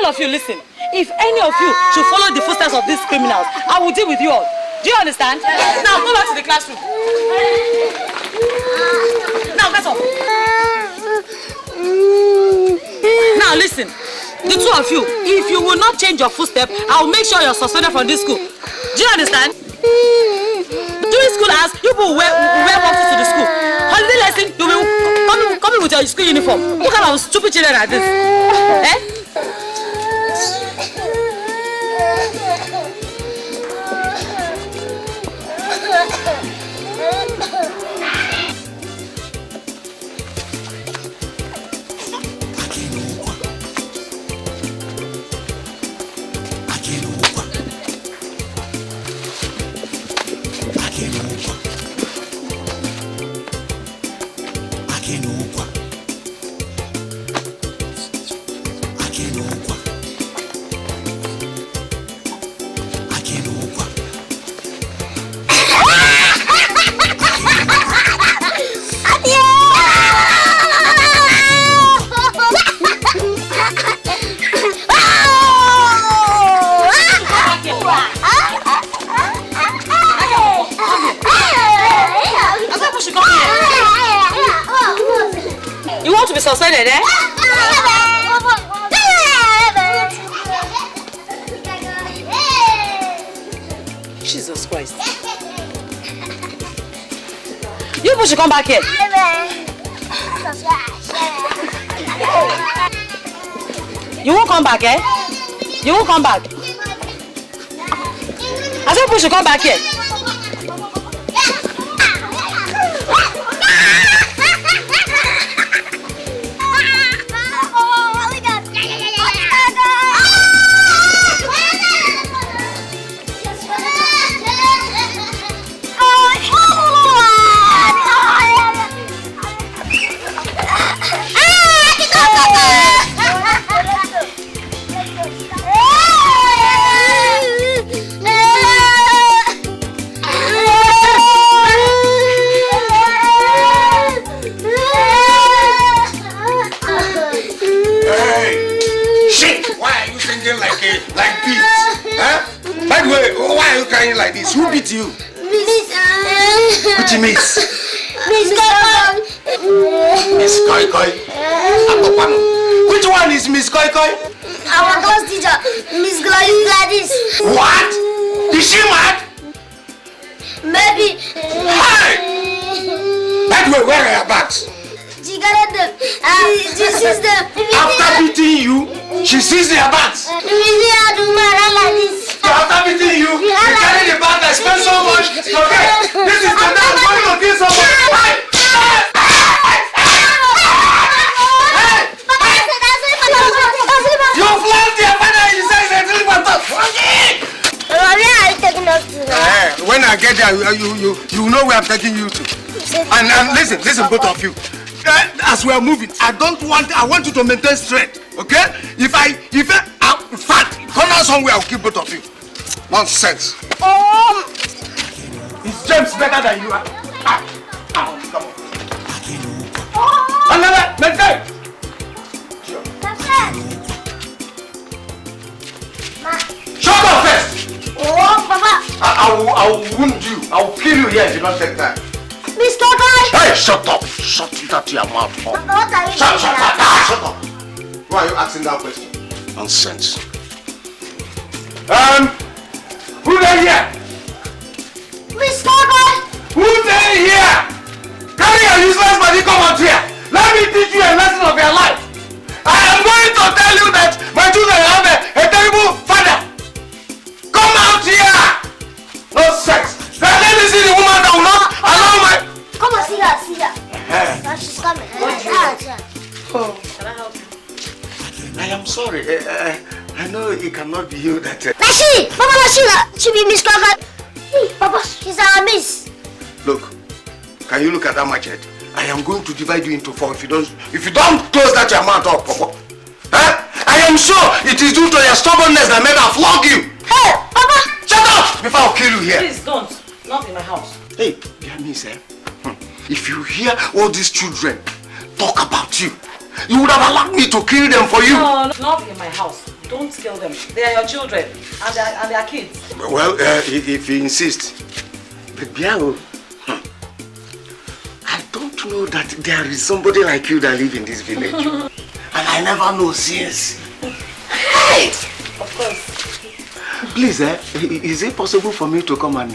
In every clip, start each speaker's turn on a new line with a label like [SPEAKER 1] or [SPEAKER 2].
[SPEAKER 1] All of you, listen. If any of you should follow the footsteps of these criminals, I will deal with you all. Do you understand? Yes. Now go back to the classroom. Now get up. Now listen. The two of you, if you will not change your footstep, I will make sure you're suspended from this school. Do you understand? During school hours, you will wear boxes to the school. Holiday lesson, you will come in with your school uniform. What kind of stupid children are this? Eh? Suspended, eh? Jesus Christ. You people should come back here. You won't come back, eh? You won't come back. I said people should come back here.
[SPEAKER 2] Like this, who beat you?
[SPEAKER 3] Miss.
[SPEAKER 2] Which miss?
[SPEAKER 3] Miss Koi.
[SPEAKER 2] Miss Koi Koi. Which one is Miss Koi Koi?
[SPEAKER 3] Our class teacher, Miss Gladys.
[SPEAKER 2] What? Is she mad?
[SPEAKER 3] Maybe.
[SPEAKER 2] Hey! By the way, where are your bags?
[SPEAKER 3] She got them. She sees them.
[SPEAKER 2] After beating you, she sees your bags.
[SPEAKER 3] Like this.
[SPEAKER 2] After meeting you, you carry the bag, I spent so much. Okay, this is the time I'm going to kill someone. You flanked your father, you say it's a little. When I get there, you know where I'm taking you to. And listen, both of you. As we are moving, I want you to maintain strength. Okay? If I corner somewhere, I'll kill both of you. Nonsense. Is James better than you are? Come on. Another, maintain. Shut up first.
[SPEAKER 3] Oh, Papa.
[SPEAKER 2] I will wound you. I will kill you here if you don't take time.
[SPEAKER 3] Mr. Guy.
[SPEAKER 2] Hey, shut up. Shut that your mouth.
[SPEAKER 3] What are you
[SPEAKER 2] Shut up. Why are you asking that question? Nonsense. Who there here?
[SPEAKER 3] Mr. Guy.
[SPEAKER 2] Who there here? Carry your useless body, come out here. Let me teach you a lesson of your life. I am going to tell you that my children have a terrible father. Come out here. No sex. Let me see the woman that will not allow my...
[SPEAKER 3] Come on, see her. Now she's coming.
[SPEAKER 2] Oh. Can I help you? I am sorry. I know it cannot be you that...
[SPEAKER 3] Nashi! Papa, she be Miss Crockett. Hey, Papa, she's our miss.
[SPEAKER 2] Look, can you look at that machete? I am going to divide you into 4 if you don't close that your mouth up, Papa. Huh? I am sure it is due to your stubbornness that made her flog you.
[SPEAKER 3] Hey, Papa!
[SPEAKER 2] Shut up before I'll kill you here.
[SPEAKER 1] Please don't. Not in my house.
[SPEAKER 2] Hey, dear miss, if you hear all these children talk about you, you would have allowed me to kill them for you.
[SPEAKER 1] No, not in my house. Don't kill them. They are your children and they are kids.
[SPEAKER 2] Well, if you insist. But Biango, I don't know that there is somebody like you that live in this village. And I never know since. Hey!
[SPEAKER 1] Of course.
[SPEAKER 2] Please, is it possible for me to come and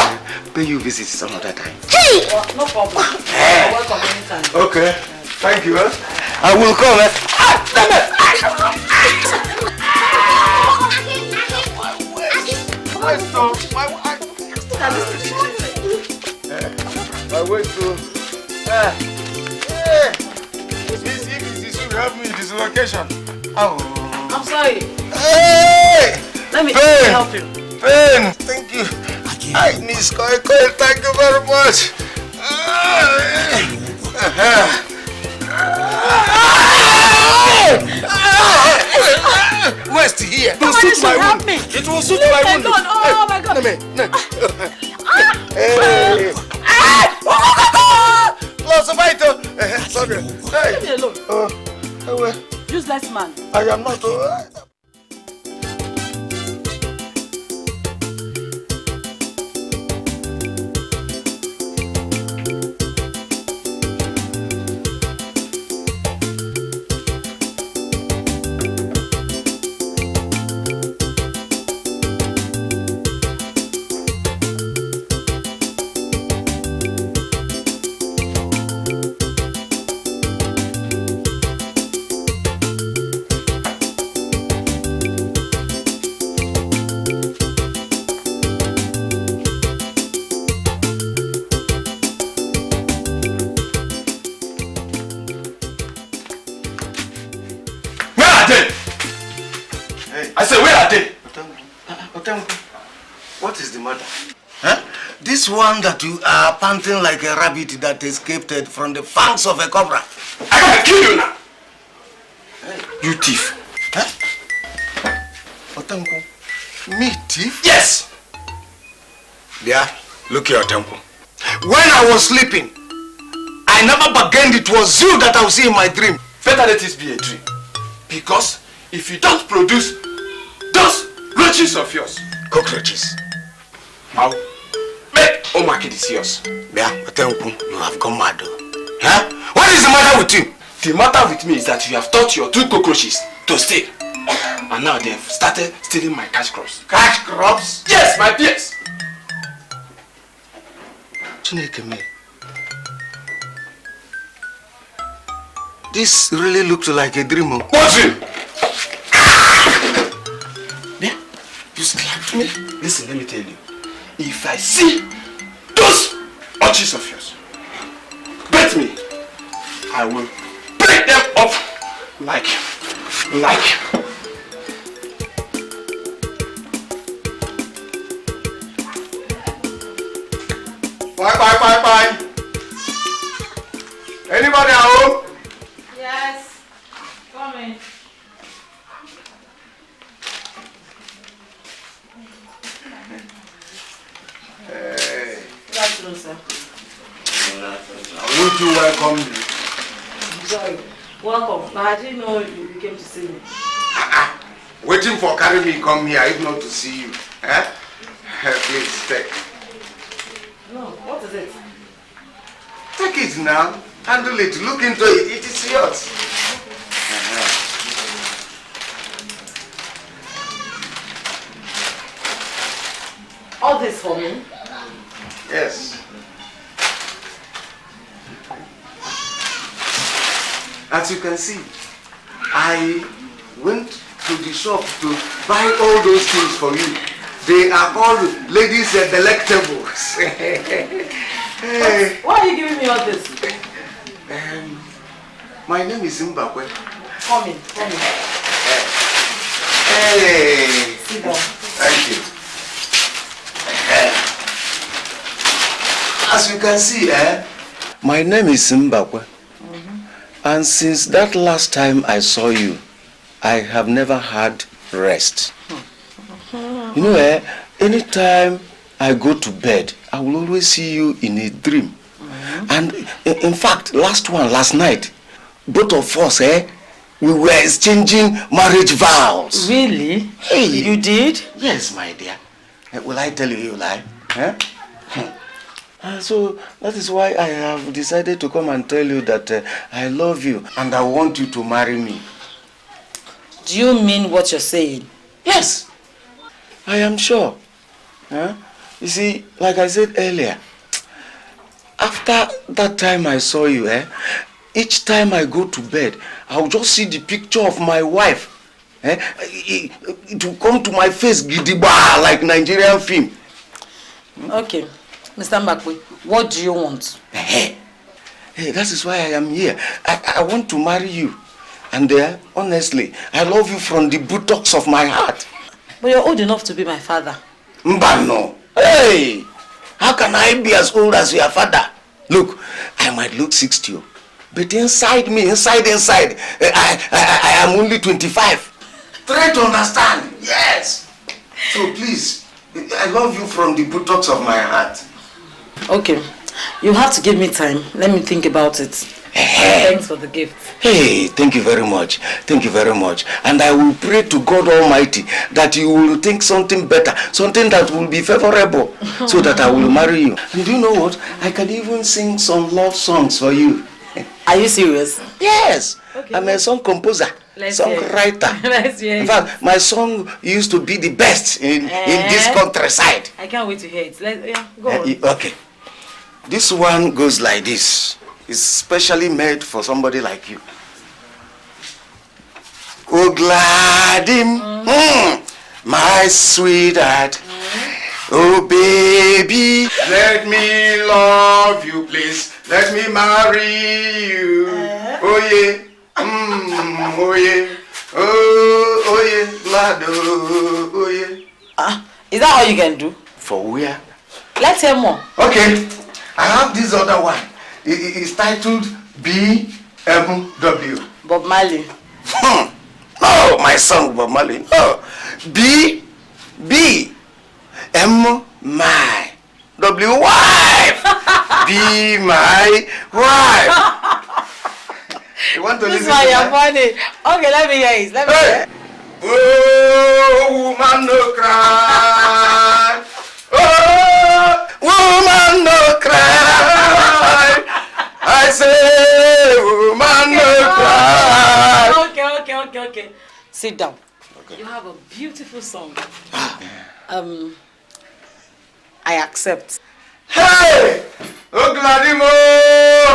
[SPEAKER 2] pay you visit some other time?
[SPEAKER 3] Hey!
[SPEAKER 1] Well, no problem. You're welcome anytime.
[SPEAKER 2] Okay. Thank you. I will come. My way to. This will help me in this location. Oh.
[SPEAKER 1] I'm sorry.
[SPEAKER 2] Hey!
[SPEAKER 1] Let me help you.
[SPEAKER 2] Ben, thank you. I need Koi. Thank you very much. West here. It will suit my wound. It will suit my wound.
[SPEAKER 1] Oh my God.
[SPEAKER 2] Hey. Lots of item. Sorry.
[SPEAKER 1] Leave me alone. Useless man.
[SPEAKER 2] I am not. I said, where are they? What is the matter? Huh? This one that you are panting like a rabbit that escaped from the fangs of a cobra. I gotta kill you now! You thief. Huh? Otanko, me thief? Yes! Yeah, look here, Otanko. When I was sleeping, I never bargained it was you that I will see in my dream. Better let it be a dream. Because if you don't produce those roaches of yours, cockroaches, I'll make Omaki yours. Yeah, Otanko, you have gone mad. Huh? What is the matter with you? The matter with me is that you have taught your two cockroaches to steal. And now they have started stealing my cash crops. Cash crops? Yes, my peers. This really looks like a dream. What dream? Yeah, you slapped me. Listen, let me tell you. If I see those arches of yours, bet me, I will break them up like. Bye. Anybody at home?
[SPEAKER 1] Yes. Come in.
[SPEAKER 2] Hey.
[SPEAKER 1] Good afternoon, sir.
[SPEAKER 2] Would you welcome me?
[SPEAKER 1] Sorry. Welcome. But I didn't know you came to see me.
[SPEAKER 2] Waiting for carry me come here, if not to see you. Eh? Please, take.
[SPEAKER 1] No, what is it?
[SPEAKER 2] Take it now. Handle it. Look into it. It is yours.
[SPEAKER 1] All this for me?
[SPEAKER 2] Yes. As you can see, I went to the shop to buy all those things for you. They are called ladies' delectables. Hey.
[SPEAKER 1] Why are you giving me all this?
[SPEAKER 2] My name is Mbakwe.
[SPEAKER 1] Come in.
[SPEAKER 2] Hey.
[SPEAKER 1] Sit down.
[SPEAKER 2] Thank you. As you can see, my name is Mbakwe. And since that last time I saw you, I have never had rest. You know, anytime I go to bed, I will always see you in a dream. And in fact, last night, both of us, we were exchanging marriage vows.
[SPEAKER 1] Really?
[SPEAKER 2] Hey.
[SPEAKER 1] You did?
[SPEAKER 2] Yes, my dear. Will I tell you lie? Huh? So that is why I have decided to come and tell you that I love you and I want you to marry me.
[SPEAKER 1] Do you mean what you're saying?
[SPEAKER 2] Yes, I am sure. Huh? You see, like I said earlier, after that time I saw you, each time I go to bed, I'll just see the picture of my wife. It will come to my face, gidigba, like Nigerian film.
[SPEAKER 1] Okay, Mr. Mbakwe, what do you want?
[SPEAKER 2] Hey, that is why I am here. I want to marry you. And honestly, I love you from the buttocks of my heart.
[SPEAKER 1] But you're old enough to be my father.
[SPEAKER 2] Mbano. Hey, how can I be as old as your father? Look, I might look 60, but inside me, inside, I am only 25. Try to understand. Yes. So please, I love you from the buttocks of my heart.
[SPEAKER 1] Okay, you have to give me time. Let me think about it. Thanks for the gift.
[SPEAKER 2] Hey, thank you very much. Thank you very much. And I will pray to God Almighty that you will think something better, something that will be favorable, so that I will marry you. And do you know what? I can even sing some love songs for you.
[SPEAKER 1] Are you serious?
[SPEAKER 2] Yes.
[SPEAKER 1] Okay.
[SPEAKER 2] I'm a song composer, songwriter.
[SPEAKER 1] Let's hear it.
[SPEAKER 2] In fact, my song used to be the best in this countryside.
[SPEAKER 1] I can't wait to hear it. Go on.
[SPEAKER 2] Okay. This one goes like this. It's specially made for somebody like you. Oh, Gladim, my sweetheart. Oh, baby, let me love you, please. Let me marry you. Oh, yeah. Oh, yeah. Oh, yeah. Glad, oh, yeah.
[SPEAKER 1] Is that all you can do?
[SPEAKER 2] For where?
[SPEAKER 1] Let's hear more.
[SPEAKER 2] Okay. I have this other one. It's titled BMW.
[SPEAKER 1] Bob Marley.
[SPEAKER 2] No, my song Bob Marley. No. B, M, my. W, wife. Be my wife. You want to listen to
[SPEAKER 1] that? This
[SPEAKER 2] that?
[SPEAKER 1] one you're funny. Okay, let me hear it. Let me hear it.
[SPEAKER 2] Oh, woman, no cry. Oh, woman, no cry. I say, woman, no cry.
[SPEAKER 1] Okay. Sit down. Okay. You have a beautiful song. I accept.
[SPEAKER 2] Hey! Oh, Gladimo!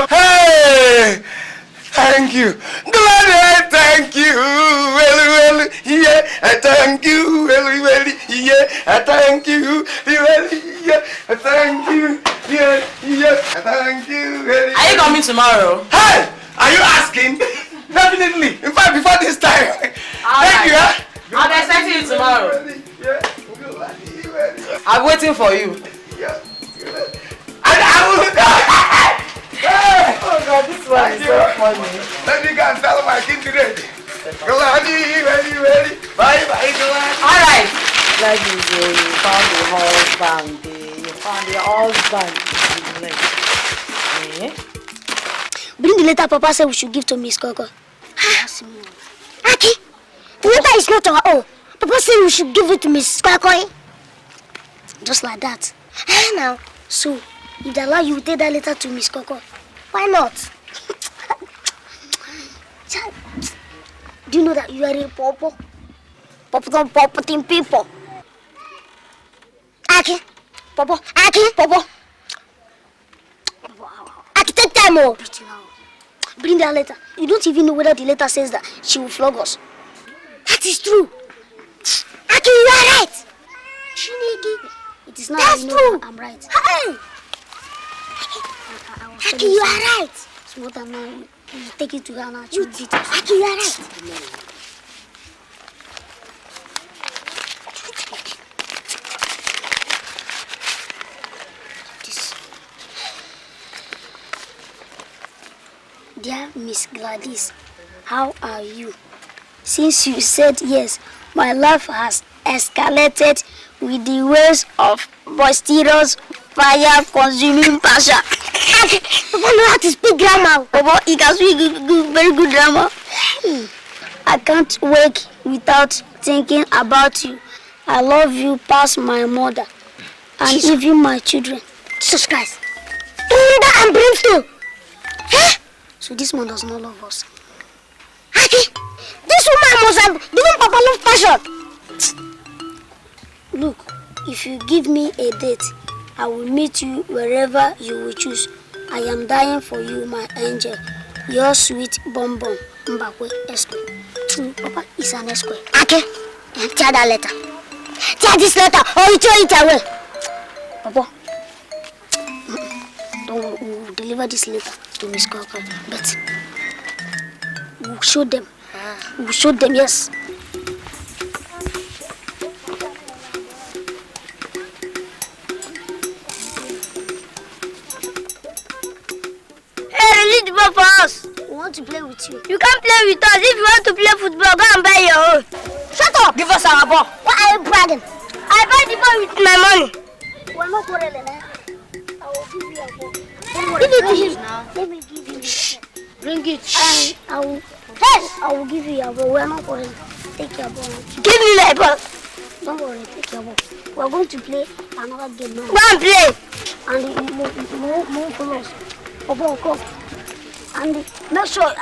[SPEAKER 2] Hey! Thank you. Glad, thank you. Well, yeah. I thank you. Well, yeah. I thank you. Well, yeah. I thank you. Yeah. I thank you.
[SPEAKER 1] Are you coming tomorrow?
[SPEAKER 2] Hey! Are you asking? Definitely. In fact, before this time. Thank you, huh?
[SPEAKER 1] I'll be expecting you tomorrow.
[SPEAKER 2] Yeah.
[SPEAKER 1] I'm waiting for you.
[SPEAKER 2] Yeah. And I will.
[SPEAKER 1] Oh God, this one is so funny.
[SPEAKER 2] Let me go and tell my kid today. Glady, ready. Bye, Glady.
[SPEAKER 1] All right. That is you found the husband. You found the husband.
[SPEAKER 3] Bring the letter Papa said we should give to Miss Coco. Aki, the letter is not our own. Papa said we should give it to Miss Coco. Just like that. Now, so, if they allow you to take that letter to Miss Coco, why not? Do you know that you are a pawpaw? Pawpaw people. Aki, Pawpaw. Aki, take time, oh. Bring that letter. You don't even know whether the letter says that she will flog us. That is true. Aki, you are right. It is not. That's true. I'm right. Hey. Aki, you are right. Small time now, you take it to her now. You did it. Aki, you are right. Dear Miss Gladys, how are you? Since you said yes, my life has escalated with the waves of boisterous, fire-consuming passion. Papa know how to speak grammar. Papa, he can speak very good grammar. I can't wake without thinking about you. I love you past my mother and even my children. Jesus Christ. Thunder and brimstone. Huh? So this man does not love us. Aki, this woman must have given Papa love passion. Look, if you give me a date, I will meet you wherever you will choose. I am dying for you, my angel. Your sweet bonbon, Mbakwe Esque. Papa is an Esque. Aki, tear that letter. Tear this letter or you throw it away. Papa, don't worry, we will deliver this letter to Miss Coco. But we will show them. We will show them, yes.
[SPEAKER 4] Lead the ball for us.
[SPEAKER 3] We want to play with you.
[SPEAKER 4] You can't play with us. If you want to play football, go and buy your own.
[SPEAKER 3] Shut up!
[SPEAKER 4] Give us our ball.
[SPEAKER 3] Why are you bragging?
[SPEAKER 4] I buy the ball with my money.
[SPEAKER 3] We're not quarreling, eh? I will give you a ball. Give it to him. Let me give you.
[SPEAKER 4] Bring it.
[SPEAKER 3] I will. Hey! I will give you a ball. We're not quarreling. Take your ball.
[SPEAKER 4] Give me my ball.
[SPEAKER 3] Don't worry. Take your ball. We're going to play another game now.
[SPEAKER 4] Go and play.
[SPEAKER 3] And move follow us. Papa, come. And make sure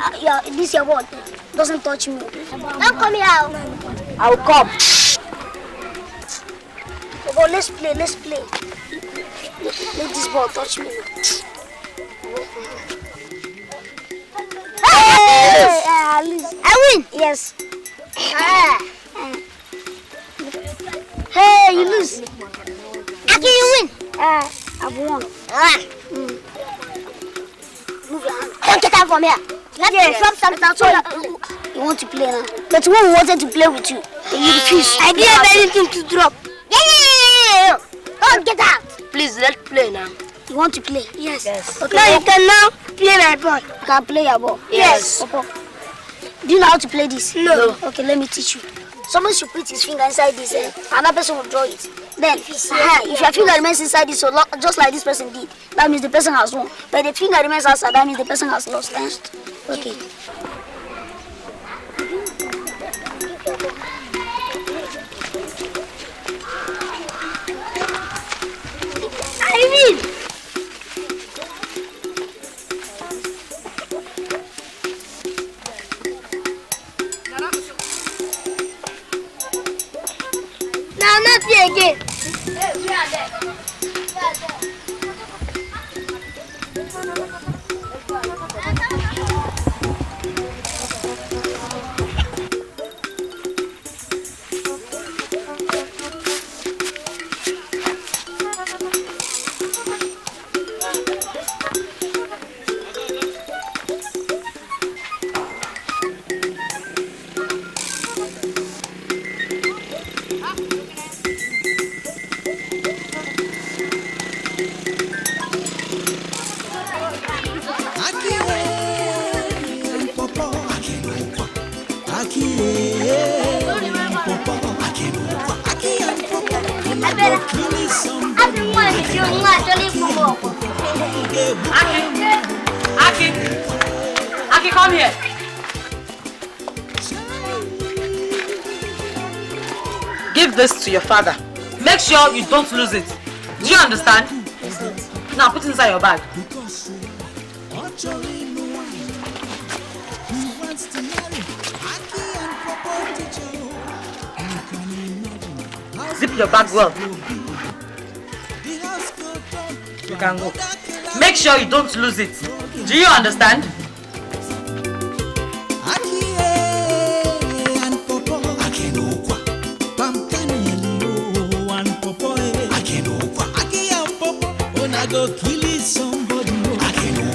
[SPEAKER 3] this your ball doesn't touch me. Don't come here.
[SPEAKER 4] I will come.
[SPEAKER 3] Papa, let's play. Let this ball touch me now. Hey!
[SPEAKER 4] I win.
[SPEAKER 3] Yes. Hey, you lose.
[SPEAKER 4] Aki, you win.
[SPEAKER 3] I've won. Move your hand.
[SPEAKER 4] Don't get out from here.
[SPEAKER 3] Let's drop something outside. You want to play now? But when we wanted to play with you, you refused.
[SPEAKER 4] I didn't have anything to drop.
[SPEAKER 3] Yeah. Don't get out.
[SPEAKER 4] Please, let's play now.
[SPEAKER 3] You want to play?
[SPEAKER 4] Yes.
[SPEAKER 3] Okay.
[SPEAKER 4] Now you can now play my ball.
[SPEAKER 3] You can play your ball?
[SPEAKER 4] Yes.
[SPEAKER 3] Papa, do you know how to play this?
[SPEAKER 4] No.
[SPEAKER 3] Okay, let me teach you. Someone should put his finger inside this, another person will draw it. Then, if your finger remains inside this, so just like this person did, that means the person has won. But the finger remains outside, that means the person has lost. Okay.
[SPEAKER 4] I win. Now, not here again.
[SPEAKER 1] Aki, come here. Give this to your father. Make sure you don't lose it. Do you understand? Now put it inside your bag. Zip your bag well. You can go. Make sure you don't lose it. Do you understand?
[SPEAKER 5] Go kill somebody. Aki and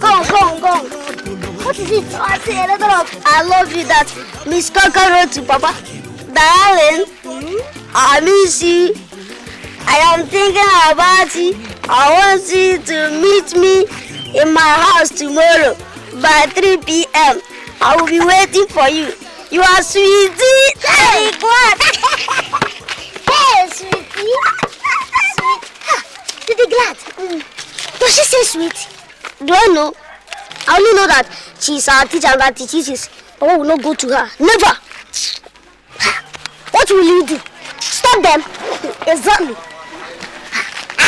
[SPEAKER 5] Pawpaw.
[SPEAKER 3] Go. What is it? I see a letter of I love you that Miss Coco wrote to Papa. Darling, I miss you. I am thinking about you. I want you to meet me in my house tomorrow by 3 p.m. I will be waiting for you. You are sweetie. Hey, what? Hey, sweetie. Sweet. Did you glad? Does she say sweet? Do I know? I only know that she's our teacher and that she teaches. Papa will not go to her. Never. What will you do? Stop them? Exactly.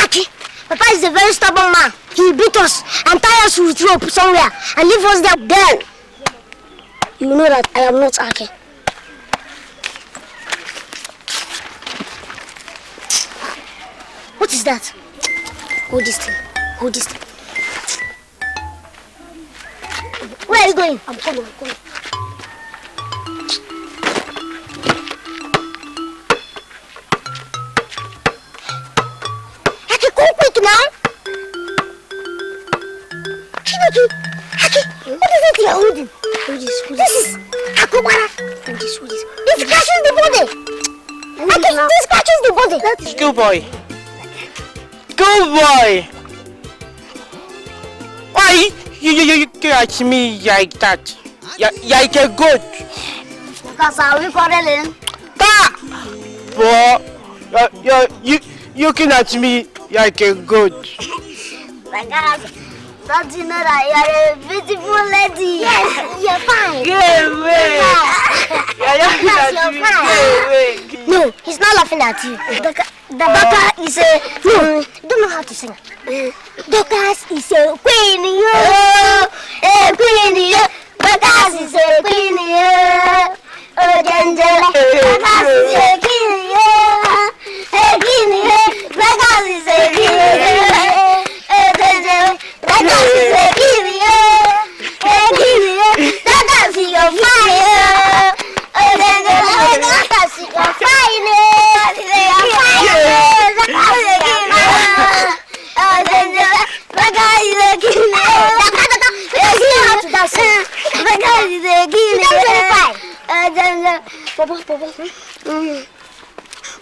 [SPEAKER 3] Aki, Papa is a very stubborn man. He will beat us and tie us with rope somewhere and leave us there. Then you know that I am not Aki. What is that? Hold this thing. Hold this thing. Where are you going? I'm coming. Aki, go quick now. Aki, what is that you're holding? This is Akubara. This catches the body. Aki, this catches the body.
[SPEAKER 6] Schoolboy. Schoolboy. Why you catch me like that? Like a goat.
[SPEAKER 3] Because I will call it.
[SPEAKER 6] Boy, you can catch me like a goat.
[SPEAKER 3] My God. Don't you know that you're a beautiful lady? Yes, you're fine. You're fine. No, he's not laughing at you. Baka is a... No, don't know how to sing. Dorcas is a queen. A queen. Dorcas is a queen. Oh, Angela. Dorcas is a queen. A queen. Dorcas is a queen. That is a kiwi, that is your fire. That is your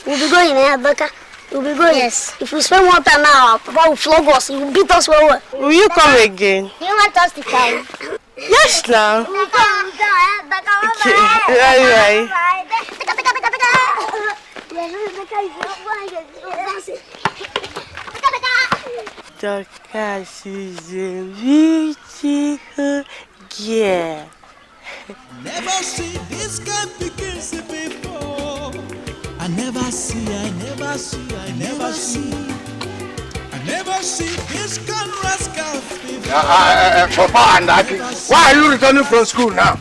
[SPEAKER 3] We'll be going there, Becca. We'll be going. Yes. If we spend more time now, Papa will flog us. He will beat us well.
[SPEAKER 6] Will you come again?
[SPEAKER 3] You want us to come?
[SPEAKER 6] Yes, now.
[SPEAKER 3] Okay.
[SPEAKER 6] Right. Dorcas is a beautiful girl.
[SPEAKER 5] Never see this kind of kids before. I never see this kind of rascals before.
[SPEAKER 2] Papa and Aki, why are you returning from school now?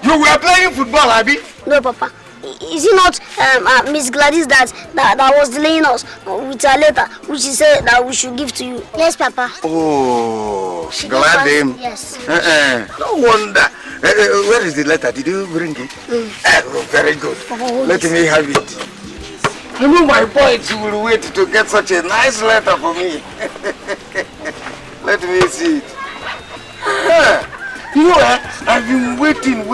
[SPEAKER 2] You were playing football, Abi?
[SPEAKER 3] No, Papa. Is it not Miss Gladys that was delaying us with her letter, which she said that we should give to you? Yes, Papa.
[SPEAKER 2] Oh, Gladys.
[SPEAKER 3] Yes.
[SPEAKER 2] No wonder. Where is the letter? Did you bring it? Very good. Let me have it. You know my boys will wait to get such a nice letter for me. Let me see it. You know, I've been waiting.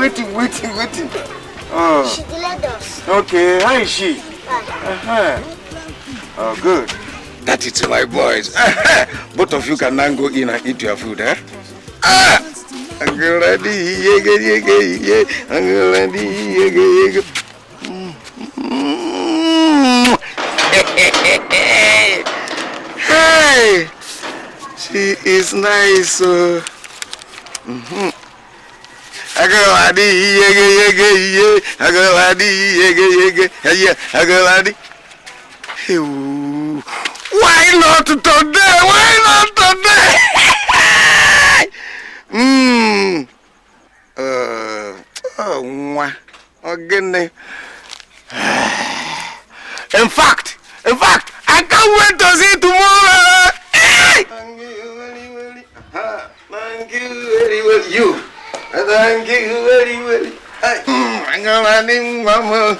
[SPEAKER 2] Oh.
[SPEAKER 3] She delayed us.
[SPEAKER 2] Okay, how is she? Oh, good. That is my boys. Both of you can now go in and eat your food, eh? I'm ready. I'm ready. Hey, she is nice. Why not today? In fact, I can't wait to see tomorrow. Thank you very well. Thank you very well. You. Thank you very well. I'm gonna name Mama.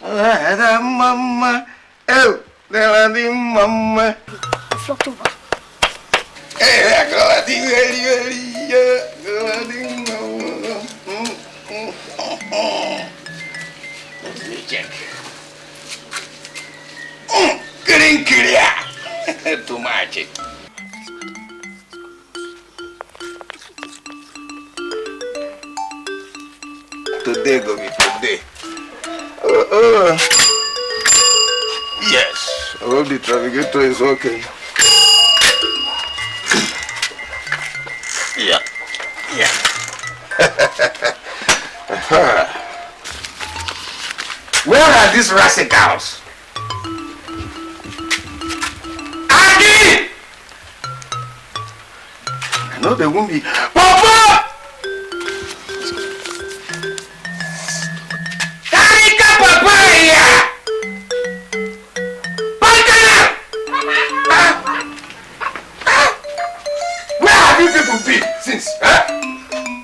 [SPEAKER 2] Mama. Oh, they're Mama. I'm gonna do Let me check. Green clear. Too much. Today go be today. I hope the navigator is okay. Yeah. Where are these rascals? Aki! I know they won't be. Papa! Karika papaya! Pakana! Where have you people been since?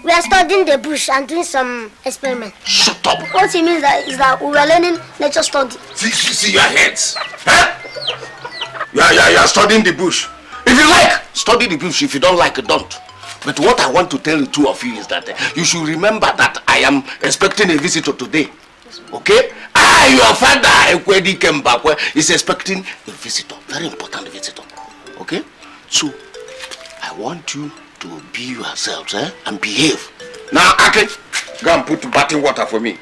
[SPEAKER 3] We are studying the bush and doing some experiment.
[SPEAKER 2] Shut up!
[SPEAKER 3] What he means is that we are learning nature study.
[SPEAKER 2] See your heads. Huh? You are studying the bush. If you like, study the bush. If you don't like, don't. But what I want to tell the two of you is that you should remember that I am expecting a visitor today. Okay? Your father, Ekwedi Kembakwe, is expecting a visitor. Very important visitor. Okay? So, I want you to be yourselves and behave. Now, Aki, go and put bathing water for me.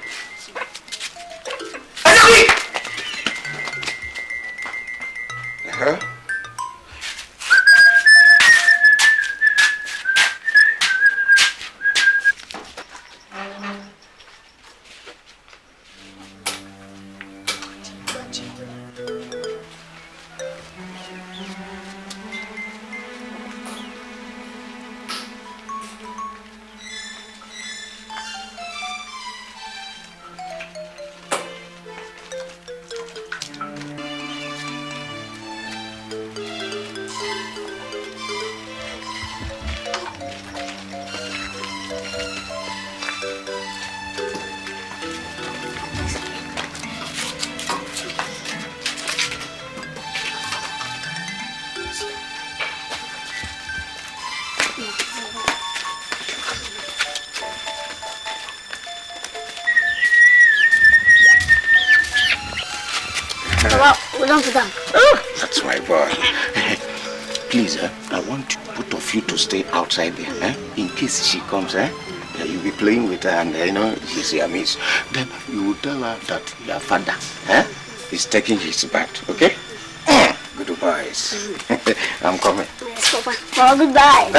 [SPEAKER 2] Oh, that's my boy. Please, I want both of you to stay outside there, in case she comes, you'll be playing with her and, she's your miss. Then you will tell her that your father, is taking his bath, okay? Good boys. I'm coming.
[SPEAKER 3] Yes, Papa. Oh, goodbye.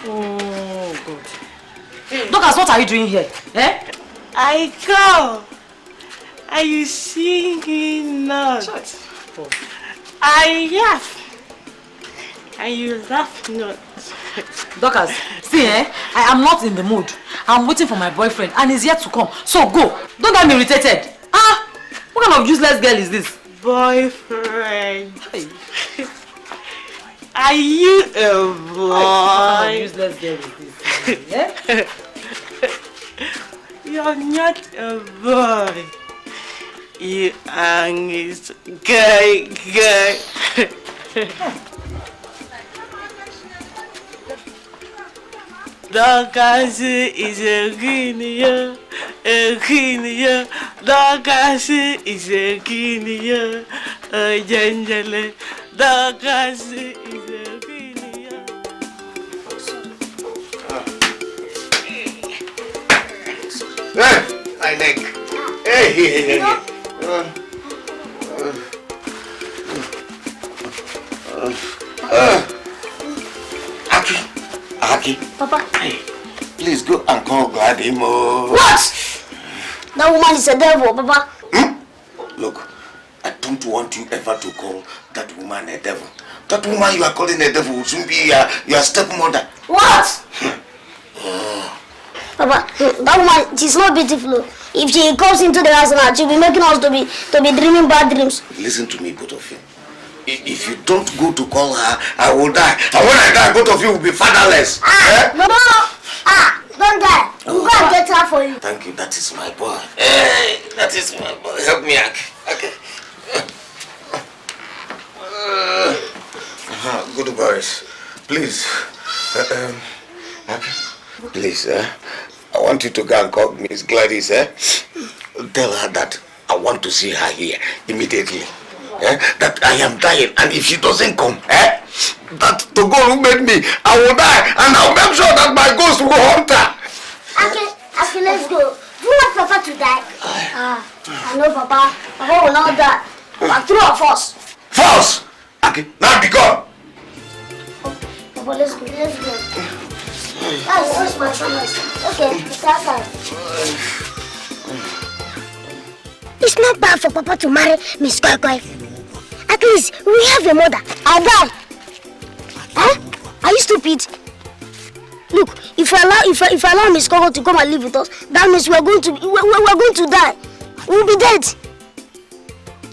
[SPEAKER 1] Oh, God. Dorcas, what are you doing here?
[SPEAKER 6] I come. Are you singing not? I laugh. And you laugh not.
[SPEAKER 1] Dorcas, see, I am not in the mood. I'm waiting for my boyfriend and he's yet to come. So go. Don't get me irritated. What kind of useless girl is this?
[SPEAKER 6] Boyfriend. Are you a boy?
[SPEAKER 1] What kind of useless girl is this? Yeah?
[SPEAKER 6] You're not a boy. You are his guy. Dorcas is a guinea, Dorcas is a guinea, a gengele, Dorcas is a guinea.
[SPEAKER 2] Hey, my neck. Hey. Aki.
[SPEAKER 3] Papa.
[SPEAKER 2] Hey, please go and call Gladimo.
[SPEAKER 3] What? That woman is a devil, Papa.
[SPEAKER 2] Look, I don't want you ever to call that woman a devil. That woman you are calling a devil will soon be your stepmother.
[SPEAKER 3] What? Papa, that woman, she's not beautiful. If she comes into the house now, she'll be making us to be dreaming bad dreams.
[SPEAKER 2] Listen to me, both of you. If you don't go to call her, I will die. And when I die, both of you will be fatherless.
[SPEAKER 3] No. Don't die. We'll go and get her for you.
[SPEAKER 2] Thank you. That is my boy. Hey, that is my boy. Help me, Aki. Okay. Good boys. Please. Aki. Please, I want you to go and call Miss Gladys. Tell her that I want to see her here immediately. That I am dying, and if she doesn't come, that the God who made me, I will die, and I'll make sure that my ghost will haunt her.
[SPEAKER 3] Okay, let's go. Do you want Papa to die? I know Papa. Papa will not die. But two of us.
[SPEAKER 2] False! Okay, now be gone.
[SPEAKER 3] Papa, let's go. That's my promise. Okay, it's outside. It's not bad for Papa to marry Miss Koi. At least we have a mother. I'll die. Huh? Are you stupid? Look, if I allow Miss Koi to come and live with us, that means we're going to die. We'll be dead.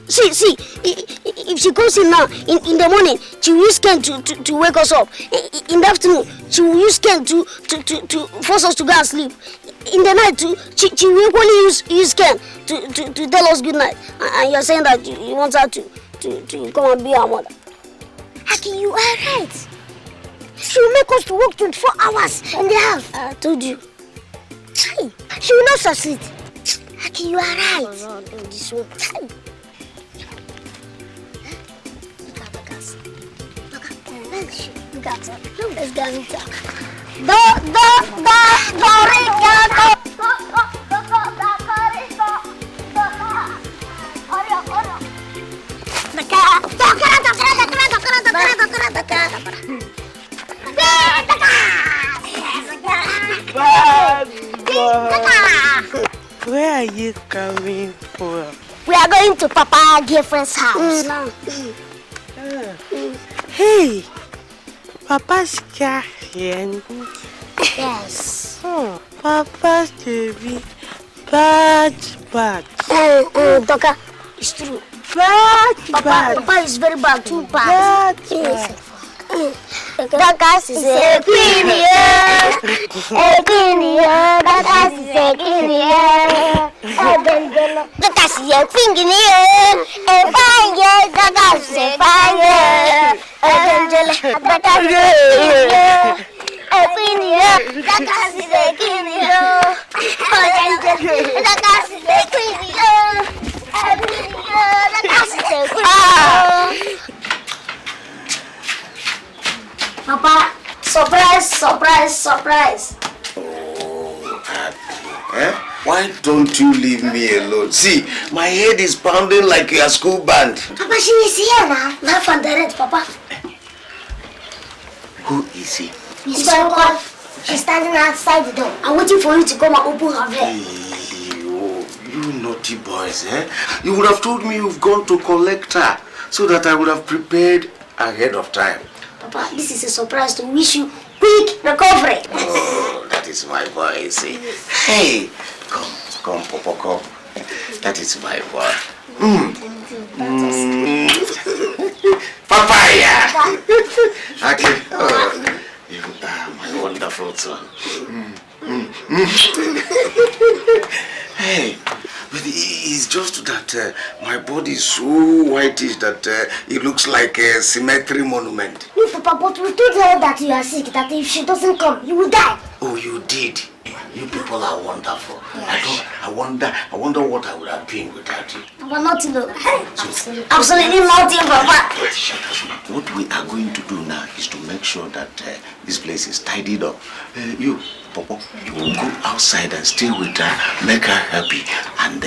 [SPEAKER 3] See, if she comes in now, in the morning, she will use Ken to wake us up. In the afternoon, she will use Ken to force us to go and sleep. In the night too, she will equally use Ken to tell us good night. And you're saying that you want her to come and be our mother. Aki, you are right. She will make us to work 24 hours in the house. I told you. She will not succeed. Aki, you are right. This one. Look at her. Let's go and talk.
[SPEAKER 6] Where are you coming from?
[SPEAKER 3] We are going to Papa's girlfriend's house.
[SPEAKER 6] Hey, Papa's girlfriend.
[SPEAKER 3] Yes.
[SPEAKER 6] Papa's baby, bad.
[SPEAKER 3] Doka, it's true.
[SPEAKER 6] Bad.
[SPEAKER 3] Papa is very bad, too bad. Yes. Dokas is a queen, Dokas is a queen, Dokas is a queen, a fine girl, Dokas is a fine girl, Dokas is a queen, Dokas is a queen, Dokas is a queen, Papa, surprise.
[SPEAKER 2] Why don't you leave me alone? See, my head is pounding like a school band.
[SPEAKER 3] Papa, she is here now. Life and direct, Papa.
[SPEAKER 2] Who is he?
[SPEAKER 3] Miss Koi. She's standing outside the door. I'm waiting for you to come and open her door.
[SPEAKER 2] You naughty boys, You would have told me you've gone to collect her, so that I would have prepared ahead of time.
[SPEAKER 3] Papa, this is a surprise to wish you quick recovery.
[SPEAKER 2] Oh, that is my boy, see. Hey, come, Papa, come. That is my boy. Papaya. Aki, oh, you are my wonderful son. Hey, but it's just that my body is so whitish that it looks like a cemetery monument.
[SPEAKER 3] No, Papa, but we told her that you are sick, that if she doesn't come, you will die.
[SPEAKER 2] Oh, you did. You people are wonderful. Yes. I wonder what I would have been without you.
[SPEAKER 3] Papa, nothing. Absolutely nothing, Papa.
[SPEAKER 2] What we are going to do now is to make sure that this place is tidied up. You, Papa, you will go outside and stay with her, make her happy, and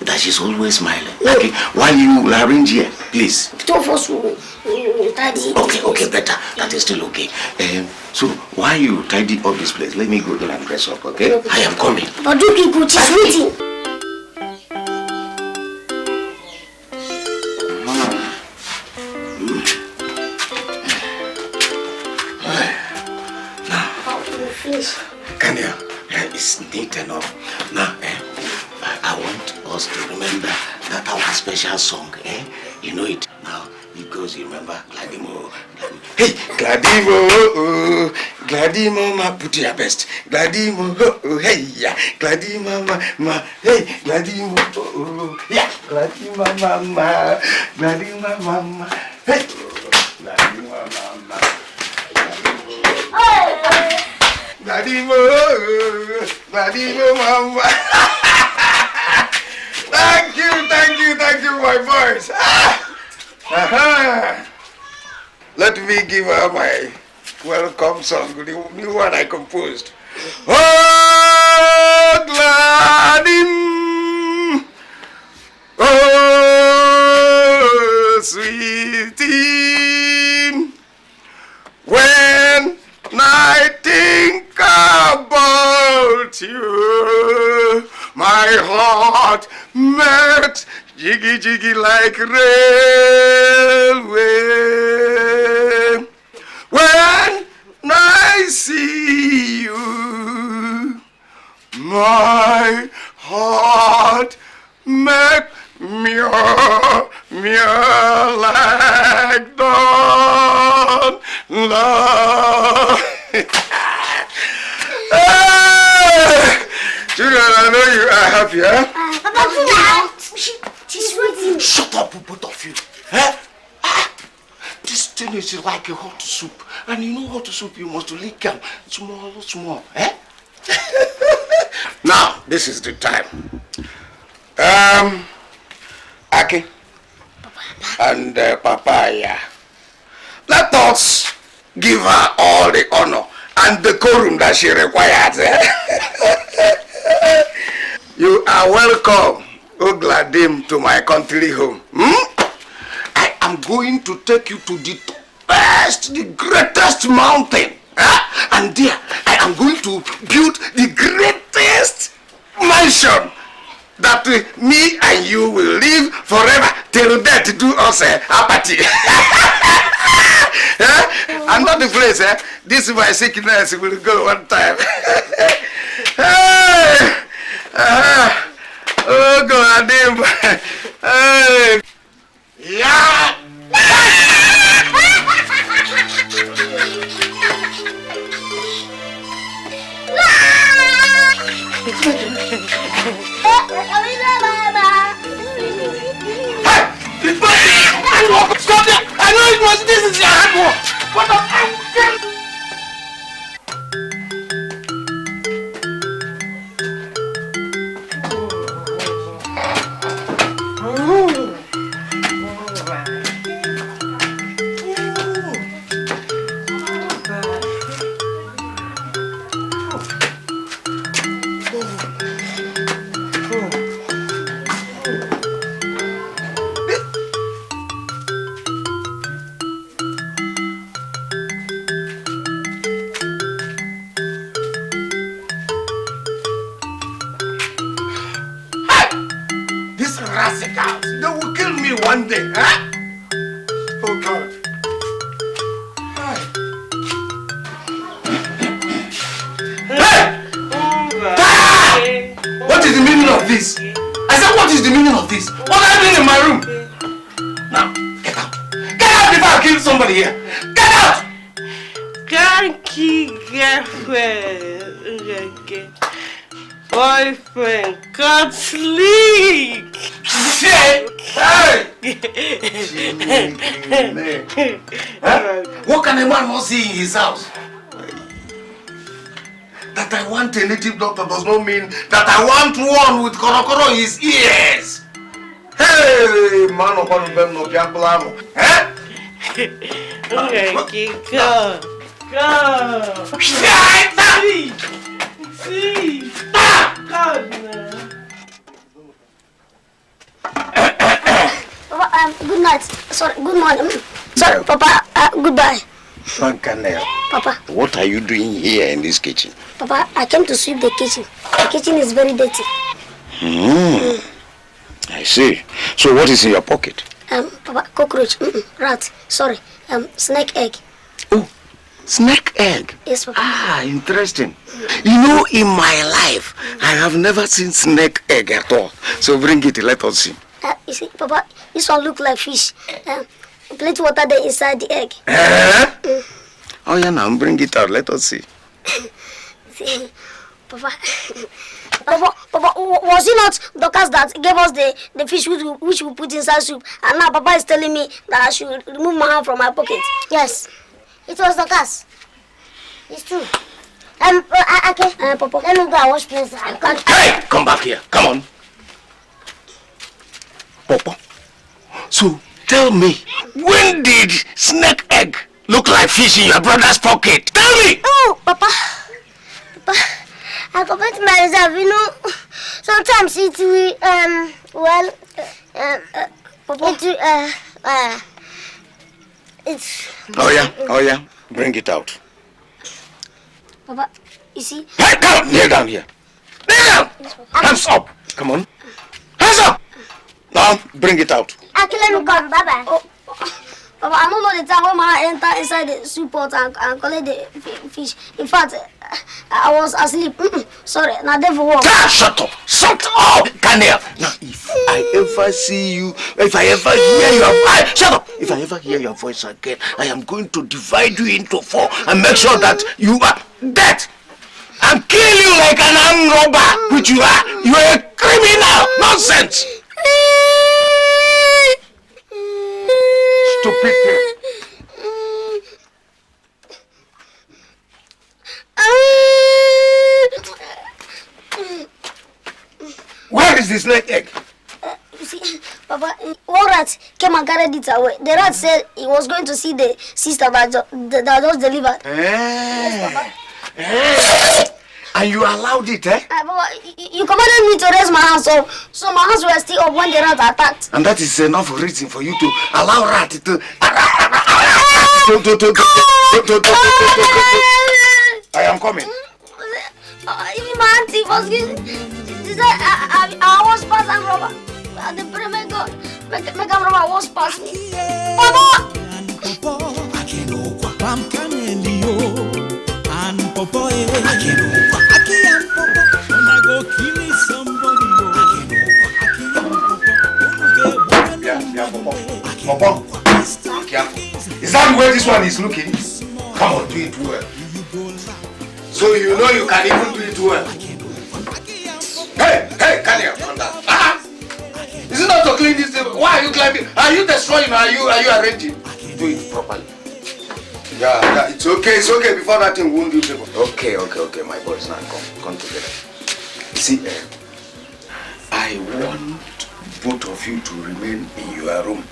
[SPEAKER 2] that she's always smiling. Okay, while you will arrange here, please.
[SPEAKER 3] Two of us will tidy.
[SPEAKER 2] Okay, better. That is still okay. So while you tidy up this place, let me go in and dress up, okay? I am coming.
[SPEAKER 3] But you people, she's waiting.
[SPEAKER 2] Kanya, it's neat enough. Now, I want us to remember that our special song, You know it. Now, it goes, you remember, Gladimo. Hey, Gladimo, Gladimo, ma, put your best. Gladimo, hey, yeah, Gladimo, ma, hey, Gladimo, yeah, Gladimo, mama, Gladimo, mama, hey, Gladimo, mama. Gladimo, mama. Thank you, my boys. Let me give her my welcome song, the new one I composed. Oh, Gladim, oh, sweetie, when I think about you, my heart melts jiggy like railway. When I see you, my heart makes meow like dawn. Children, I know you are happy, huh?
[SPEAKER 3] Papa, she's waiting.
[SPEAKER 2] Shut up, both of you. Huh? This thing is like a hot soup. And you know hot soup, you must lick them small, eh? Now, this is the time. Aki and Papaya, let us give her all the honor and the decorum that she requires. You are welcome, Ogladim, to my country home. I am going to take you to the best, the greatest mountain. And there, I am going to build the greatest mansion that me and you will live forever till death do us a party. Another place, this my sickness will go one time. Oh God, yeah. Stop that! I know it was this is your handwork! What the they will kill me one day, huh? Oh God. Hey! What is the meaning of this? I said, what is the meaning of this? What are they happening in my room? Now, get out. Get out before I kill somebody here. Get out!
[SPEAKER 6] Boyfriend, can't sleep.
[SPEAKER 2] Shit! Hey! Huh? What can a man not see in his house? That I want a native doctor does not mean that I want one with korokoro in his ears. Hey, man upon them no piakulamo. Eh?
[SPEAKER 6] Okay, go. See. God, man.
[SPEAKER 3] Papa, good night. Sorry, good morning. Sorry, Papa, goodbye.
[SPEAKER 2] Mankanel,
[SPEAKER 3] Papa,
[SPEAKER 2] what are you doing here in this kitchen?
[SPEAKER 3] Papa, I came to sweep the kitchen. The kitchen is very dirty.
[SPEAKER 2] I see. So what is in your pocket?
[SPEAKER 3] Papa, cockroach, rat, sorry, snake egg.
[SPEAKER 2] Oh, snake egg?
[SPEAKER 3] Yes, Papa.
[SPEAKER 2] Ah, interesting. You know, in my life, I have never seen snake egg at all. So bring it, let us see.
[SPEAKER 3] You see, Papa, this one look like fish. Plenty water there inside the egg.
[SPEAKER 2] Oh yeah, now bring it out, let us see.
[SPEAKER 3] See, Papa, Papa, was it not Dorcas that gave us the fish which we put inside soup? And now Papa is telling me that I should remove my hand from my pocket. Yes, it was Dorcas. It's true. Okay, Papa, let me go and wash plates.
[SPEAKER 2] Hey, come back here, come on. Papa, so tell me, when did snake egg look like fish in your brother's pocket? Tell me!
[SPEAKER 3] Oh, Papa, I complete myself, you know. Sometimes it will, it's...
[SPEAKER 2] Oh yeah, bring it out.
[SPEAKER 3] Papa, you see?
[SPEAKER 2] Hey, come, kneel down here. Kneel down! Hands up, come on. Hands up! Now, bring it out.
[SPEAKER 3] Let me come, bye-bye. Oh, Papa, I don't know the time when my enter inside the soup pot and collect the fish. In fact, I was asleep. Sorry, now devil walk.
[SPEAKER 2] Shut up! Shut up! Kanel! Now, if I ever see you, if I ever hear your voice, shut up! If I ever hear your voice again, I am going to divide you into 4 and make sure that you are dead and kill you like an armed robber, which you are. You are a criminal! Nonsense! Stupid thing. Where is this snake egg?
[SPEAKER 3] You see, Papa, one rat came and carried it away. The rat said he was going to see the sister that just delivered. Yes, Papa.
[SPEAKER 2] And you allowed it, eh?
[SPEAKER 3] Papa, you commanded me to raise my hands up, so my hands were still up when the rat attacked.
[SPEAKER 2] And that is enough reason for you to allow rat to... I am coming.
[SPEAKER 3] Even my auntie was giving... She said I was past and robber. And the prayer may God make a robber was past me. Papa!
[SPEAKER 5] And Pawpaw, Aki and Pawpaw, when I go killing somebody,
[SPEAKER 2] Pawpaw. Is that where this one is looking? Come on, do it well. So you know you can even do it well. Hey, Kanye, come down. Is it not to clean this table? Why are you climbing? Are you destroying or are you arranging? Do it properly. Yeah, it's okay before that thing won't do table. Okay, my boys, now come together. See, I want both of you to remain in your room.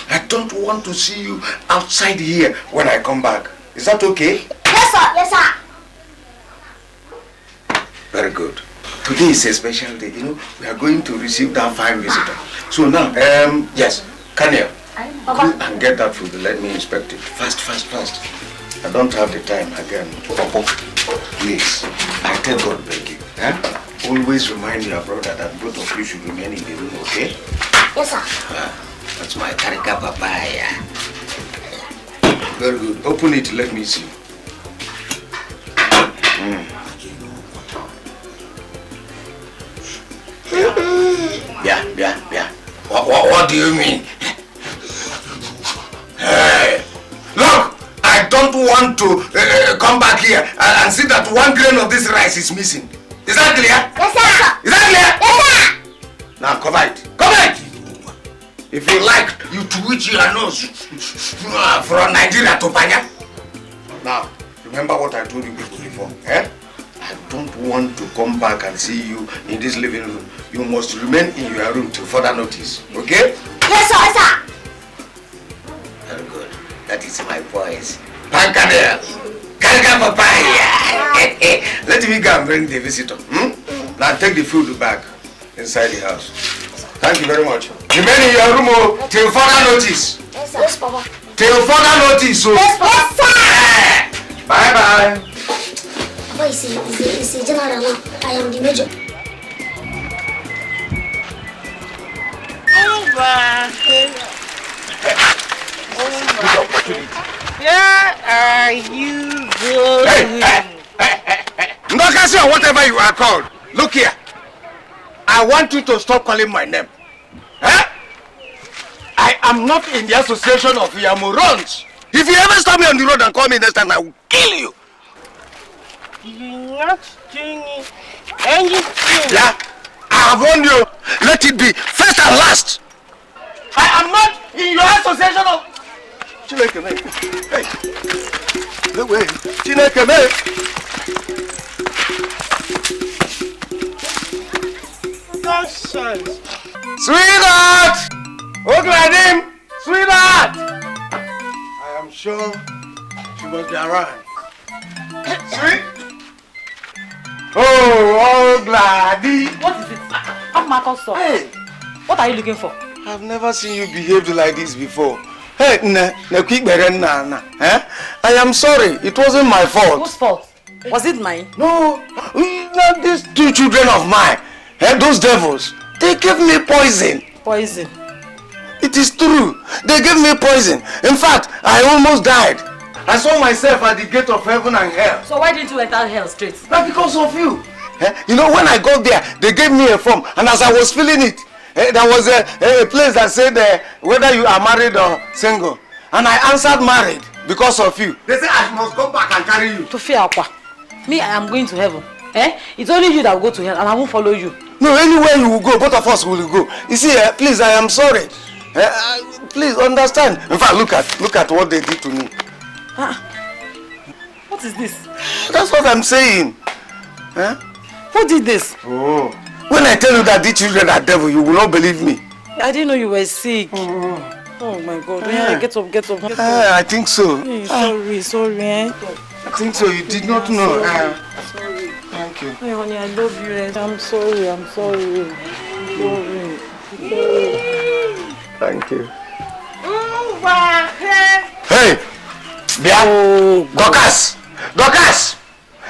[SPEAKER 2] I don't want to see you outside here when I come back. Is that okay?
[SPEAKER 3] Yes, sir. Yes, sir.
[SPEAKER 2] Very good. Today is a special day. You know, we are going to receive that fine visitor. So now, yes, Kanye, go and get that food. Let me inspect it. Fast. I don't have the time again. Please, I tell God beg you. Always remind your brother that both of you should remain in the room, okay?
[SPEAKER 3] Yes, sir.
[SPEAKER 2] That's my karika papaya. Very good. Open it, let me see. Yeah. What do you mean? Hey, look, I don't want to come back here and see that 1 grain of this rice is missing. Is that clear?
[SPEAKER 3] Yes, sir.
[SPEAKER 2] Is that clear?
[SPEAKER 3] Yes, sir.
[SPEAKER 2] Now cover it. Cover it! If you like, you twitch your nose from Nigeria to Panya. Now, remember what I told you people before, eh? I don't want to come back and see you in this living room. You must remain in your room till further notice, okay?
[SPEAKER 3] Yes, sir. Yes, sir.
[SPEAKER 2] Very good. That is my voice. Pankadel. Karika papaya. Let me go and bring the visitor. Now take the food back inside the house. Thank you very much. Remain in your room till further notice.
[SPEAKER 3] Yes, sir. Yes, Papa.
[SPEAKER 2] Till further notice.
[SPEAKER 3] Yes, sir.
[SPEAKER 2] Bye-bye.
[SPEAKER 3] Papa, it's a general now. I am the major.
[SPEAKER 6] Where are you going?
[SPEAKER 2] Ndokasi or whatever you are called. Look here. I want you to stop calling my name. Eh? I am not in the association of Yamurons. If you ever stop me on the road and call me next time, I will kill you.
[SPEAKER 6] You're not doing anything.
[SPEAKER 2] Yeah? I have warned you. Let it be first and last. I am not in your association of... Chineke me. Hey. No way. Chineke me.
[SPEAKER 6] Nonsense.
[SPEAKER 2] Sweetheart! Ogladim! Sweetheart! I am sure she must be around. Sweet? Oh, Ogladi!
[SPEAKER 1] What is it? Have Marcus saw.
[SPEAKER 2] Hey!
[SPEAKER 1] What are you looking for?
[SPEAKER 2] I've never seen you behave like this before. Hey, I am sorry. It wasn't my fault.
[SPEAKER 1] Whose fault? Was it mine?
[SPEAKER 2] No, not these 2 children of mine. Those devils. They gave me poison.
[SPEAKER 1] Poison.
[SPEAKER 2] It is true. They gave me poison. In fact, I almost died. I saw myself at the gate of heaven and hell.
[SPEAKER 1] So why didn't you enter hell straight?
[SPEAKER 2] Not because of you. You know, when I got there, they gave me a form, and as I was filling it, there was a place that said whether you are married or single. And I answered married because of you. They said I must go back and carry you.
[SPEAKER 1] To fear Aqua. Me, I am going to heaven. It's only you that will go to hell, and I won't follow you.
[SPEAKER 2] No, anywhere you will go, both of us will go. You see, please, I am sorry. Please understand. In fact, look at what they did to me.
[SPEAKER 1] What is this?
[SPEAKER 2] That's what I'm saying.
[SPEAKER 1] Who did this?
[SPEAKER 2] Oh. When I tell you that these children are devil, you will not believe me.
[SPEAKER 1] I didn't know you were sick. Oh my God. Get up.
[SPEAKER 2] I think so.
[SPEAKER 1] Hey, sorry.
[SPEAKER 2] I think so. You did not know.
[SPEAKER 1] Sorry.
[SPEAKER 2] Thank you.
[SPEAKER 1] Hey, honey, I love you. I'm sorry.
[SPEAKER 2] Thank you. Hey! Bia! Dorcas!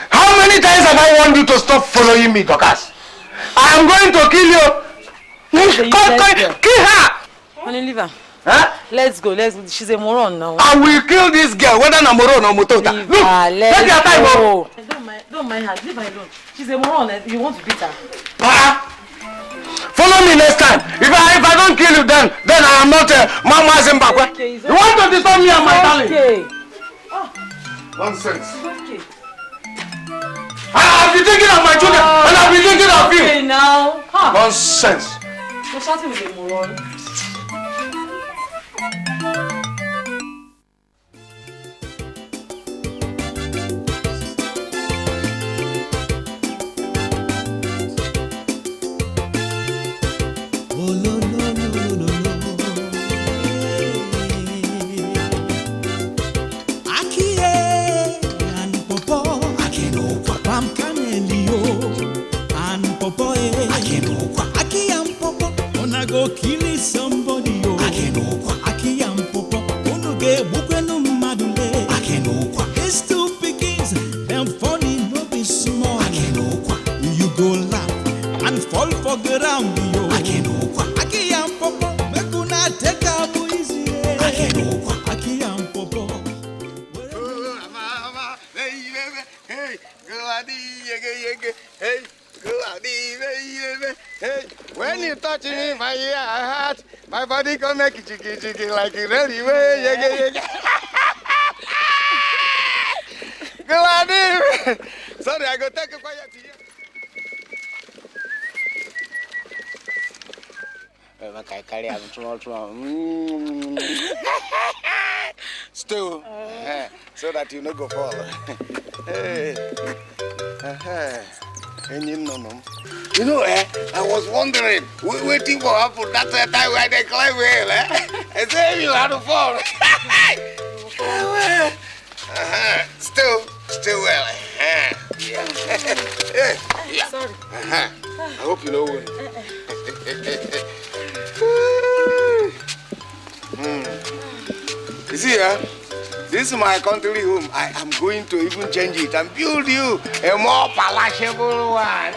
[SPEAKER 2] How many times have I warned you to stop following me, Dorcas? I am going to kill you! Kill her!
[SPEAKER 1] Honey, leave her.
[SPEAKER 2] Huh?
[SPEAKER 1] Let's go. She's a moron now.
[SPEAKER 2] I will kill this girl, whether I'm moron or motota.
[SPEAKER 1] Leave
[SPEAKER 2] Look!
[SPEAKER 1] her.
[SPEAKER 2] Take your time,
[SPEAKER 1] go. Don't mind her. Leave her alone. She's a moron. You want to beat her.
[SPEAKER 2] Follow me next time. If I don't kill you, then I am not Mama Zimbabwe.
[SPEAKER 1] Okay,
[SPEAKER 2] you want to disturb me and my darling?
[SPEAKER 1] Okay.
[SPEAKER 2] Nonsense.
[SPEAKER 1] Okay.
[SPEAKER 2] I'll be thinking of my children and I'll be thinking of you.
[SPEAKER 1] Okay now.
[SPEAKER 2] Nonsense.
[SPEAKER 1] You're shouting with a moron.
[SPEAKER 5] Aki and Pawpaw, and Pawpaw, Aki and Pawpaw, wanna go kill somebody, Aki and Pawpaw, wanna get bukenu madule, these 2 pickings, them funny no be small, you go laugh and fall for ground, Aki and Pawpaw, make una take a easy, Aki and Pawpaw.
[SPEAKER 2] When you touch me, my ear, heart. My body can make it jiggy like it really way. Glad. Sorry, I go take a quiet here. Still, so that you no go fall. Hey. You know, I was wondering, waiting for apple. That's the time when they climb well, I say you had to fall. Still well. Yeah.
[SPEAKER 1] Sorry.
[SPEAKER 2] I hope you know what. You see, this is my country home. I am going to even change it and build you a more palatiable one.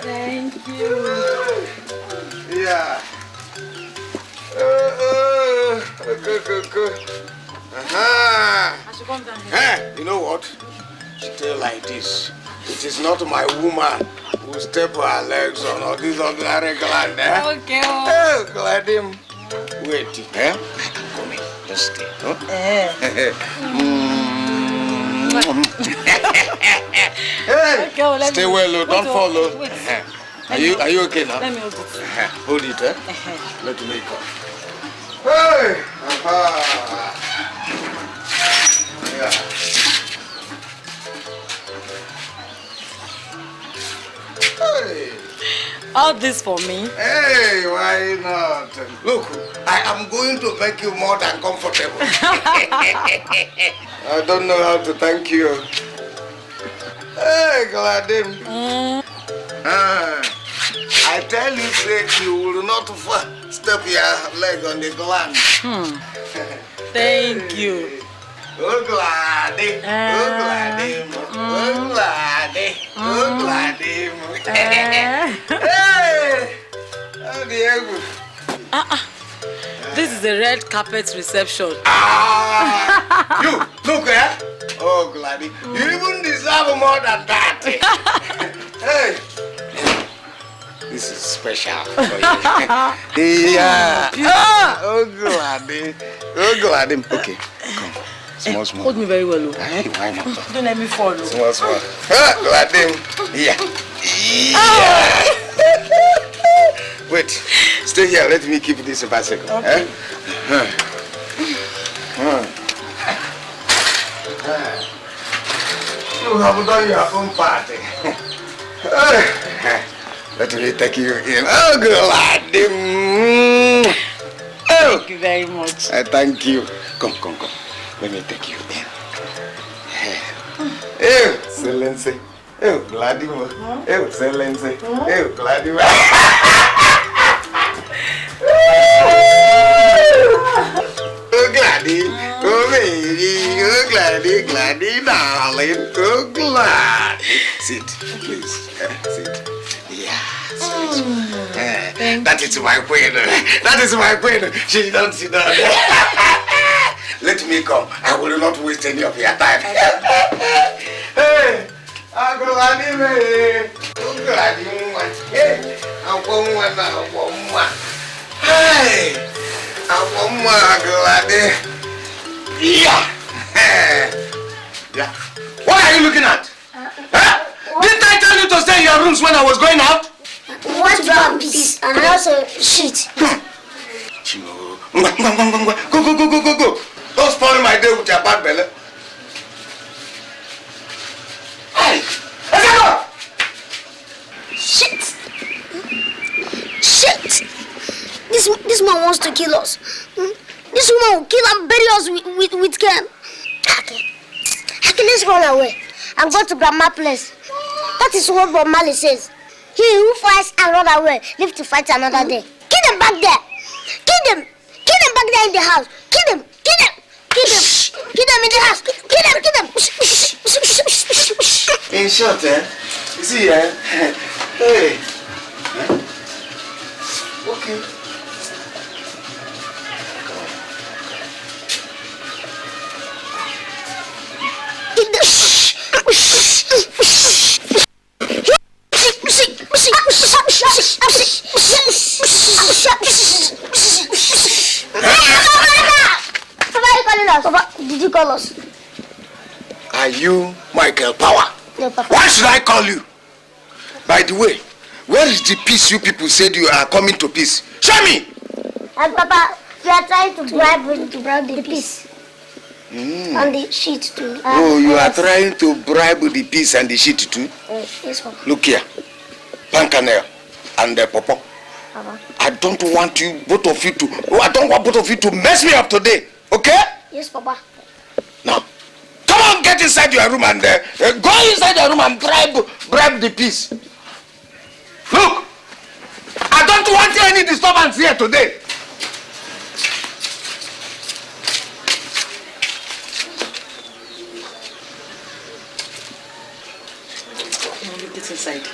[SPEAKER 1] Thank you.
[SPEAKER 2] Yeah. Good.
[SPEAKER 1] I should come down here.
[SPEAKER 2] You know what? Stay like this. It is not my woman who step her legs on all these ordinary gland.
[SPEAKER 1] Okay.
[SPEAKER 2] Glad him. Wait. I'm coming. Just stay. Huh?
[SPEAKER 1] Okay,
[SPEAKER 2] stay well, don't follow.
[SPEAKER 1] Wait.
[SPEAKER 2] Are you okay now?
[SPEAKER 1] Let me hold it.
[SPEAKER 2] Hold it, Let me go. Hey! Yeah. Hey!
[SPEAKER 1] All this for me?
[SPEAKER 2] Hey, why not? Look, I am going to make you more than comfortable. I don't know how to thank you. Hey, Gladim. I tell you, say you will not step your leg on the gland.
[SPEAKER 1] Thank you.
[SPEAKER 2] Oh, Gladim. Oh, Gladim. Oh, Gladim. Oh, Gladim. Hey! Oh, Diego.
[SPEAKER 1] This is a red carpet reception.
[SPEAKER 2] You, look, Oh, Gladys, you even deserve more than that. Hey. This is special for you. Yeah. Oh, Gladys. Oh, Gladys. Okay, come. Small.
[SPEAKER 1] Hold me very well.
[SPEAKER 2] Hey, why not?
[SPEAKER 1] Don't let me fall.
[SPEAKER 2] Small. Gladys. Yeah. Wait, stay here. Let me keep this bicycle. Okay. You have done your own party. Let me take you in. Oh, Gladys.
[SPEAKER 1] Thank you very much.
[SPEAKER 2] Thank you. Come. Let me take you in. Excellency. Gladys. Excellency. Gladys. Oh, Gladys. Oh, baby. Oh, Gladys, darling. Oh, Gladys. Sit, please. Sit. Yeah, sit. That is my queen. That is my queen. She don't sit down. Let me come. I will not waste any of your time. Hey, Gladys. Oh, Gladys. Hey, hey, Gladys. Yeah. What are you looking at? Didn't I tell you to stay in your rooms when I was going out?
[SPEAKER 3] What about this? And also shit.
[SPEAKER 2] Go. Don't spoil my day with your bad belly. Hey!
[SPEAKER 3] Shit! This man wants to kill us. This woman will kill and bury us with Ken. Okay, let's run away and go to Grandma's place. That is what Bob Marley says. He who fights and run away live to fight another day. Kill them back there. Kill them back there in the house. Kill them in the house. Kill them.
[SPEAKER 2] In short, you see, hey. Okay.
[SPEAKER 3] Papa, did you call us?
[SPEAKER 2] Are you Michael Power?
[SPEAKER 3] No, Papa.
[SPEAKER 2] Why should I call you? By the way, where is the peace you people said you are coming to peace? Show me!
[SPEAKER 3] And Papa, you are trying to bribe the peace. And the sheet too.
[SPEAKER 2] Oh, you are trying to bribe the peace and the shit too?
[SPEAKER 3] Yes, Papa.
[SPEAKER 2] Look here. Pankanel and Pawpaw.
[SPEAKER 3] Papa.
[SPEAKER 2] I don't want both of you to mess me up today. Okay?
[SPEAKER 3] Yes, Papa.
[SPEAKER 2] Now, come on, get inside your room and go inside your room and bribe the peace. Look, I don't want any disturbance here today.
[SPEAKER 1] Come on, get inside.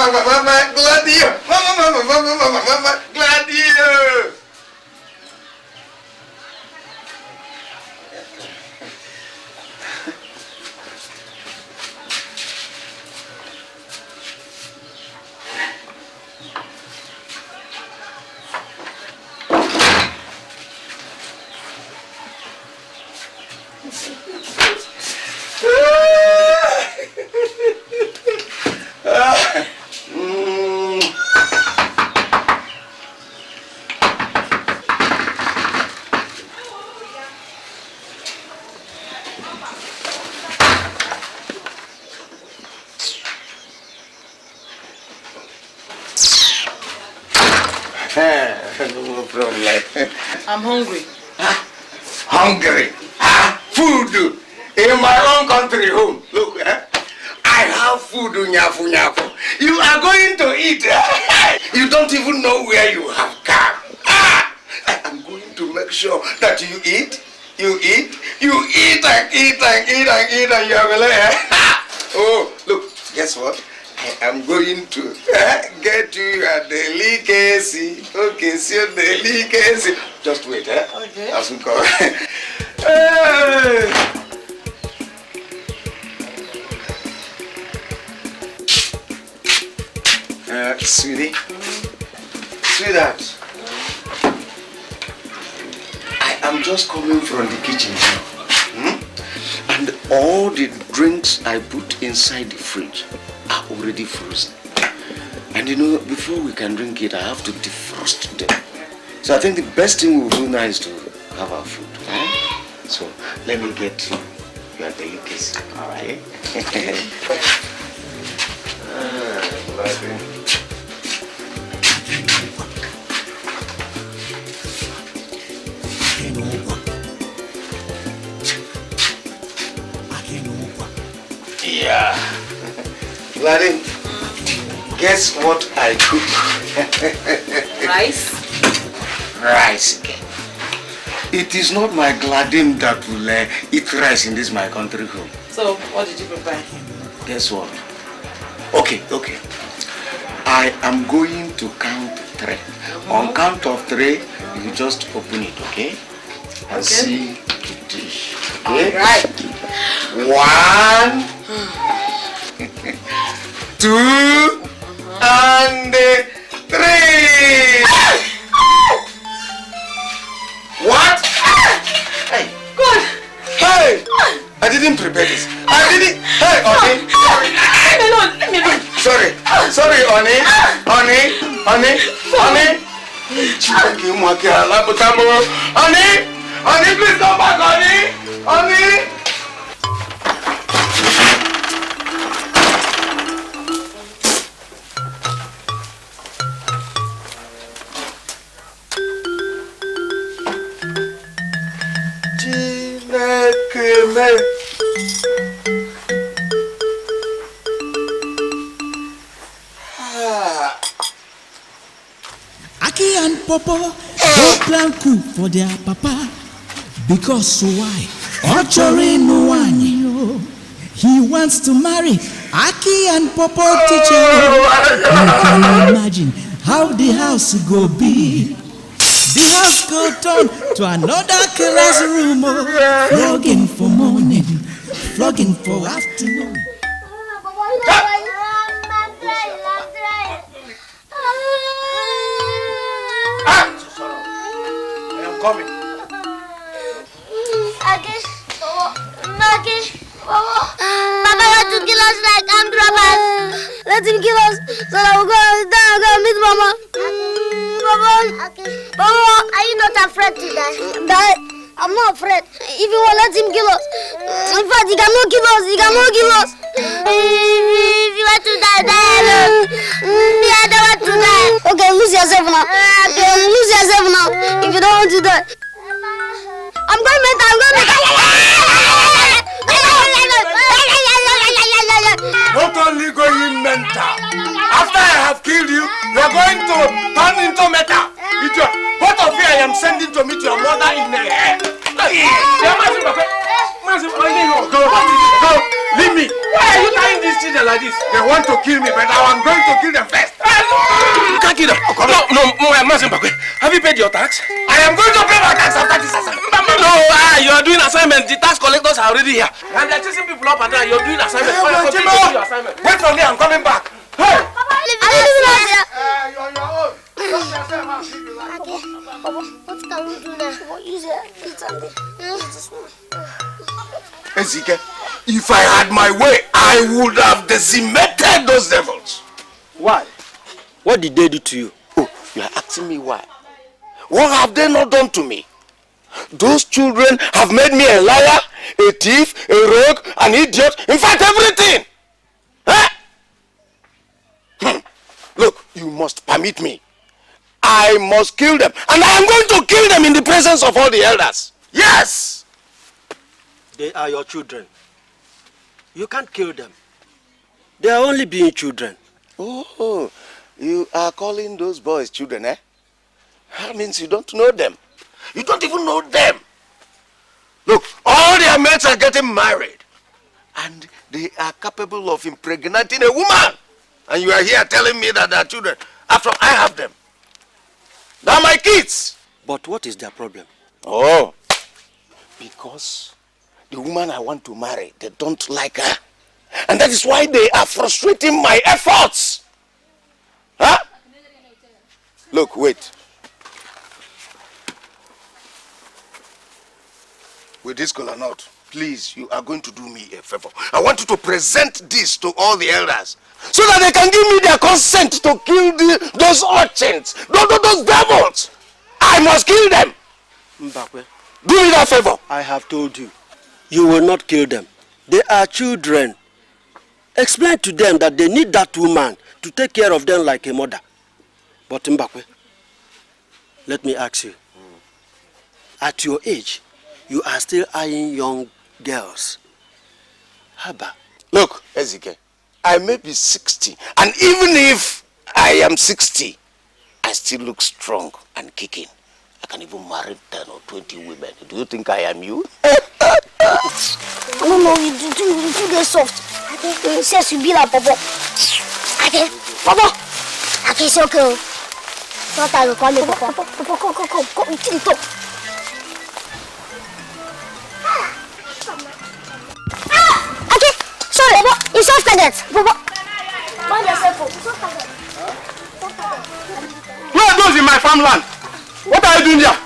[SPEAKER 2] Mama, glad you. Mama, glad you. No problem.
[SPEAKER 1] I'm hungry.
[SPEAKER 2] Hungry? Food in my own country home. Look, I have food. You are going to eat. You don't even know where you have come. I am going to make sure that you eat and you are like, oh, look, guess what? I am going to get you a delicacy. Okay, see a delicacy. Just wait,
[SPEAKER 1] Okay.
[SPEAKER 2] As we go. Sweetie, sweetheart, I am just coming from the kitchen now. And all the drinks I put inside the fridge are already frozen. And you know, before we can drink it, I have to defrost them. So I think the best thing we'll do now is to have our food. So let me get your delicacy. All right? Yeah. Gladys, guess what I cook?
[SPEAKER 1] Rice?
[SPEAKER 2] Rice again. It is not my Gladys that will eat rice in this my country home.
[SPEAKER 1] So, what did you prepare?
[SPEAKER 2] Guess what? Okay. I am going to count 3. On count of 3, you just open it, okay? And see the dish. Okay?
[SPEAKER 1] Right.
[SPEAKER 2] 1, 2, and 3. What? Hey.
[SPEAKER 1] Good.
[SPEAKER 2] Hey. I didn't prepare this. Hey, Oni.
[SPEAKER 1] Leave me alone.
[SPEAKER 2] Sorry, Oni. Oni, please come back, Oni.
[SPEAKER 5] Aki and Pawpaw don't plan cook for their papa because why? He wants to marry Aki and Pawpaw teacher. You can imagine how the house go be. The house go turn to another classroom. Flogging for morning, flogging for afternoon.
[SPEAKER 2] I am coming.
[SPEAKER 3] Papa wants to kill us like armed robbers. Let him kill us so that we'll go meet Mama. Papa, are you not afraid to die? Die? I'm not afraid. If you won't let him kill us. In fact, he cannot kill us. He cannot kill us. If you want to die, die alone. I don't want to die. Okay, lose yourself now. Lose yourself now. If you don't want to die. I'm going mental. I'm going mental.
[SPEAKER 2] Not only going mental. After I have killed you, you are going to turn into metal. Idiot. What of you I am sending to meet your mother in the air? Go, leave me. Why are you tying these children like this? They want to kill me, but I am going to kill them first.
[SPEAKER 7] You can't kill them. Have you paid your tax?
[SPEAKER 2] I am going to pay my tax after this assignment.
[SPEAKER 7] No, you are doing assignment. The tax collectors are already here. And they are chasing people up and down. You are doing assignment.
[SPEAKER 2] Wait for me, I'm coming back. Hey! You're on your own.
[SPEAKER 3] What can we do now? Use it.
[SPEAKER 2] Ezike, if I had my way, I would have decimated those devils.
[SPEAKER 7] Why? What did they do to you?
[SPEAKER 2] Oh, you are asking me why? What have they not done to me? Those children have made me a liar, a thief, a rogue, an idiot, in fact everything. Huh? Look, you must permit me. I must kill them, and I am going to kill them in the presence of all the elders. Yes!
[SPEAKER 7] They are your children. You can't kill them. They are only being children.
[SPEAKER 2] Oh, you are calling those boys children, eh? That means you don't know them. You don't even know them. Look, all their mates are getting married. And they are capable of impregnating a woman. And you are here telling me that they are children. After I have them. They are my kids.
[SPEAKER 7] But what is their problem?
[SPEAKER 2] Oh, because the woman I want to marry, they don't like her. And that is why they are frustrating my efforts. Huh? Look, wait. With this cola nut, please, you are going to do me a favor. I want you to present this to all the elders so that they can give me their consent to kill those urchins, those devils. I must kill them.
[SPEAKER 7] Mbakwe,
[SPEAKER 2] do me that favor.
[SPEAKER 7] I have told you, you will not kill them. They are children. Explain to them that they need that woman to take care of them like a mother. But Mbakwe, let me ask you. At your age, you are still eyeing young girls. Haba.
[SPEAKER 2] Look, Ezike, I may be 60, and even if I am 60, I still look strong and kicking. I can even marry 10 or 20 women. Do you think I am you?
[SPEAKER 3] No, you do get soft. It says you be like Pawpaw. Okay, Pawpaw. Okay, it's okay. Not I will call you Pawpaw. Come to the top. Okay, sorry, Pawpaw. It's soft target. Pawpaw. Mind yourself. It's soft target.
[SPEAKER 2] Who are those in my farmland? What are you doing there?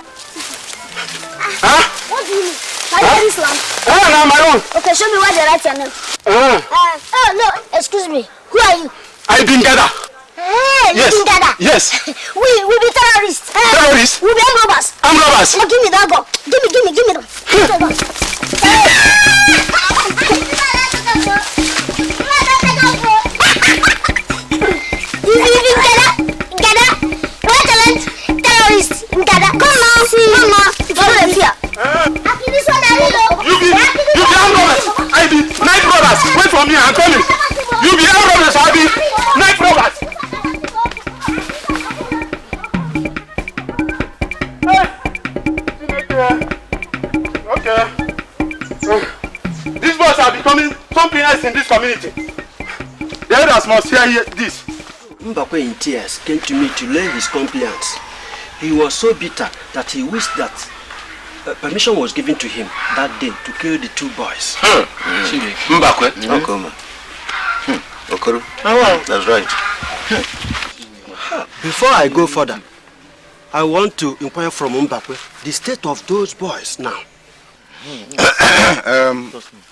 [SPEAKER 2] Huh?
[SPEAKER 3] What do you mean? Can you this land?
[SPEAKER 2] No, my own.
[SPEAKER 3] Okay, show me where they write your name. Oh, no, excuse me. Who are you?
[SPEAKER 2] I been gather.
[SPEAKER 3] Hey,
[SPEAKER 2] yes.
[SPEAKER 3] you been gather?
[SPEAKER 2] Yes.
[SPEAKER 3] We be terrorists.
[SPEAKER 2] Terrorists?
[SPEAKER 3] We be armed robbers.
[SPEAKER 2] Armed robbers?
[SPEAKER 3] Oh, give me that gun. Give me them. Give me that gun. Gather. Terrorists. Gather. Come on. Follow here. Aki, this one I know.
[SPEAKER 2] You be armed robbers. I be night robbers. Wait for me, I'm coming. You be armed robbers. I be night robbers. Okay. elders must hear this.
[SPEAKER 7] Mbakwe in tears came to me to lay his complaints. He was so bitter that he wished that permission was given to him that day to kill the 2 boys.
[SPEAKER 2] Mbakwe? Okoro. That's right.
[SPEAKER 7] Before I go further, I want to inquire from Mbakwe the state of those boys now.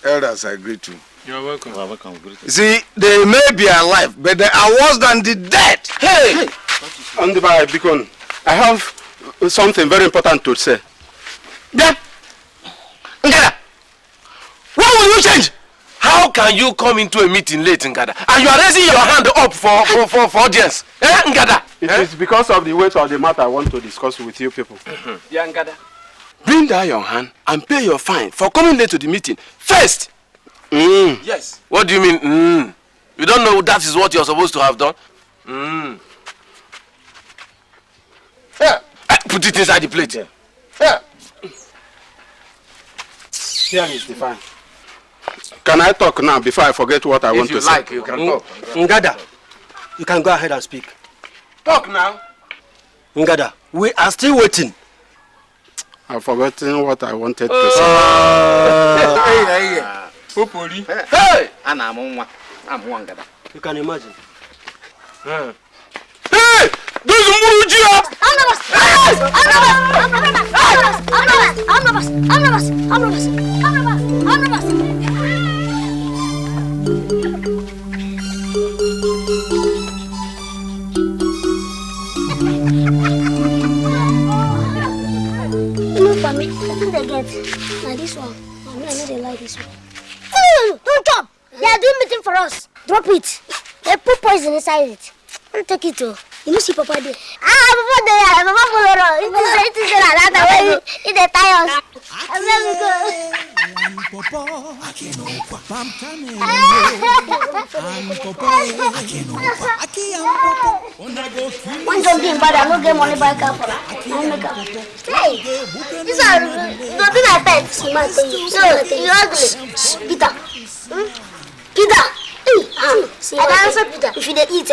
[SPEAKER 2] Elders, I agree to.
[SPEAKER 8] You're welcome. You're welcome.
[SPEAKER 2] See, they may be alive, but they are worse than the dead. Hey!
[SPEAKER 7] And by Bicon, I have something very important to say.
[SPEAKER 2] Yeah. Ngada, why will you change? How can you come into a meeting late, Ngada, and you are raising your hand up for audience? Ngada?
[SPEAKER 7] It is because of the weight of the matter I want to discuss with you people.
[SPEAKER 2] Yeah, Ngada. Bring down your hand and pay your fine for coming late to the meeting first. Yes. What do you mean? You don't know that is what you're supposed to have done? Yeah. Put it inside the plate. Yeah.
[SPEAKER 7] Here is the fine. Can I talk now before I forget what I want to say?
[SPEAKER 2] If you like, you can talk.
[SPEAKER 7] Ngada, you can go ahead and speak.
[SPEAKER 2] Talk now.
[SPEAKER 7] Ngada, we are still waiting. I've forgotten what I wanted to say.
[SPEAKER 2] Hey!
[SPEAKER 7] You can imagine.
[SPEAKER 2] Hey! Those Murujia!
[SPEAKER 3] I think they get now this one. I know they like this one. Don't jump! They are doing meeting for us. Drop it. They put poison inside it. Don't take it too. You must see Papa there. Papa there. Papa follow. It is another way. It is tires. One jumping, but I don't get money back up for that. Hey, these are not my pets. No, you're ugly. Peter. Peter. See, I answer Peter. If you didn't eat,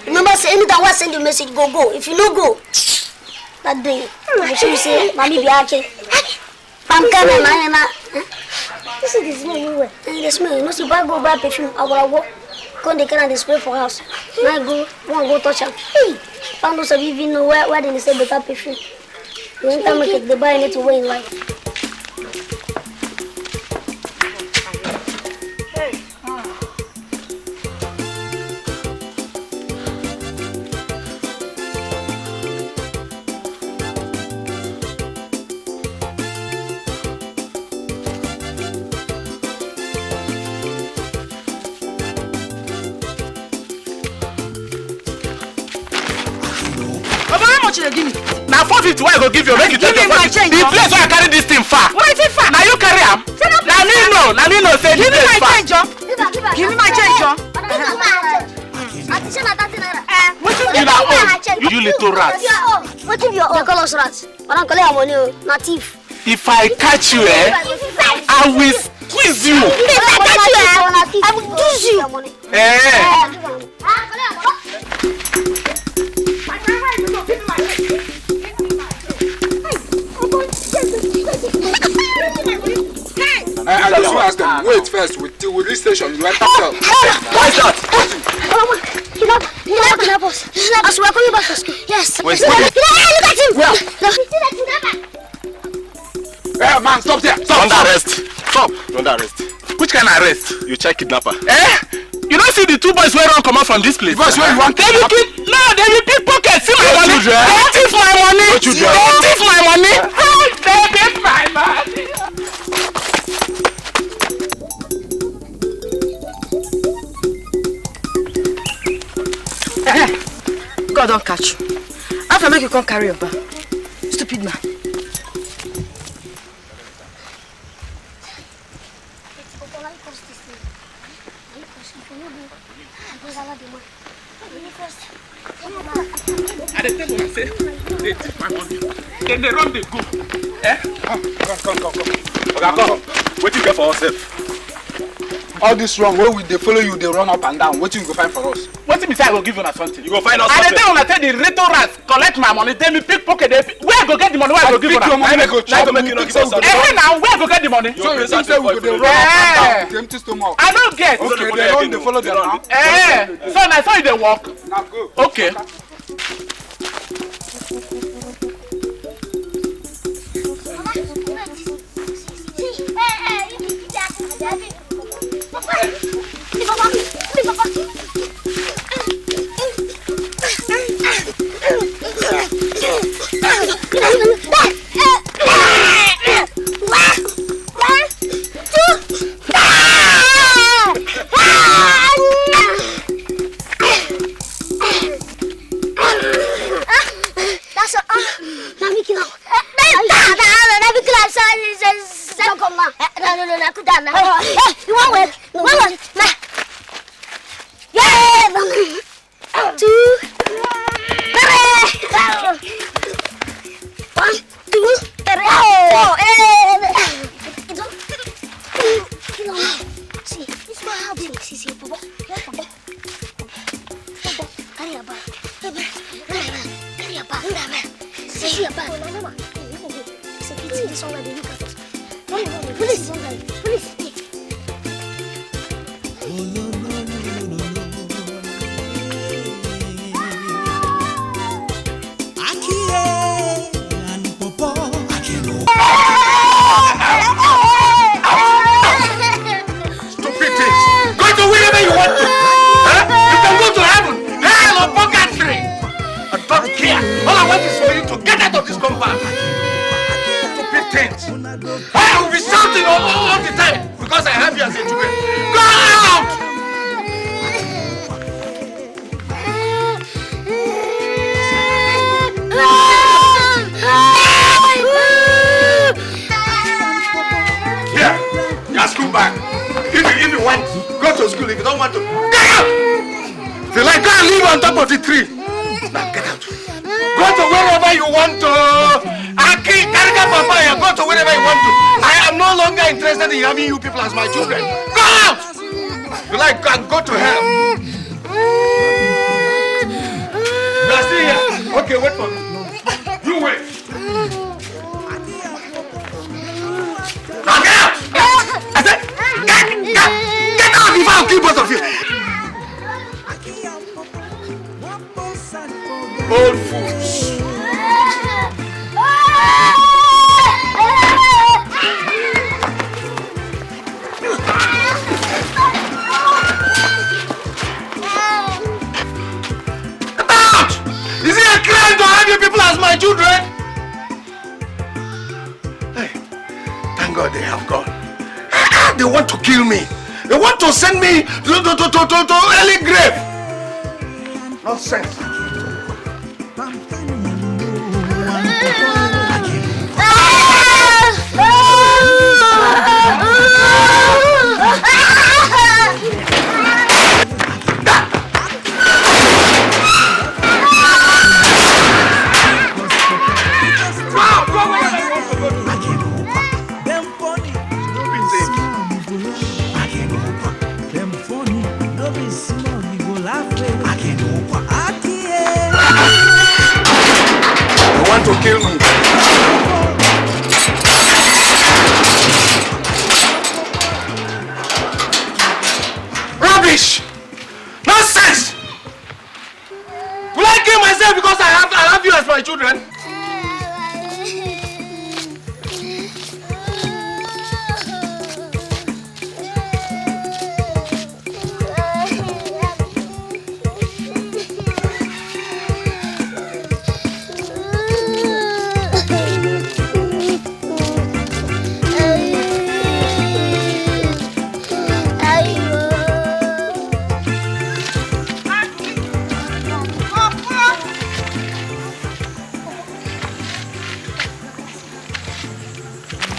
[SPEAKER 3] remember say anytime I send you a message, go. If you no go, that day, I should say, Mommy be okay. I'm coming, this is the smell you wear. The smell, you know, see, if I go buy perfume, I will walk. Come they can display for house. Now I go touch them. Hey, I don't even know where they say better perfume. When time make the buy need to wear in life.
[SPEAKER 2] Now 450 why I go give you? Make you take your change. The place where I carry this thing far.
[SPEAKER 1] Where is it far?
[SPEAKER 2] Now you carry am. Now me know say
[SPEAKER 1] give me my change, John.
[SPEAKER 3] Give me my change, John.
[SPEAKER 2] You little rats.
[SPEAKER 3] What if you are call us rats? But I'm calling money, not thief.
[SPEAKER 2] If I catch you, I will squeeze you.
[SPEAKER 3] If I catch you, I will use you.
[SPEAKER 2] I just ask them, wait first, with this station, you enter cell. Why is that?
[SPEAKER 3] You know, help us. As we are coming back from school. Yes.
[SPEAKER 2] Wait,
[SPEAKER 3] look at him.
[SPEAKER 2] Where? Hey, man, stop there. Stop. Under arrest. Stop. Under arrest. Which kind of arrest? You check kidnapper. You don't see the 2 boys where run come out from this place? Boys where you want to No, they will pickpocket. See my money. They thief my money. They thief my money. They thief my money.
[SPEAKER 1] God don't catch you. After make you come carry your bag. Stupid man.
[SPEAKER 2] I tell you what I say. They take my money. Then they run, they go. Come. Okay, come. What you get for yourself? All this wrong, where we they follow you, they run up and down. What you go find for us?
[SPEAKER 8] What if I will give you something?
[SPEAKER 2] You go find us
[SPEAKER 8] something. And
[SPEAKER 2] something.
[SPEAKER 8] then when I tell the little rats collect my money, then me pickpocket. Where I go get the money? Where I go give you?
[SPEAKER 2] Your money go chop.
[SPEAKER 8] Now where I go get the money?
[SPEAKER 2] So you think we go run up and down, empty stomach.
[SPEAKER 8] I don't get.
[SPEAKER 2] Okay, they run, they follow them now.
[SPEAKER 8] So I saw you they walk.
[SPEAKER 2] Now go.
[SPEAKER 8] Okay.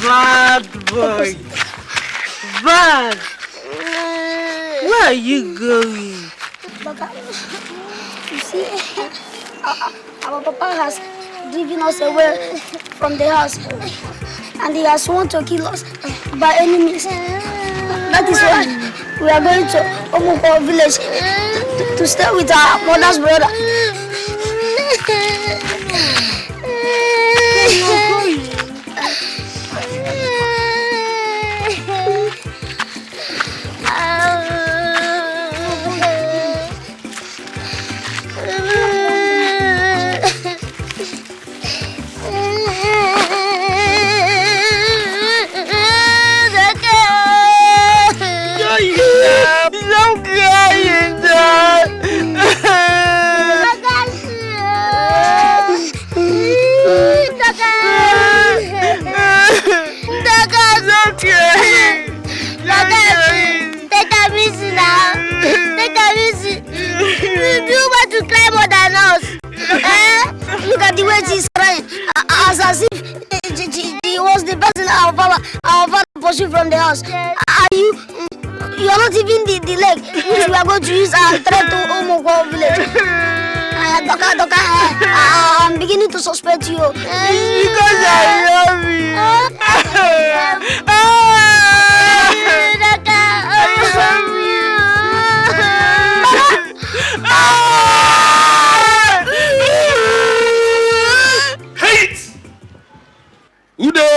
[SPEAKER 6] Bad boy. Bad. Where are you going?
[SPEAKER 3] Papa, you see, our papa has driven us away from the house, and he has sworn to kill us by any means. That is why we are going to Omukwa village to stay with our mother's brother. Look at the way she's crying, as if he was the person our father pursued from the house. You are not even the leg which we are going to use and thread to Omukwa village. Doka, I'm beginning to suspect you.
[SPEAKER 6] It's because I love you.
[SPEAKER 2] Hate! Ude!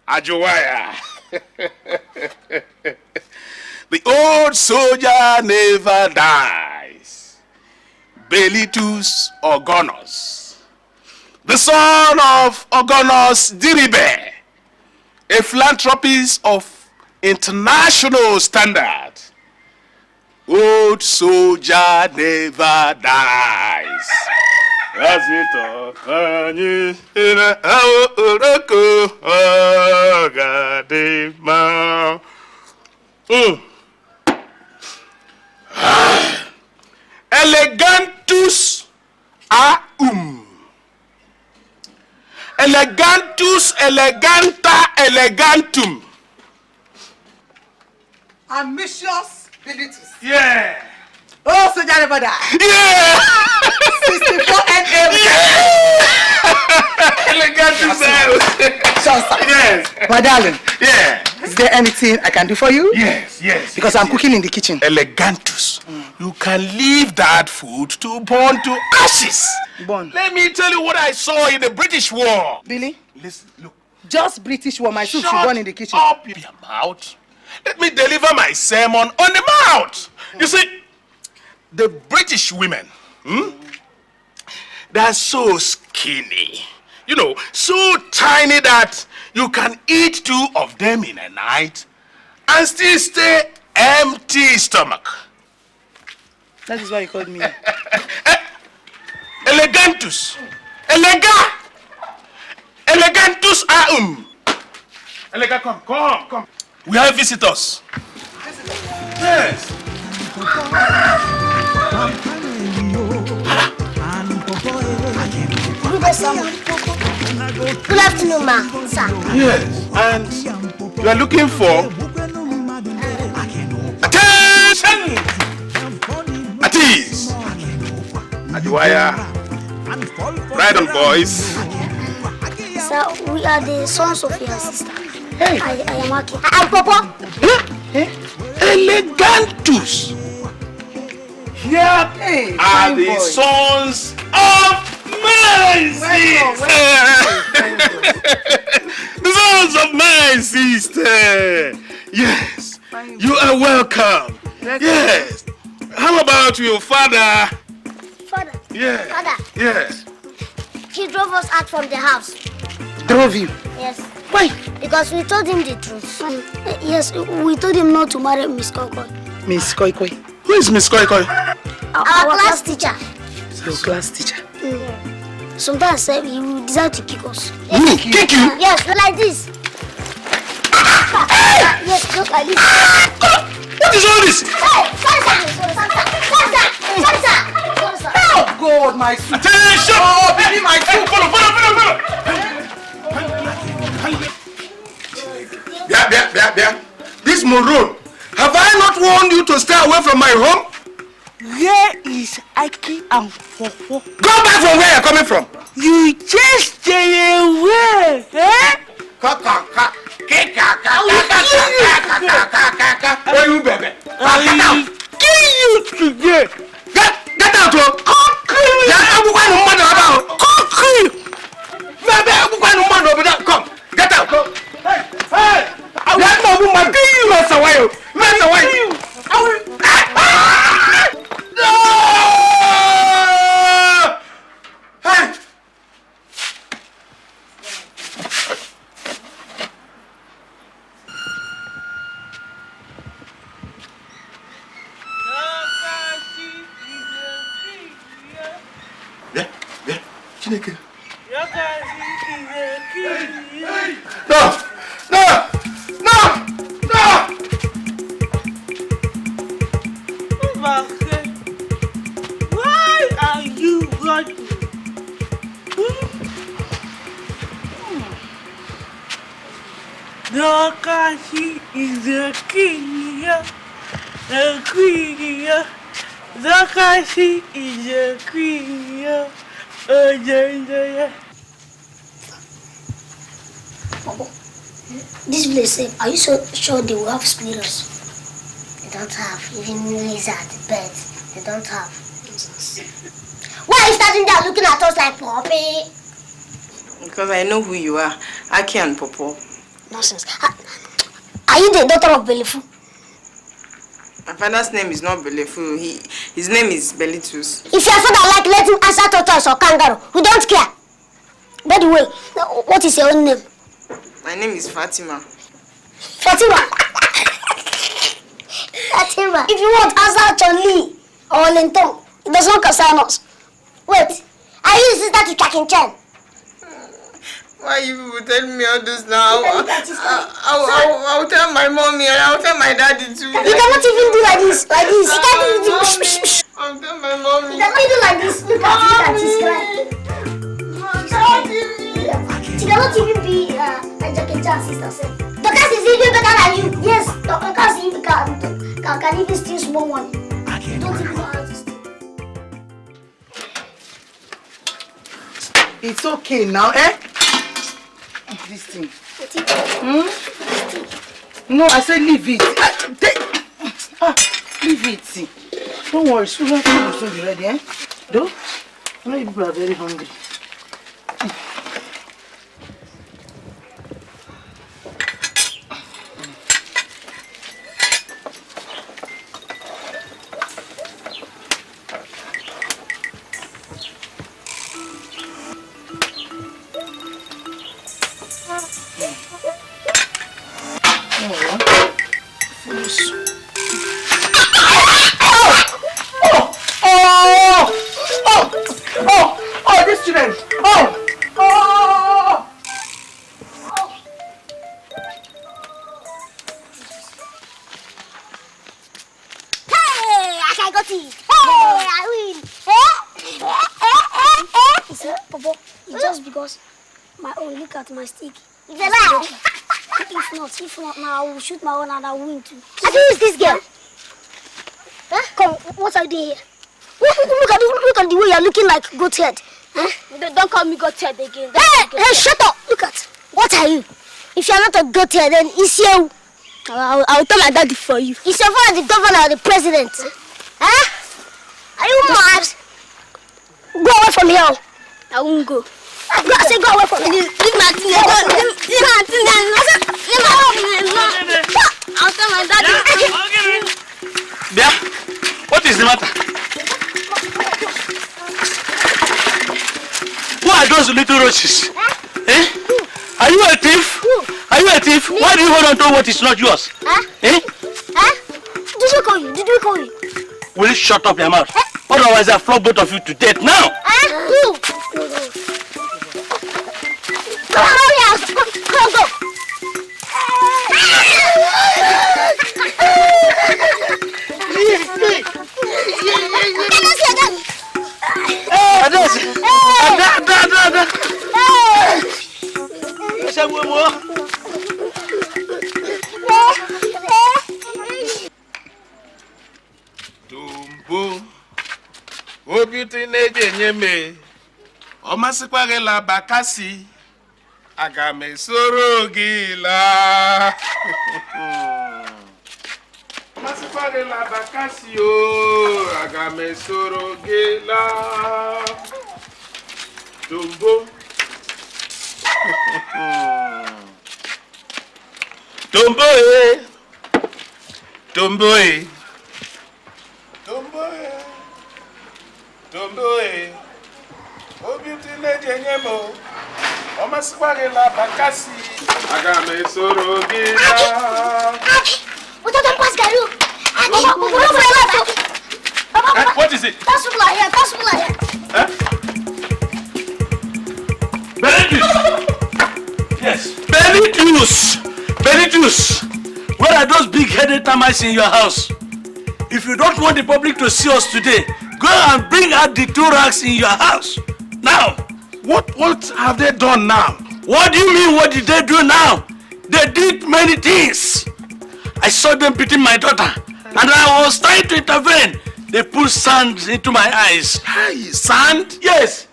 [SPEAKER 2] Ajowaya. The old soldier never dies. Belitus Ogonos, the son of Ogonos Diribe, a philanthropist of international standard. Old soldier never dies. Elegantus aum. Elegantus eleganta elegantum.
[SPEAKER 9] Ambitious Belitus.
[SPEAKER 2] Yeah.
[SPEAKER 9] Oh, so you never die.
[SPEAKER 2] Yeah.
[SPEAKER 9] 64 NM.
[SPEAKER 2] Yeah. Elegantus. Yes.
[SPEAKER 9] My darling.
[SPEAKER 2] Yeah.
[SPEAKER 9] Is there anything I can do for you?
[SPEAKER 2] Yes.
[SPEAKER 9] Because I'm cooking in the kitchen.
[SPEAKER 2] Elegantus. You can leave that food to burn to ashes.
[SPEAKER 9] Burn.
[SPEAKER 2] Let me tell you what I saw in the British War.
[SPEAKER 9] Billy?
[SPEAKER 2] Listen, look.
[SPEAKER 9] Just British war. My soup should burn in the kitchen.
[SPEAKER 2] Shut up your mouth. Let me deliver my sermon on the mouth. You see, the British women, they're so skinny. You know, so tiny that you can eat 2 of them in a night and still stay empty stomach.
[SPEAKER 9] That is why you called me.
[SPEAKER 2] Elegantus. Elegantus aum. Elega, come. We have visitors. Yes.
[SPEAKER 3] Good afternoon, ma. Sir.
[SPEAKER 2] Yes. And you are looking for... Attention! At ease. Ajiwaya. Right on, boys.
[SPEAKER 3] Sir, we are the sons of your sister.
[SPEAKER 9] Hey.
[SPEAKER 3] I am Aki. And Pawpaw.
[SPEAKER 2] Elegantus. Here
[SPEAKER 9] Hey,
[SPEAKER 2] are
[SPEAKER 9] fine
[SPEAKER 2] the
[SPEAKER 9] boy.
[SPEAKER 2] sons of my sister. The sons of my sister. Yes. You are welcome. Yes. How about your father?
[SPEAKER 3] Father.
[SPEAKER 2] Yes.
[SPEAKER 3] Father.
[SPEAKER 2] Yes.
[SPEAKER 3] He drove us out from the house.
[SPEAKER 9] Drove you?
[SPEAKER 3] Yes.
[SPEAKER 9] Why?
[SPEAKER 3] Because we told him the truth. Yes, we told him not to marry Miss Koko.
[SPEAKER 9] Miss Koi Koi.
[SPEAKER 2] Who is Miss Koi Koi?
[SPEAKER 3] Our class teacher.
[SPEAKER 9] Your class teacher.
[SPEAKER 3] Sometimes he will decide to kick us.
[SPEAKER 2] Me? Kick you?
[SPEAKER 3] Yes, like this. Yes, just like this.
[SPEAKER 2] What is all this?
[SPEAKER 3] Sorry,
[SPEAKER 9] Oh God, my soup.
[SPEAKER 2] Attention!
[SPEAKER 9] Oh, baby, my soup.
[SPEAKER 2] Follow. Yeah. This Maroon. Have I not warned you to stay away from my home?
[SPEAKER 6] Where is Aki and Pawpaw?
[SPEAKER 2] Go back from where you're coming from.
[SPEAKER 6] You just stay away, eh?
[SPEAKER 2] Where you, baby?
[SPEAKER 6] I'll kill you today.
[SPEAKER 2] Get out, oh! Concrete! Yeah, I'm going to mother about concrete! Baby, I'm going to mother over that. Come, get out! Hey! Let me move my kill you, mess away! Mess away! I will. No! Hey! Chineke. No! No! No! No!
[SPEAKER 6] Why are you running? Nakashi is the king, the queen. Nakashi is the queen.
[SPEAKER 3] This place safe. Are you so sure they will have squirrels? They don't have. Even lizards, birds, they don't have. Why are you standing there looking at us like Poppy?
[SPEAKER 9] Because I know who you are, Aki and Pawpaw.
[SPEAKER 3] Nonsense. Are you the daughter of Belifu?
[SPEAKER 9] My father's name is not Belefu. His name is Belitus.
[SPEAKER 3] If your father like, let him answer tortoise or kangaroo. We don't care. By the way, what is your own name?
[SPEAKER 9] My name is Fatima.
[SPEAKER 3] Fatima. Fatima. If you want, answer Chun-Li or Lentong. It does not concern us. Wait. Are you sister to Chakin Chen?
[SPEAKER 9] Why you people tell me all this now? I'll tell my mommy and I'll tell my daddy too.
[SPEAKER 3] You cannot even do like this. Like this. You can't even do.
[SPEAKER 9] I'll tell my mommy.
[SPEAKER 3] You cannot do like this. Look at his crying. She cannot even be a Jackie Chan's sister. Dorcas is even better than you. Yes, Dorcas even can even steal small money. You don't even know how to steal.
[SPEAKER 9] It's okay now, eh? This thing. No, I said leave it. Leave it. Don't worry, soon will soon be ready, eh? Though, I know you people are very hungry.
[SPEAKER 3] My stick. It's a lie. If not, now I will shoot my own and I will win too. I think it's this girl. Huh? Come, what are you doing here? Look at the way you're looking like goat head. Huh? Don't call me goat head again. Hey, shut up. Look at. What are you? If you're not a goat head, then it's you. I will tell my daddy for you. It's your father, the governor or the president. Huh? Are you mad? Go away from here. I won't go. I say go away from me. Leave my thing. Leave my thing. I'll tell my daddy.
[SPEAKER 2] Bia, what is the matter? Who are those little roaches? Eh? Are you a thief? Are you a thief? Why do you hold on to what is not yours? Eh?
[SPEAKER 3] Did we call you?
[SPEAKER 2] Will you shut up your mouth? Otherwise I'll flog both of you to death now.
[SPEAKER 3] Go.
[SPEAKER 10] Tumbo, obi tineje nyeme, omasikwa gela bakasi. Aga me soro gila. Masipare la bakasio. Aga me soro gila. Tumbo. Tumbo eh. Tumbo eh. Tumbo eh. Tumbo eh. O beauty lady nyemo. O masipare la bakasi. Aga me soro gila. What is it?
[SPEAKER 3] That's people are here. That's people are here.
[SPEAKER 10] Huh? Yes.
[SPEAKER 7] Belly juice! Belly juice! Where are those big-headed termites in your house? If you don't want the public to see us today, go and bring out the 2 racks in your house. Now!
[SPEAKER 10] What have they done now?
[SPEAKER 7] What do you mean, what did they do now? They did many things. I saw them beating my daughter, and I was trying to intervene. They put sand into my eyes.
[SPEAKER 10] Hey, sand?
[SPEAKER 7] Yes.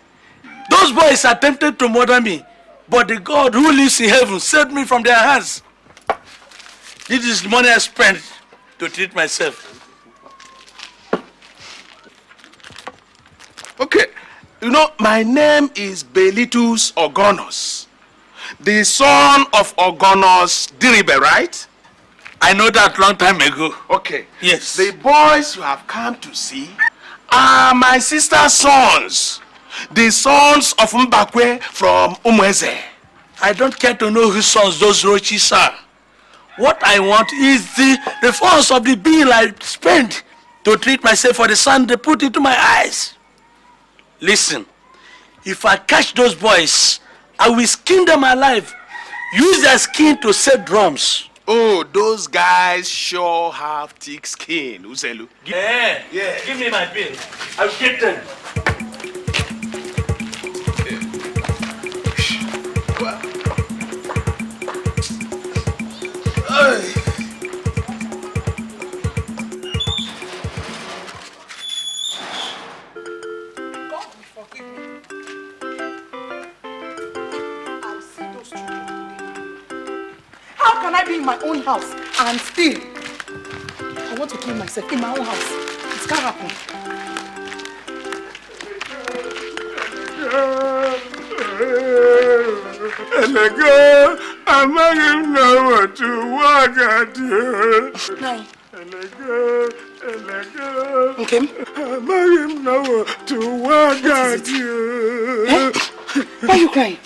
[SPEAKER 7] Those boys attempted to murder me, but the God who lives in heaven saved me from their hands. This is the money I spent to treat myself.
[SPEAKER 10] Okay, you know, my name is Belitus Ogonos, the son of Ogonos Diribe, right?
[SPEAKER 7] I know that long time ago.
[SPEAKER 10] Okay.
[SPEAKER 7] Yes.
[SPEAKER 10] The boys you have come to see are my sister's sons, the sons of Mbakwe from Umweze.
[SPEAKER 7] I don't care to know whose sons those roaches are. What I want is the funds of the bill I spent to treat myself for the sand they put into my eyes. Listen, if I catch those boys, I will skin them alive. Use their skin to set drums.
[SPEAKER 10] Oh, those guys sure have thick skin, Uzelu.
[SPEAKER 7] Yeah. Give me my bill. I'll get them.
[SPEAKER 11] How can I be in my own house and still? I want to kill myself in my own house. It can't happen.
[SPEAKER 10] Elega, I'm not even know what to walk at you.
[SPEAKER 11] Nine.
[SPEAKER 10] Elega.
[SPEAKER 11] Okay.
[SPEAKER 10] I'm not even know what to walk at you.
[SPEAKER 11] Eh? Why are you crying?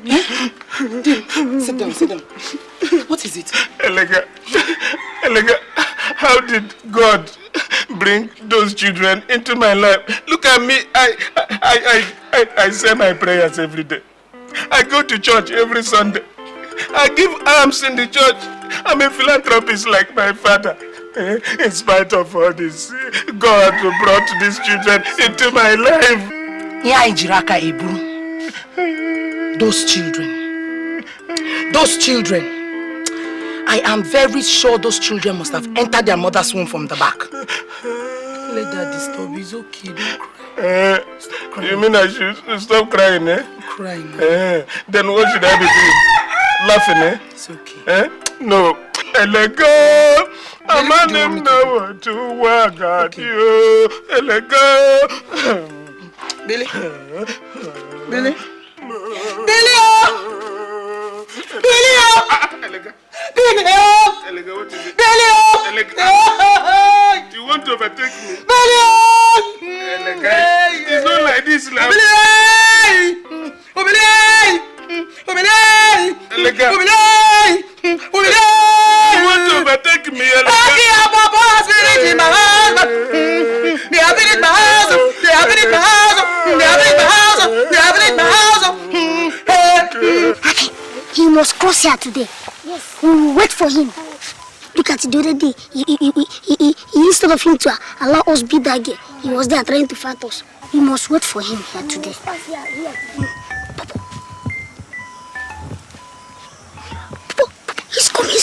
[SPEAKER 11] Eh? Sit down, sit down. What is it?
[SPEAKER 10] Elega, how did God bring those children into my life? Look at me. I say my prayers every day. I go to church every Sunday. I give alms in the church. I'm a philanthropist like my father. In spite of all this, God brought these children into my life.
[SPEAKER 11] Yeah, Jiraka Ebru. Those children. I am very sure those children must have entered their mother's womb from the back. Let that disturb you. It's okay, don't cry. Stop crying.
[SPEAKER 10] You mean I should stop crying, eh?
[SPEAKER 11] Crying.
[SPEAKER 10] Then what should I be doing? Laughing, eh?
[SPEAKER 11] It's okay.
[SPEAKER 10] No. Elega, I'm not even know what to work at you. Elega.
[SPEAKER 11] Billy. Billy.
[SPEAKER 10] Elega, what is it?
[SPEAKER 11] Billy!
[SPEAKER 10] Elega, you want to overtake me?
[SPEAKER 11] Billy!
[SPEAKER 10] Elega, it's not like this now.
[SPEAKER 11] Billy!
[SPEAKER 10] Elega, you want to overtake me, Elega?
[SPEAKER 11] Aki and Pawpaw has been in my house. They have been in my house. They have been in my house. They have been in my house. They have been in my house.
[SPEAKER 3] Aki, he must cross here today. Yes. We will wait for him. Look at the other day. He instead of him to allow us beat that girl, he was there trying to fight us. We must wait for him here today. He's coming.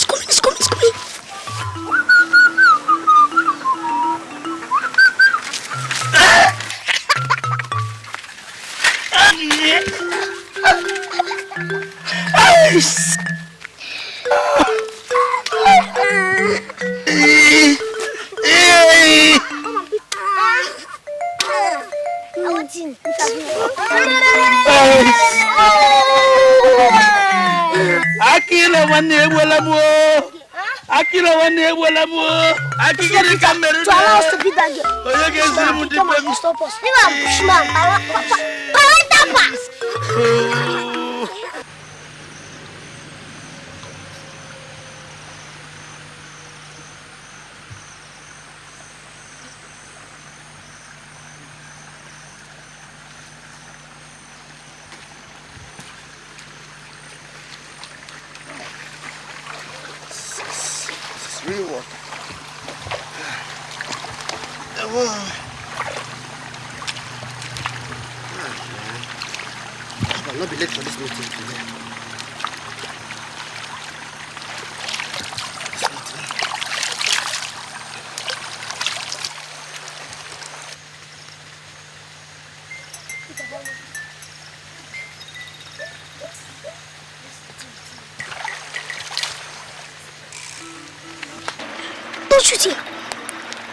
[SPEAKER 12] one day, Akira one day, Aki get a camera
[SPEAKER 3] to allow us to beat that girl.
[SPEAKER 12] Oh, you guys
[SPEAKER 3] Come on, stop us. Bushman.
[SPEAKER 2] Real water. I'll not be late for this meeting today.
[SPEAKER 3] Don't shoot here.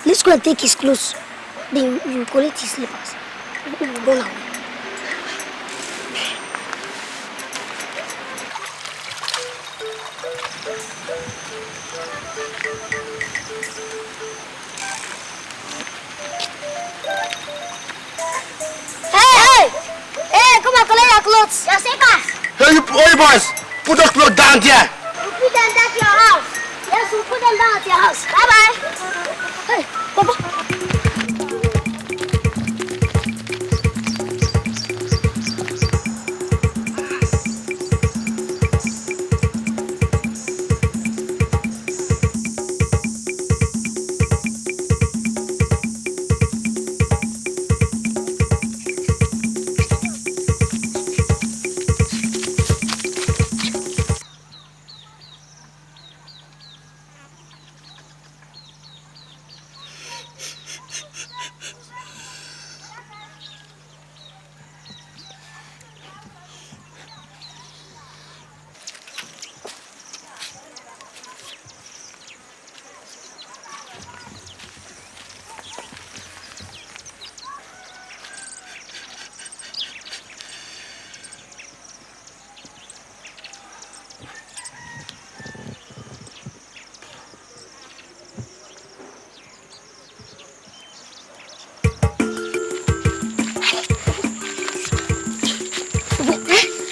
[SPEAKER 3] Let's go and take his clothes. Then you collect his slippers. We will go now. Hey, come on, collect your clothes. Your slippers.
[SPEAKER 2] Hey, you boys, put those clothes down there.
[SPEAKER 3] You put them down to your house. Yes, we'll put them down at your house. Bye-bye. Hey, Papa.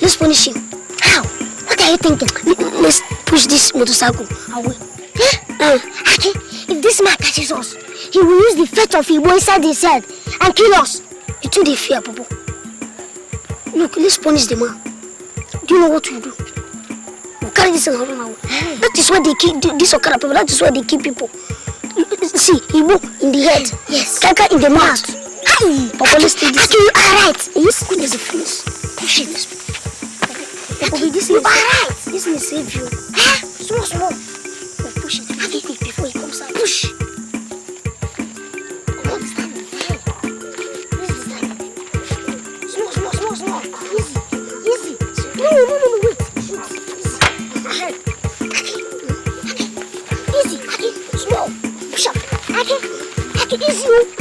[SPEAKER 3] Let's punish him. How? What are you thinking? Let's push this motorcycle away. Aki, if this man catches us, he will use the fate of Igbo inside his head and kill us. You too they fear, Popo. Look, let's punish the man. Do you know what we do? We'll carry this and run away. That is why they kill this Okara people. That is why they kill people. See, Igbo in the head. Yes. Kaka in the mouth. Papa, let's take this. Aki, you are right. Yes, good as a finish. Push it. Popo, this is right. This will save you. Small. We'll push it. Aki, quick before he comes out. Push. Small. Easy. No, wait. Easy. Aki, small. Push up. Aki, easy.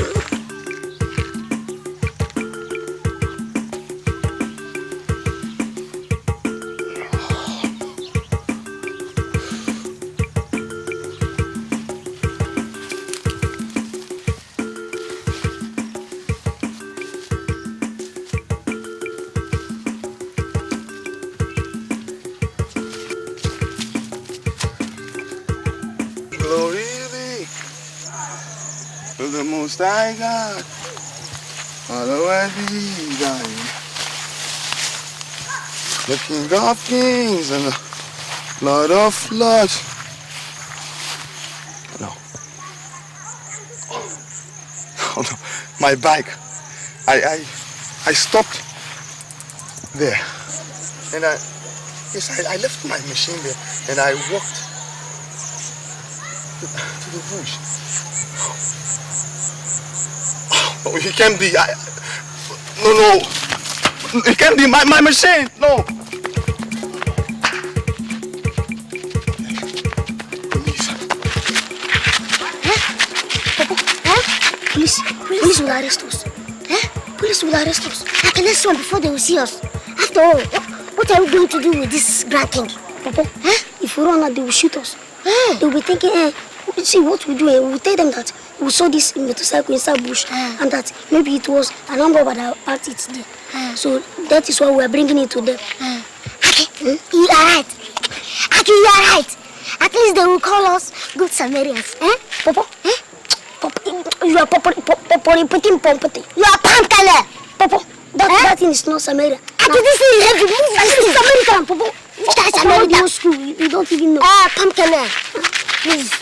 [SPEAKER 2] Most I got, otherwise be dying. The King of Kings and the Lord of Lords. No. Oh no, my bike. I stopped there, and I left my machine there, and I walked to the bush. Oh, he can't be. No. It can't be my machine. No.
[SPEAKER 3] Police will arrest us. Police will arrest us. Okay, let's run before they will see us. After all, what are we going to do with this grand king? Papa, if if we run out, they will shoot us. They will be thinking, see what we do, we will tell them that we saw this motorcycle inside bush and that maybe it was an armed robber that parked it there. So that is why we are bringing it to them.
[SPEAKER 4] Aki, you are right. Aki, you are right. At least they will call us good Samaritans.
[SPEAKER 3] Popo? You are putting pompity.
[SPEAKER 4] You are pumpkin.
[SPEAKER 3] Popo, that thing is not Samaritan.
[SPEAKER 4] Aki, this is heavy.
[SPEAKER 3] This is Samaritan, Popo.
[SPEAKER 4] That's Samaritan.
[SPEAKER 3] School. You don't even know.
[SPEAKER 4] Pumpkin. Please.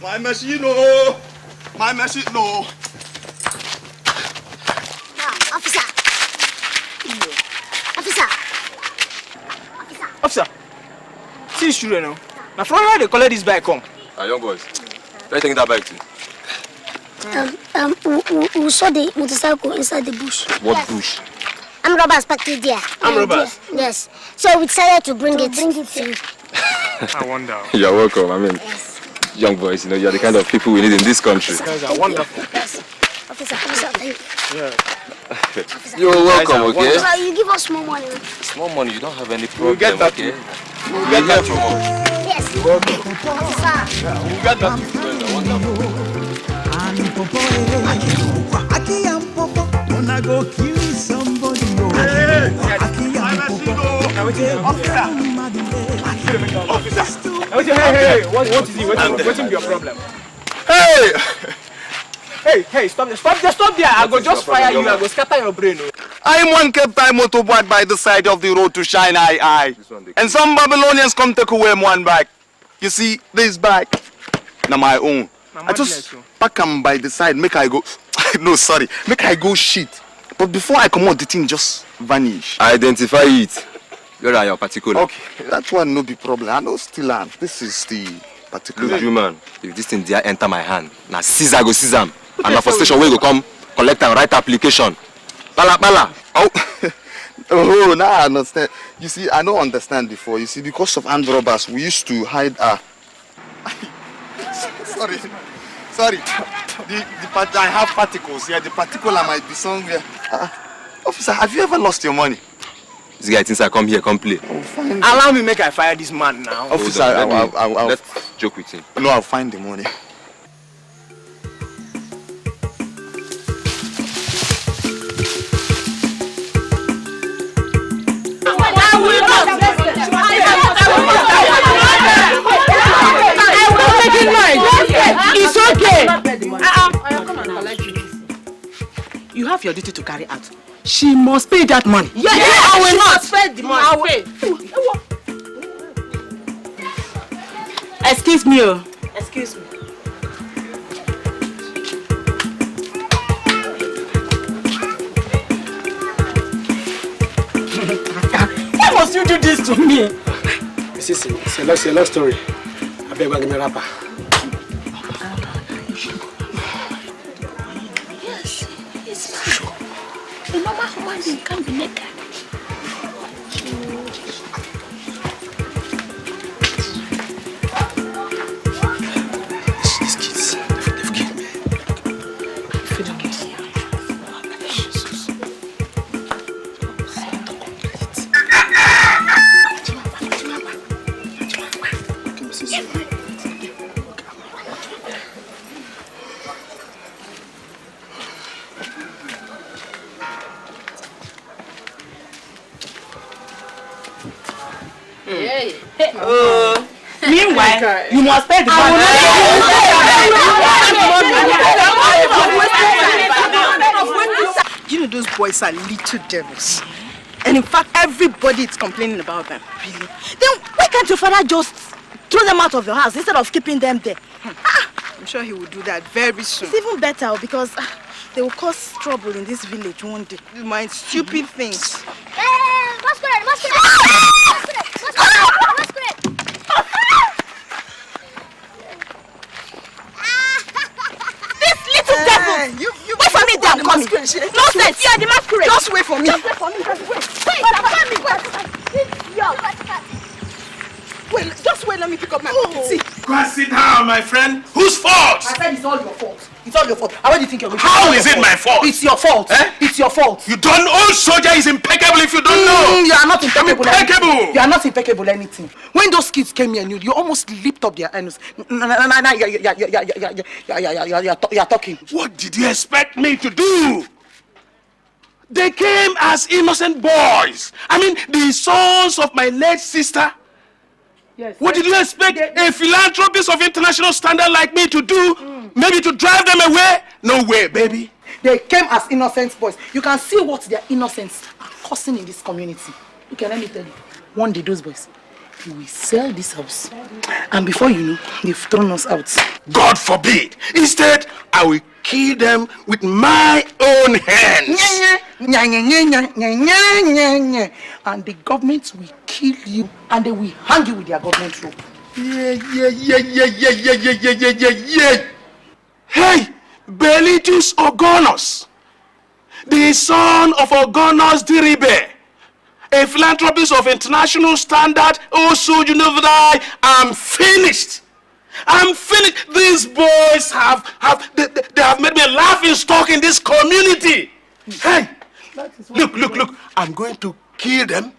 [SPEAKER 10] My machine, no. My machine, no.
[SPEAKER 4] Officer. Officer.
[SPEAKER 13] Officer. See this children now. Now from where they collect this bike come?
[SPEAKER 14] Young boys. Where you taking that bike to?
[SPEAKER 3] We saw the motorcycle inside the bush.
[SPEAKER 14] What bush?
[SPEAKER 4] I'm robbers parked there.
[SPEAKER 13] I'm robbers?
[SPEAKER 4] Yes. So we decided to bring it.
[SPEAKER 13] I wonder.
[SPEAKER 14] You're welcome. I mean, young boys, you know, you're the kind of people we need in this country.
[SPEAKER 13] These guys are wonderful.
[SPEAKER 3] Yes. Officer, thank you.
[SPEAKER 13] Yeah.
[SPEAKER 14] You're welcome, okay?
[SPEAKER 3] Officer, you give us more money.
[SPEAKER 14] Small money, you don't have any problem,
[SPEAKER 13] We'll get that
[SPEAKER 14] okay?
[SPEAKER 13] We'll get that from us.
[SPEAKER 3] Yes.
[SPEAKER 13] You're welcome.
[SPEAKER 3] Officer.
[SPEAKER 13] Yeah, we'll get that.
[SPEAKER 5] Aki and Pawpaw, wanna go kill somebody. Aki and Pawpaw,
[SPEAKER 13] Officer. Hey, what is it? What's your problem?
[SPEAKER 10] Hey!
[SPEAKER 13] Hey, stop there. I go just fire you. I go scatter your brain.
[SPEAKER 10] I am one kept my motorbike by the side of the road to shine eye. And some Babylonians come take away one bike. You see, this bike, now my own. I just pack them by the side, make I go, no, sorry, make I go shit. But before I come out, the thing just vanish.
[SPEAKER 14] Identify it. Where are your particular?
[SPEAKER 10] Okay, that one no be problem. I know still am. This is the particular.
[SPEAKER 14] Look, you man, if this thing there enter my hand, now seize I go seize am. And now for station we go come collect and write application. Bala.
[SPEAKER 10] Oh, now I understand. You see, I don't understand before. You see, because of armed robbers, we used to hide Sorry. I have particles here. The particular might be somewhere. Officer, have you ever lost your money?
[SPEAKER 14] This guy thinks I come here, come play.
[SPEAKER 13] Allow me make I fire this man now.
[SPEAKER 10] Officer,
[SPEAKER 14] let's joke with him.
[SPEAKER 10] No, I'll find the money.
[SPEAKER 1] It's okay. You have your duty to carry out. She must pay that money.
[SPEAKER 11] Yes, I will not spend the money. I will.
[SPEAKER 1] Excuse me.
[SPEAKER 11] Excuse me.
[SPEAKER 1] Why must you do this to me?
[SPEAKER 12] It's a love story. I beg you, give me a rapper.
[SPEAKER 3] Yes, it's true. A normal human being can't be naked.
[SPEAKER 12] These kids, they've killed me.
[SPEAKER 1] Meanwhile, you must pay the money.
[SPEAKER 11] You know those boys are little devils. And in fact, everybody is complaining about them. Really? Then why can't your father just throw them out of your house instead of keeping them there?
[SPEAKER 9] I'm sure he will do that very soon.
[SPEAKER 11] It's even better because they will cause trouble in this village one day.
[SPEAKER 9] My stupid things.
[SPEAKER 11] This little devil! Wait for me, damn coming! Nonsense! You are the masquerade!
[SPEAKER 9] Just wait for me!
[SPEAKER 11] Just wait for me! Wait! Just wait, let me pick up my pocket. See.
[SPEAKER 10] Go and sit down, my friend. Whose fault?
[SPEAKER 11] I said it's all your fault. It's all your fault. How do you think you're going to
[SPEAKER 10] How is it my fault?
[SPEAKER 11] It's your fault.
[SPEAKER 10] Eh?
[SPEAKER 11] It's your fault.
[SPEAKER 10] You don't know soldier is impeccable if you don't know.
[SPEAKER 11] You are not impeccable.
[SPEAKER 10] Impeccable.
[SPEAKER 11] You are not impeccable anything. When those kids came here, you almost lift up their anus. You're talking.
[SPEAKER 10] What did you expect me to do? They came as innocent boys. I mean, the sons of my late sister.
[SPEAKER 11] Yes.
[SPEAKER 10] What did you expect a philanthropist of international standard like me to do? Maybe to drive them away? No way, baby.
[SPEAKER 11] They came as innocent boys. You can see what their innocence are causing in this community. Okay, let me tell you. One day, those boys, they will sell this house. And before you know, they've thrown us out.
[SPEAKER 10] God forbid. Instead, I will kill them with my own hands.
[SPEAKER 11] And the government will kill you and they will hang you with their government rope.
[SPEAKER 10] Yeah. Hey, Belitus Ogonos, the son of Ogonos Diribe, a philanthropist of international standard. Also, you know that I'm finished. I'm finished. These boys have made me a laughing stock in this community. Hey, look. I'm going to kill them,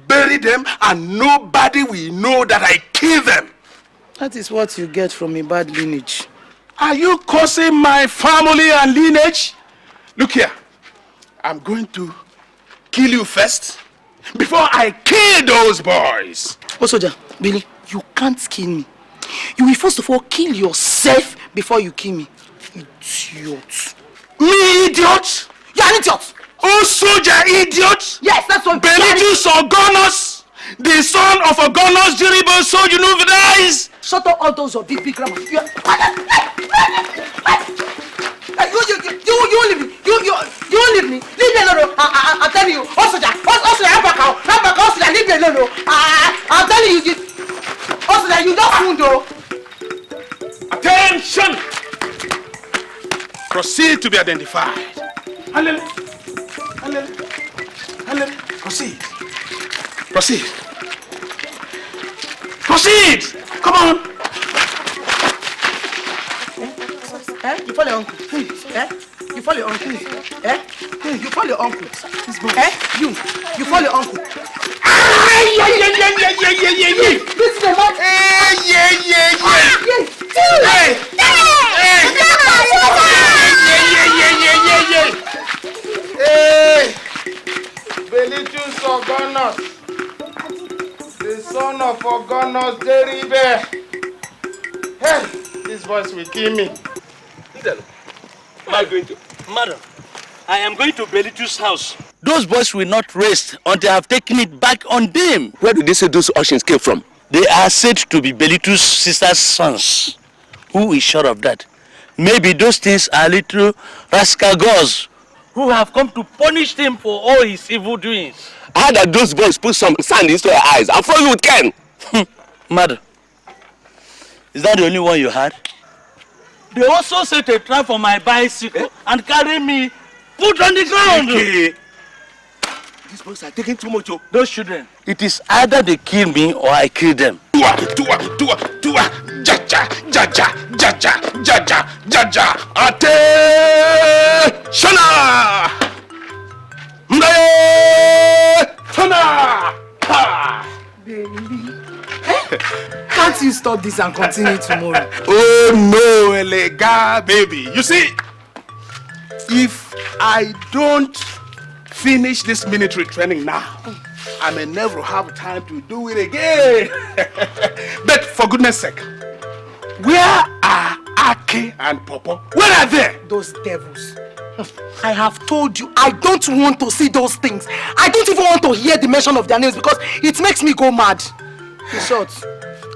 [SPEAKER 10] bury them, and nobody will know that I killed them.
[SPEAKER 11] That is what you get from a bad lineage.
[SPEAKER 10] Are you cursing my family and lineage? Look here. I'm going to kill you first before I kill those boys.
[SPEAKER 11] Oh, soldier, Billy, you can't kill me. You will first of all kill yourself before you kill me. Idiot.
[SPEAKER 10] Me, idiot?
[SPEAKER 11] You're an idiot.
[SPEAKER 10] Oh, soldier, idiot?
[SPEAKER 11] Yes, that's what.
[SPEAKER 10] Belitus Ogonos, the son of Ogonos Jiribo, so you know that is.
[SPEAKER 11] Shut up all those your big grammar. You leave me. You leave me. Leave me alone. I'm telling you. Also, I'm back out. Leave me alone. I'm telling you. Also, you don't fool though.
[SPEAKER 10] Attention! Proceed to be identified. Hallelujah. Proceed. Come on.
[SPEAKER 11] You follow your uncle. You follow your uncle. You follow your uncle. You follow your uncle. This is the man.
[SPEAKER 2] Belitus Ogonos, the son of Ogonos Deribe. Hey, this voice will kill me.
[SPEAKER 12] Am I going to? Madam, I am going to Belitus' house. Those boys will not rest until I have taken it back on them.
[SPEAKER 14] Where did they say those Ushins came from?
[SPEAKER 12] They are said to be Belitus' sister's sons. Who is sure of that? Maybe those things are little rascal gods who have come to punish him for all his evil doings.
[SPEAKER 14] I heard that those boys put some sand into your eyes and throw you with Ken.
[SPEAKER 12] Madam, is that the only one you had? They also set a trap for my bicycle and carry me put on the ground.
[SPEAKER 14] Okay. These boys are taking too much.
[SPEAKER 12] Those children, it is either they kill me or I kill them.
[SPEAKER 10] Tua. Jaja. Attention!
[SPEAKER 11] Can't you stop this and continue tomorrow?
[SPEAKER 10] Oh no, Elega, baby. You see, if I don't finish this military training now, I may never have time to do it again. But for goodness sake, where are Aki and Pawpaw? Where are they?
[SPEAKER 11] Those devils. I have told you, I don't want to see those things. I don't even want to hear the mention of their names because it makes me go mad. In short,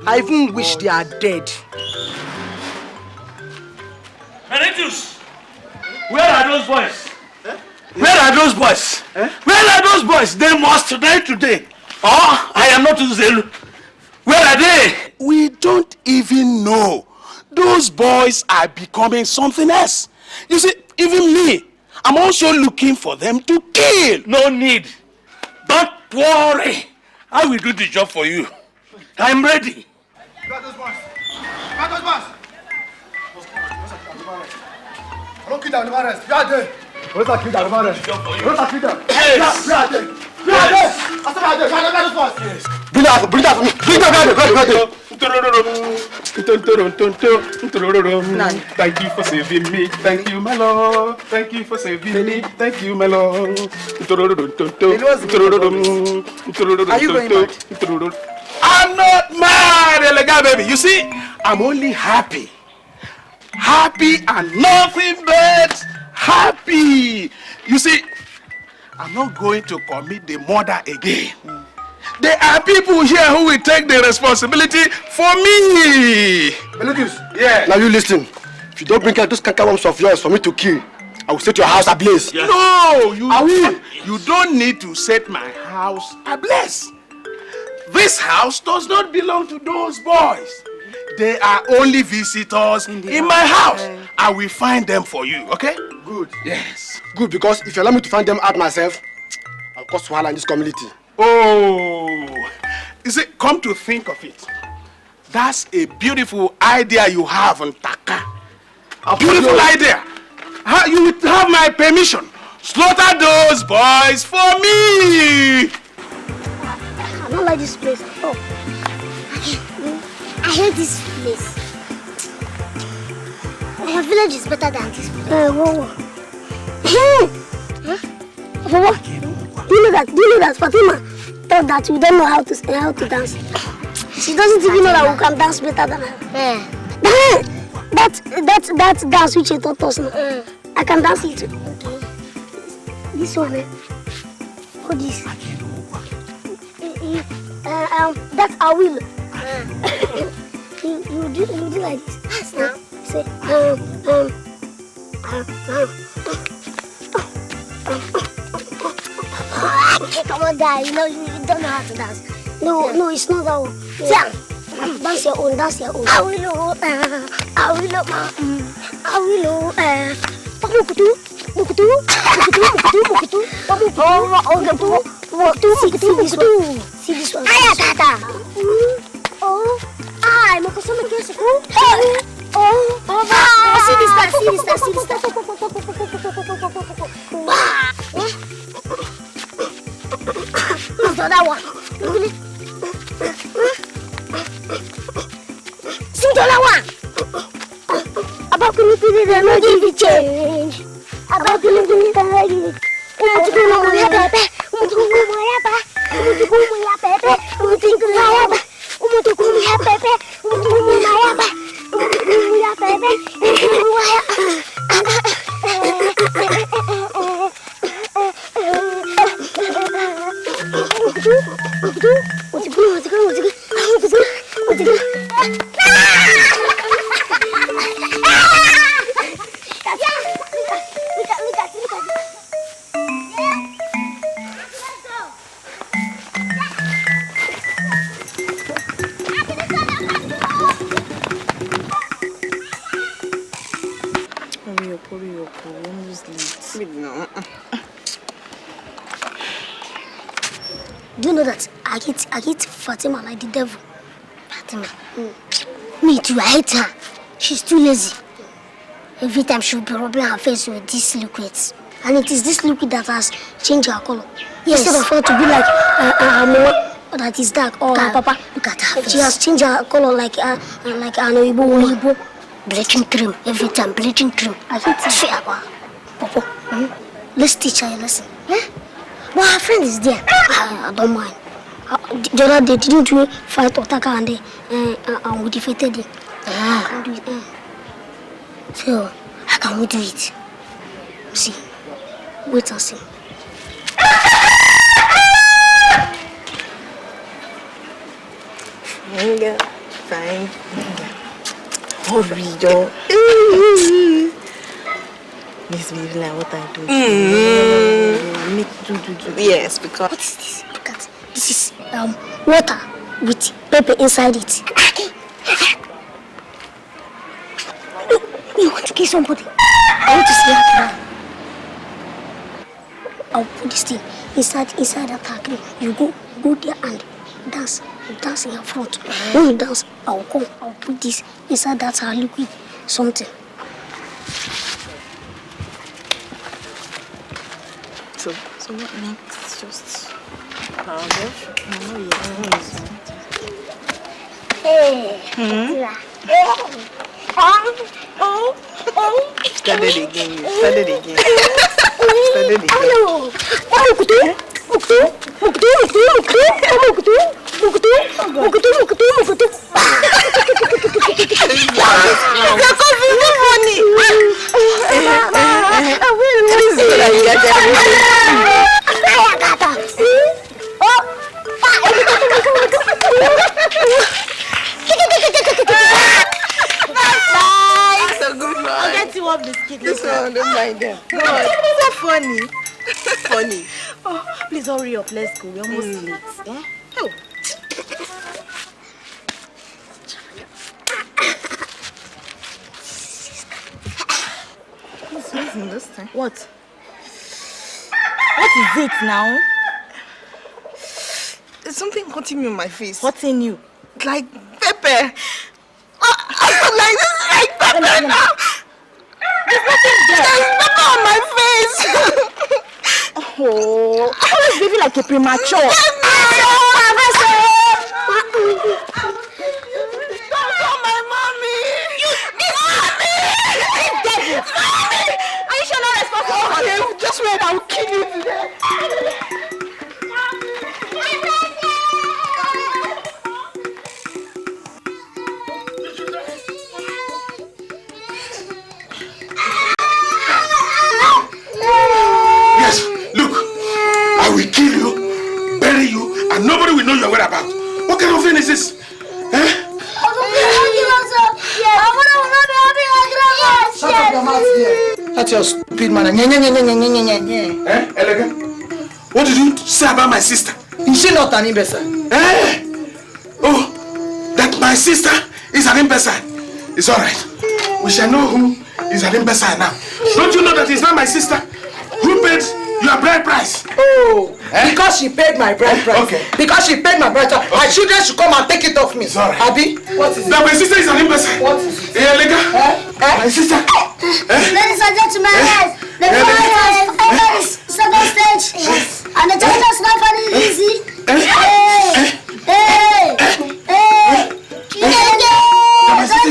[SPEAKER 11] I even wish they are dead.
[SPEAKER 12] Belitus, where are those boys? Where are those boys? Where are those boys? They must die today. Oh, I am not Uzelu. Where are they?
[SPEAKER 10] We don't even know. Those boys are becoming something else. You see, even me, I'm also looking for them to kill.
[SPEAKER 12] No need. Don't worry. I will do the job for you. I'm ready.
[SPEAKER 2] Got those ones. Got those ones. Don't kill them, never rest. You are there. Where's that kid? Never rest. Where's that kid? Yes. You are there. You are there. I said I there. Got those ones. Yes. Bring that for me.
[SPEAKER 10] Thank you for saving me. Thank you, my Lord. Thank you for saving me. Thank you, my Lord.
[SPEAKER 11] Are you going mad?
[SPEAKER 10] I'm not mad, Elega baby. You see, I'm only happy. Happy and nothing but happy. You see, I'm not going to commit the murder again. There are people here who will take the responsibility for me.
[SPEAKER 2] Melodious.
[SPEAKER 10] Yeah.
[SPEAKER 2] Now you listen. If you don't bring out those cankerworms of yours for me to kill, I will set your house ablaze.
[SPEAKER 10] Yes. No, you don't need to set my house ablaze. This house does not belong to those boys. They are only visitors in my house. I will find them for you, okay?
[SPEAKER 2] Good.
[SPEAKER 10] Yes.
[SPEAKER 2] Good, because if you allow me to find them out myself, I'll cause wahala in this community.
[SPEAKER 10] Oh, you see, come to think of it, that's a beautiful idea you have on Taka. A beautiful idea. You would have my permission. Slaughter those boys for me.
[SPEAKER 3] I don't like this place. Oh, I hate this place. Our village is better than this place. Whoa. Huh? Do you know that Fatima thought that we don't know how to dance? She doesn't even know that we can dance better than her. That dance which she taught us now. I can dance it too. This one, oh this. That I will. You do like this. Say come on, guy. You don't know how to dance. No, it's not that one. Yeah. Dance your own. I will. See this one. I'm going to see this time. That one. Sing the other one. About to give it a change. About to give it a change. Do you know that I hate Fatima like the devil? Fatima? Me too, I hate her. She's too lazy. Every time she'll be rubbing her face with these liquids. And it is this liquid that has changed her color. Yes. Instead of her to be like her mama, that is dark, or her papa, look at her face. She has changed her color like an Oyibo. Bleaching cream, every time, bleaching cream. I hate her. Papa, let's teach her a lesson. But her friend is there. I don't mind. The other day, didn't we fight Otaka and we defeated him? So, how can we do it? See, wait and see.
[SPEAKER 11] Fine. Hurry, Joe. This is like what I do. Yes, because...
[SPEAKER 3] What is this? Look at this is water with pepper inside it. You want to kill somebody? I want to see her. I'll put this thing inside that pack. You go there and Dance. You dance in your front. When you dance, I'll come. I'll put this inside that liquid something.
[SPEAKER 11] So what next? Just power wash?
[SPEAKER 3] Hey.
[SPEAKER 11] Start it again. Start it again. Start it again.
[SPEAKER 3] I'll get you one biscuit.
[SPEAKER 11] This one, don't mind them. God, it's so funny. Funny.
[SPEAKER 3] Oh, please hurry up. Let's go. We're almost late. Eh? Oh.
[SPEAKER 11] What's in this thing?
[SPEAKER 3] What? What is it now?
[SPEAKER 11] There's something cutting me on my face.
[SPEAKER 3] What's in you?
[SPEAKER 11] Like pepper. Like this is like pepper now.
[SPEAKER 3] There's nothing there.
[SPEAKER 11] There's pepper on my face.
[SPEAKER 3] Oh, I always behave like a premature.
[SPEAKER 11] Don't call my mommy. Mommy! Mommy!
[SPEAKER 3] Are you sure not responsible?
[SPEAKER 11] Okay, just wait. I'll kill you today.
[SPEAKER 2] Yes, look, I will kill you, bury you, and nobody will know your whereabouts. What kind of thing is this? Eh?
[SPEAKER 15] Shut up your mouth here. That's your stupid man.
[SPEAKER 2] Eh, Elegant? What did you say about my sister?
[SPEAKER 15] Is she not an imbecile?
[SPEAKER 2] Eh? Oh, that my sister is an imbecile. It's alright. We shall know who is an imbecile now. Don't you know that it's not my sister? Who paid your bride price?
[SPEAKER 15] Oh, because she paid my bride price. Okay. Because she paid my bride price. Okay. My children should come and take it off me.
[SPEAKER 2] Sorry.
[SPEAKER 15] Abi, what is it?
[SPEAKER 2] That my sister is an imbecile.
[SPEAKER 15] What is it?
[SPEAKER 2] Hey, Lega. My sister.
[SPEAKER 3] Ladies and gentlemen, the fight has entered the second stage. And the challenge is not very easy. Hey! The challenger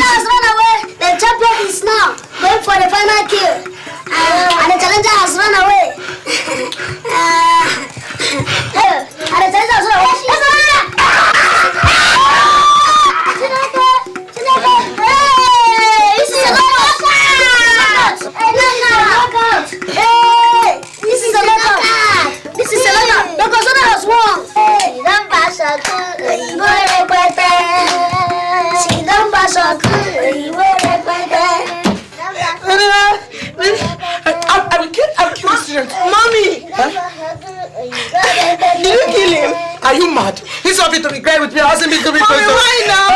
[SPEAKER 3] has run away. The champion is now going for the final kill. And the challenger has run away. And the challenger has run away. This is a knockout. This is a knockout. This is a knockout. Because someone has won.
[SPEAKER 15] I'll kill this student. Mommy! Huh? Did you kill him? Are you mad? He's not fit to be crying with me. I wasn't fit to be crying. Why now?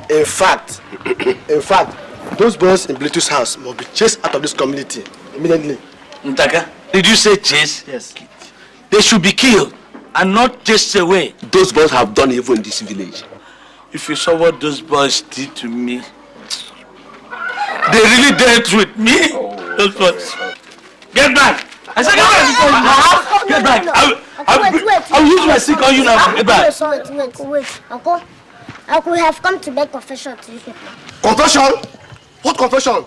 [SPEAKER 7] In fact, those boys in Bluetooth's house must be chased out of this community immediately.
[SPEAKER 12] Ntaka, did you say chase?
[SPEAKER 7] Yes.
[SPEAKER 12] They should be killed and not chased away.
[SPEAKER 7] Those boys have done evil in this village.
[SPEAKER 12] If you saw what those boys did to me, they really dealt with me. Those boys. Get back! I said get back! Get back! I'll use my stick on you now. Get back!
[SPEAKER 3] Wait. Uncle, we have come to make confession to you people.
[SPEAKER 7] Confession? What confession?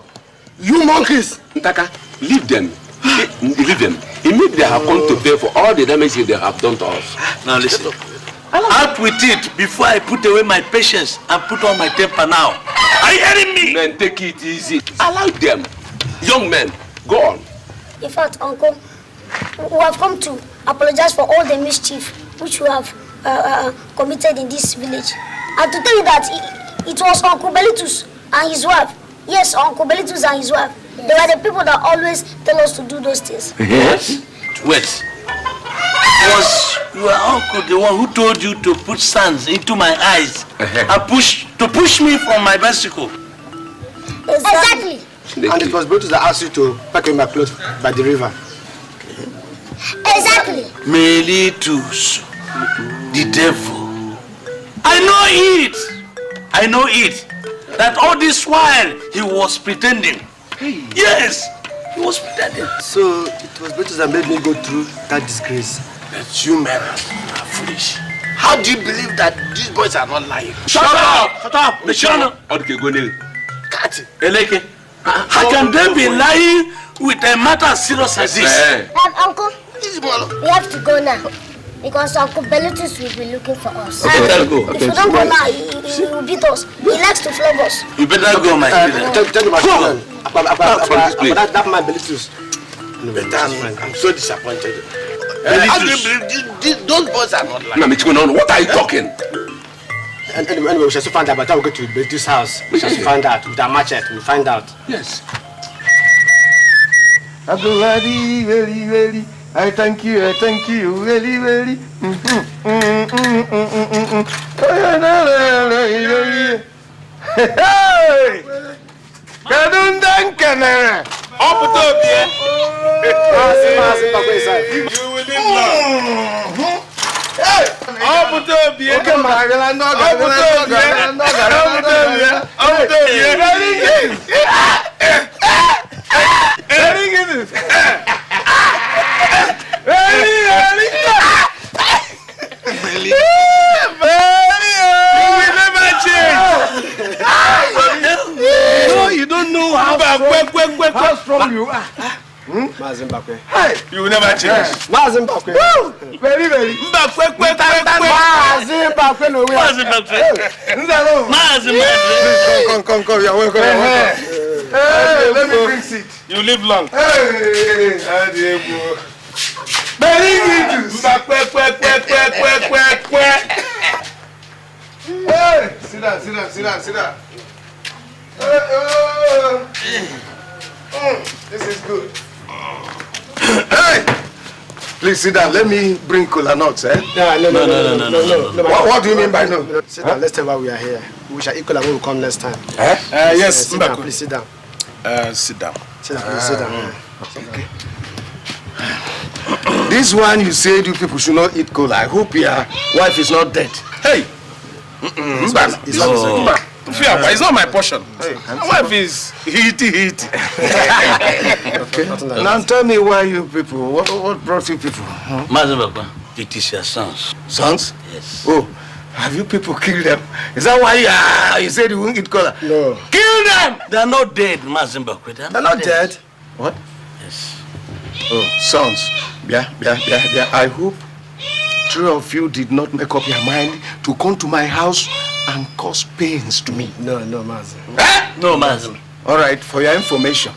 [SPEAKER 7] You monkeys!
[SPEAKER 16] Ntaka, leave them. Leave them. Immediately they have come to pay for all the damage they have done to us.
[SPEAKER 12] Now listen. Out with it before I put away my patience and put on my temper now. Are you hearing me?
[SPEAKER 16] Men, take it easy. Allow them. Young men, go on.
[SPEAKER 3] In fact, Uncle, we have come to apologize for all the mischief which we have committed in this village. And to tell you that it was Uncle Belitus and his wife. Yes, Uncle Belitus and his wife. They were the people that always tell us to do those things.
[SPEAKER 12] Yes? Wait. Was your uncle the one who told you to put sands into my eyes and push me from my bicycle?
[SPEAKER 3] Exactly.
[SPEAKER 2] And it was Brutus that asked you to pack in my clothes by the river.
[SPEAKER 4] Exactly.
[SPEAKER 12] Melitus, the devil. I know it. That all this while he was pretending. Yes, he was pretending.
[SPEAKER 2] So it was Brutus that made me go through that disgrace.
[SPEAKER 12] That you men are foolish. How do you believe that these boys are not lying? Shut up! Michano!
[SPEAKER 16] Okay, go nail.
[SPEAKER 12] Cut! Eleke, how can they be lying with a matter as serious as this?
[SPEAKER 4] Uncle, we have to go now. Because Uncle Bellitus will be looking for us.
[SPEAKER 12] Okay, better go.
[SPEAKER 4] If we don't go now, he will beat us. He likes to flog us.
[SPEAKER 12] You better go, my children.
[SPEAKER 2] Tell my children. That man Bellitus.
[SPEAKER 12] I'm so disappointed. How do you believe those boys are not lying?
[SPEAKER 16] What are you talking?
[SPEAKER 2] Anyway, we shall soon find out. By the time we go to Bellitus' house, we shall soon find out. With our machete, we'll find out.
[SPEAKER 12] Yes.
[SPEAKER 10] I thank you, really, really. Hey! Kadundan Canara! Up top here! You will live long. Hey! Up top here! Okay,
[SPEAKER 12] No, you don't know how
[SPEAKER 10] strong you are.
[SPEAKER 12] Hey, you will never change.
[SPEAKER 10] Very, very. Come, you're welcome. Hey, let me bring seat.
[SPEAKER 12] You live long.
[SPEAKER 10] Hey, very good. Hey, sit down. This is good. Hey! Please sit down. Let me bring cola nuts, eh?
[SPEAKER 2] No.
[SPEAKER 10] What do you mean by no?
[SPEAKER 2] Sit down. Let's tell why we are here. We shall equal when we come next time.
[SPEAKER 10] Yes.
[SPEAKER 2] Sit down, please sit down.
[SPEAKER 12] Sit down.
[SPEAKER 2] Sit down, please sit down.
[SPEAKER 10] Okay. This one you said you people should not eat cola. I hope your wife is not dead. Hey!
[SPEAKER 12] It's not my portion. My wife is heaty.
[SPEAKER 10] Okay. Now tell me why you people, what brought you people?
[SPEAKER 12] Mazababa, it is your sons.
[SPEAKER 10] Sons?
[SPEAKER 12] Yes.
[SPEAKER 10] Oh, have you people killed them? Is that why you said you won't eat cola?
[SPEAKER 2] No.
[SPEAKER 10] Kill them!
[SPEAKER 12] They are not dead, Mazababa.
[SPEAKER 10] They're not dead? What?
[SPEAKER 12] Yes.
[SPEAKER 10] Oh, sons. Yeah. I hope 3 of you did not make up your mind to come to my house and cause pains to me.
[SPEAKER 2] No, Mazin.
[SPEAKER 12] No, Mazin.
[SPEAKER 10] All right, for your information,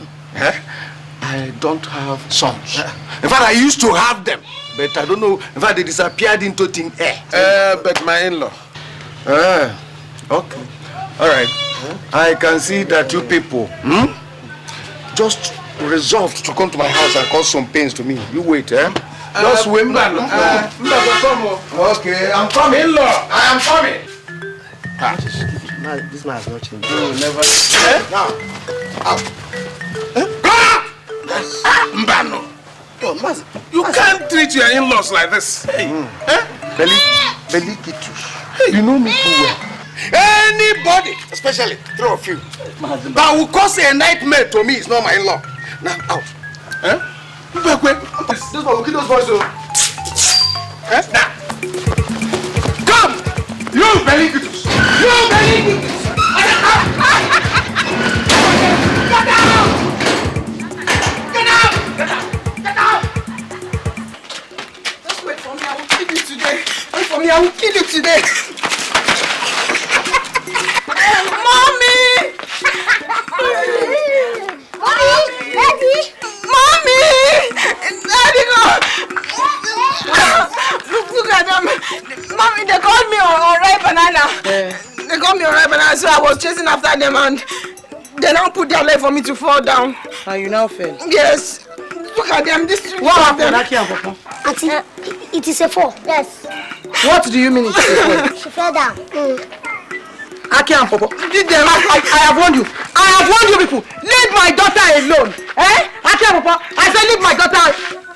[SPEAKER 10] I don't have sons. In fact, I used to have them, but I don't know. In fact, they disappeared into thin air.
[SPEAKER 12] But my in-law.
[SPEAKER 10] Okay. All right. I can see that you people just resolved to come to my house and cause some pains to me. You wait, Just wait. Okay, I'm coming. In-law, I am coming.
[SPEAKER 2] This man has not changed.
[SPEAKER 10] You never. Now.
[SPEAKER 12] Mbano. You can't treat your in-laws like this.
[SPEAKER 10] Belly Kitu. You know me too well. Anybody, especially 3 of you, that will cause a nightmare to me is not my in-law. Now, out.
[SPEAKER 2] This one will kill those boys,
[SPEAKER 10] Now. Come! You Belly Kitu. You Belly Kitu. Get out!
[SPEAKER 11] Just wait for me, I will kill you today. Wait for me, I will kill you today. Mommy! Mommy! Daddy, look at them. Mommy, they called me on ripe banana. They called me on ripe banana, so I was chasing after them and they now put their leg for me to fall down.
[SPEAKER 15] And you now fell?
[SPEAKER 11] Yes. Look at them.
[SPEAKER 15] What happened, Aki and Pawpaw?
[SPEAKER 4] It is a fall. Yes.
[SPEAKER 15] What do you mean it is a fall?
[SPEAKER 4] She fell down.
[SPEAKER 15] Aki and Pawpaw, I have warned you. I have warned you people. Leave my daughter alone. Eh? Aki and Pawpaw, I said leave my daughter.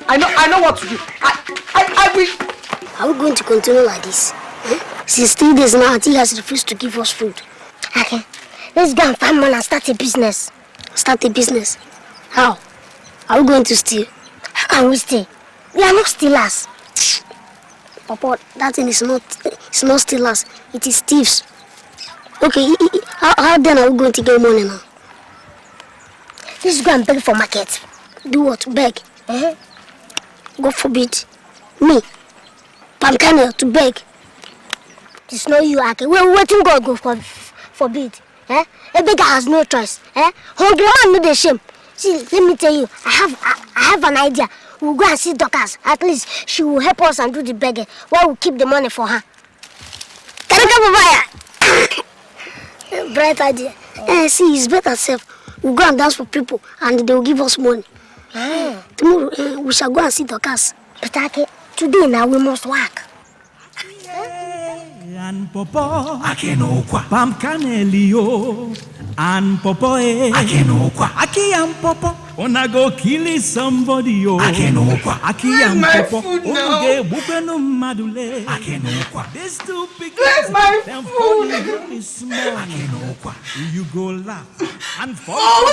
[SPEAKER 15] I know what to do. I will.
[SPEAKER 3] Are we going to continue like this? Since 3 days now, Auntie has refused to give us food.
[SPEAKER 4] Okay, let's go and find money and start a business.
[SPEAKER 3] Start a business? How? Are we going to steal?
[SPEAKER 4] How can we steal? We are not stealers.
[SPEAKER 3] Papa, that thing is not stealers. It is thieves. Okay, how then are we going to get money now?
[SPEAKER 4] Let's go and beg for market.
[SPEAKER 3] Do what? Beg? God forbid. Me? Palm kernel to beg?
[SPEAKER 4] It's not you, Aki. We're waiting God go forbid. A beggar has no choice. Hungry man no the shame. See, let me tell you, I have an idea. We'll go and see Dorcas. At least she will help us and do the begging while we keep the money for her.
[SPEAKER 3] Can I come over? Bright idea. See, it's better self. We'll go and dance for people and they will give us money. Tomorrow, we shall go and see Dorcas.
[SPEAKER 4] But Aki, today now we must work.
[SPEAKER 5] And Pawpaw, Palm Canelio, and Pawpaw, Aki and Pawpaw, wanna go kill somebody, Aki and Pawpaw, Oge Bukenu Madule, this two big them food is small, you go laugh and fall.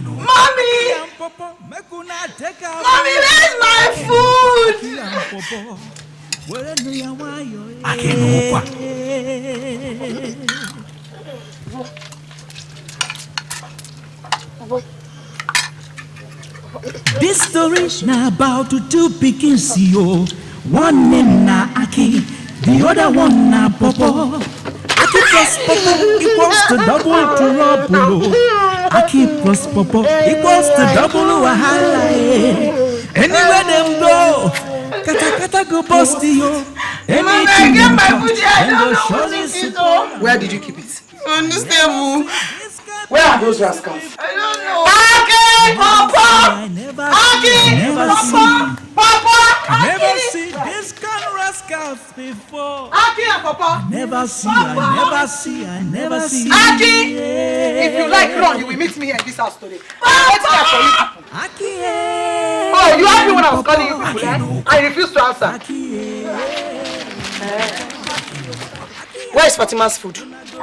[SPEAKER 9] Mommy! Mommy, where's my food?
[SPEAKER 5] This story now about two pickings, yo. One name na Aki, the other one na Pawpaw. Aki plus Pawpaw equals to double trouble. Aki plus Pawpaw equals to double wahala. Anywhere them go, kata go bust yo.
[SPEAKER 9] Anything get my food here, I don't know what it is.
[SPEAKER 15] Where did you keep it?
[SPEAKER 9] On this table.
[SPEAKER 15] Where are those rascals?
[SPEAKER 9] I don't know. Aki! Pawpaw! Aki! Pawpaw!
[SPEAKER 5] I never see this kind of rascals before.
[SPEAKER 15] Aki and Pawpaw!
[SPEAKER 5] I never see.
[SPEAKER 15] Aki! If you like run, you will meet me here in this house today. Let's care for you.
[SPEAKER 5] Aki!
[SPEAKER 15] Oh, you asked me when I was calling you people, I refuse to answer. Where is Fatima's food?
[SPEAKER 4] We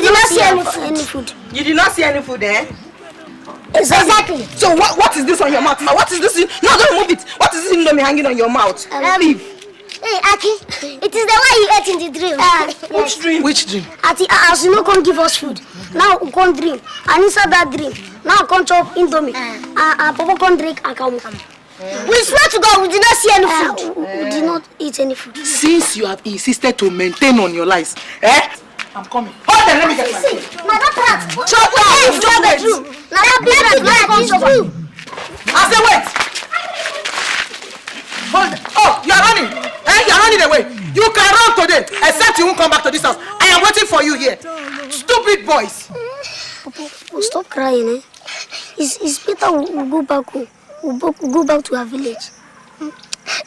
[SPEAKER 4] did not see any food.
[SPEAKER 15] You did not see any food, eh?
[SPEAKER 4] Exactly.
[SPEAKER 15] So what is this on your mouth? What is this? No, don't move it. What is this indomie hanging on your mouth? Leave.
[SPEAKER 4] Hey, Aki, it is the one you ate in the dream.
[SPEAKER 15] Which dream? Which dream?
[SPEAKER 3] As you know, come give us food. Now we can't dream. And inside that dream, now we can't chop indomie. And Papa can't drink and come.
[SPEAKER 4] We swear to God, we did not see any food.
[SPEAKER 3] We did not eat any food.
[SPEAKER 15] Since you have insisted to maintain on your lies, I'm coming. Hold on, let me get my food.
[SPEAKER 4] Now that part.
[SPEAKER 15] Chop it.
[SPEAKER 4] Now that part.
[SPEAKER 15] I say wait. Hold on. Oh, you are running. You are running away. You can run today, except you won't come back to this house. I am waiting for you here. Stupid boys.
[SPEAKER 3] Papa, stop crying, It's better we go back home. We'll go back to our village.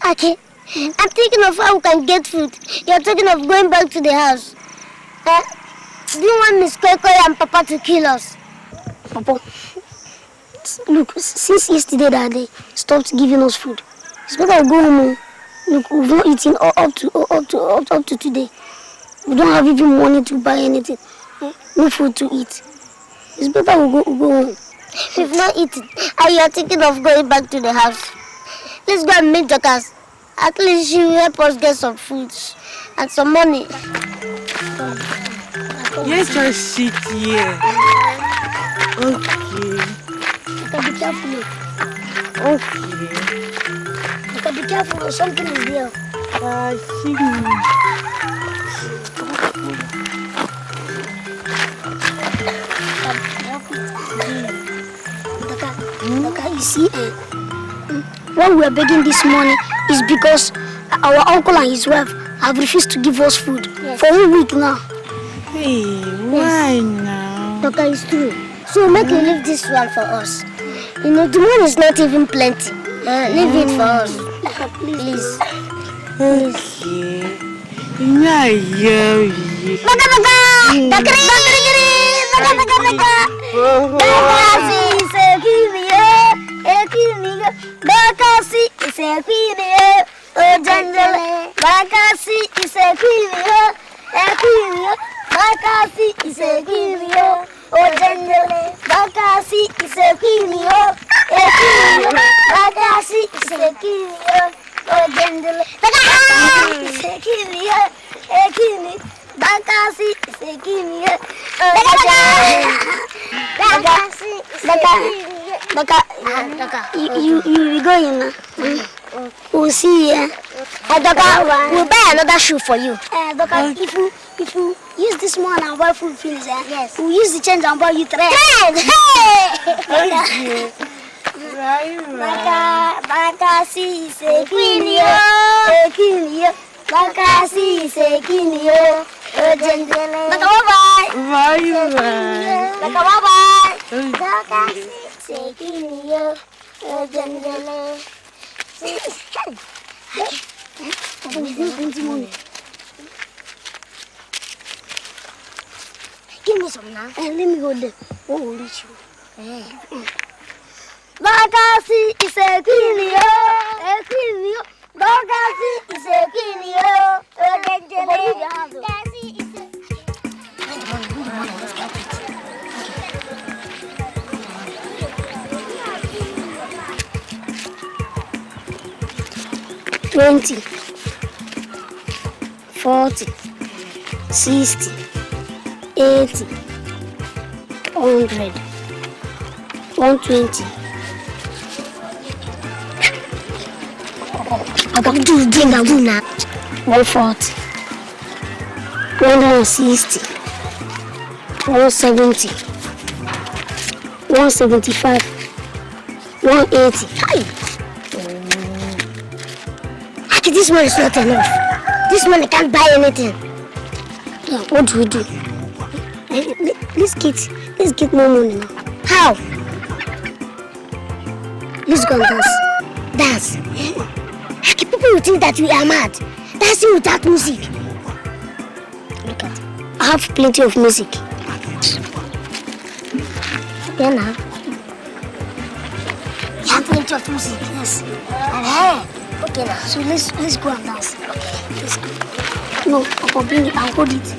[SPEAKER 4] Okay. I'm thinking of how we can get food. You're talking of going back to the house. Do you want Miss Koko and Papa to kill us?
[SPEAKER 3] Papa, look, since yesterday that they stopped giving us food, it's better we go home. Look, we've not eaten up to today. We don't have even money to buy anything. No food to eat. It's better we go home.
[SPEAKER 4] We've not eaten, and you are thinking of going back to the house. Let's go and meet Dorcas. At least she will help us get some food and some money.
[SPEAKER 6] Let's just sit here. Okay.
[SPEAKER 3] Be careful.
[SPEAKER 6] Okay.
[SPEAKER 3] Be careful, something is there. You see, when we are begging this money is because our uncle and his wife have refused to give us food for a week now.
[SPEAKER 6] Hey, why now?
[SPEAKER 4] Doctor, it's true. So make you leave this one for us. You know, the money is not even plenty. Leave it for us.
[SPEAKER 3] Please.
[SPEAKER 6] Okay.
[SPEAKER 3] You be going now. We'll see you. We'll buy another shoe for you. If you use this one and buy full finish, yes. We'll use the change and buy you thread. Hey! Bakasi se kinio. Bakasi se kinio. Baka bye. Baka bye. Bakasi se kinio. Give me some now. Let me go there. What will reach you? Bakasi is a kinio. Bakasi is a kinio. $20, $40, $60, $80, $100, $120. I got to do the thing I do now. $140, $160, $170, $175, $180. This one is not enough. This money can't buy anything. Yeah, what do we do? Let's get more money now. How? Let's go and dance. People will think that we are mad. Dancing without music. Look at it. I have plenty of music. Yeah, now. You have plenty of music, yes. Okay now, so let's go and dance. Okay, let's go. No, Papa, bring it and hold it.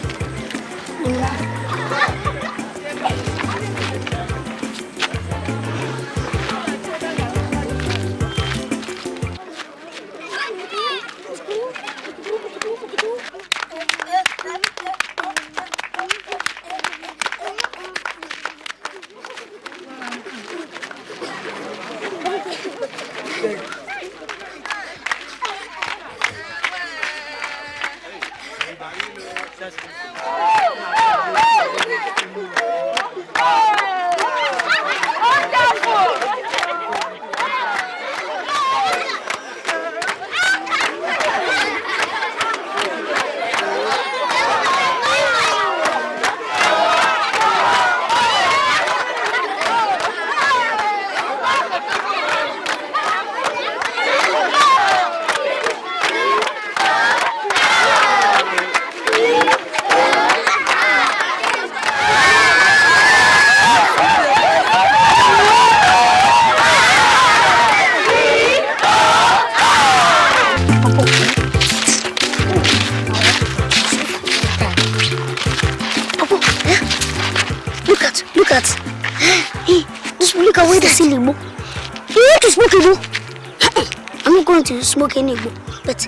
[SPEAKER 3] I'm not going to smoke any more, but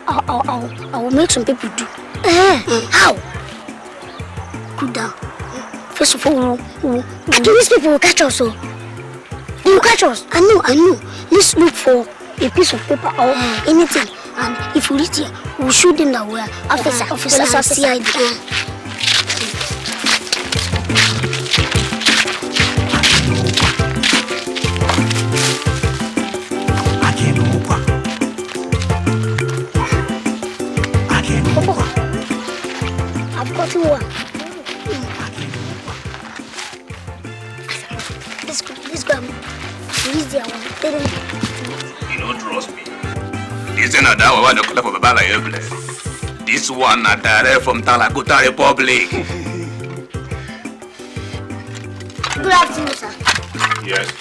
[SPEAKER 3] I will make some people do. How? Good down. First of all, these people will catch us. They will catch us. I know. Let's look for a piece of paper or anything, and if we reach here, we'll show them that we are officers CID. I've got one. Let's go. Reach there one.
[SPEAKER 16] You don't trust me. This is not that one. The color of a bala airplane. This one are direct from Talakuta Republic.
[SPEAKER 3] Good afternoon, sir.
[SPEAKER 16] Yes.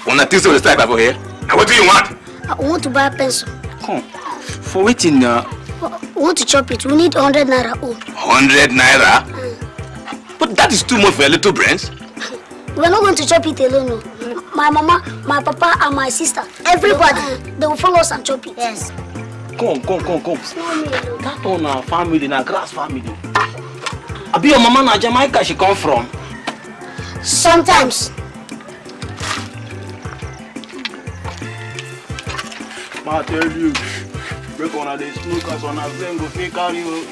[SPEAKER 16] When a teacher will strike over here. Now what do you want?
[SPEAKER 3] I want to buy a pencil.
[SPEAKER 16] Come. For waiting
[SPEAKER 3] I want to chop it. We need 100 naira.
[SPEAKER 16] 100 naira? But that is too much for your little brains.
[SPEAKER 3] We're not going to chop it alone. No. My mama, my papa, and my sister, everybody, they will follow us and chop it. Yes.
[SPEAKER 12] Come. That one our family, na grass family. Abi your mama na Jamaica she come from?
[SPEAKER 3] Sometimes.
[SPEAKER 12] Ma tell you, break on a smoke as on a brain go fit carry you.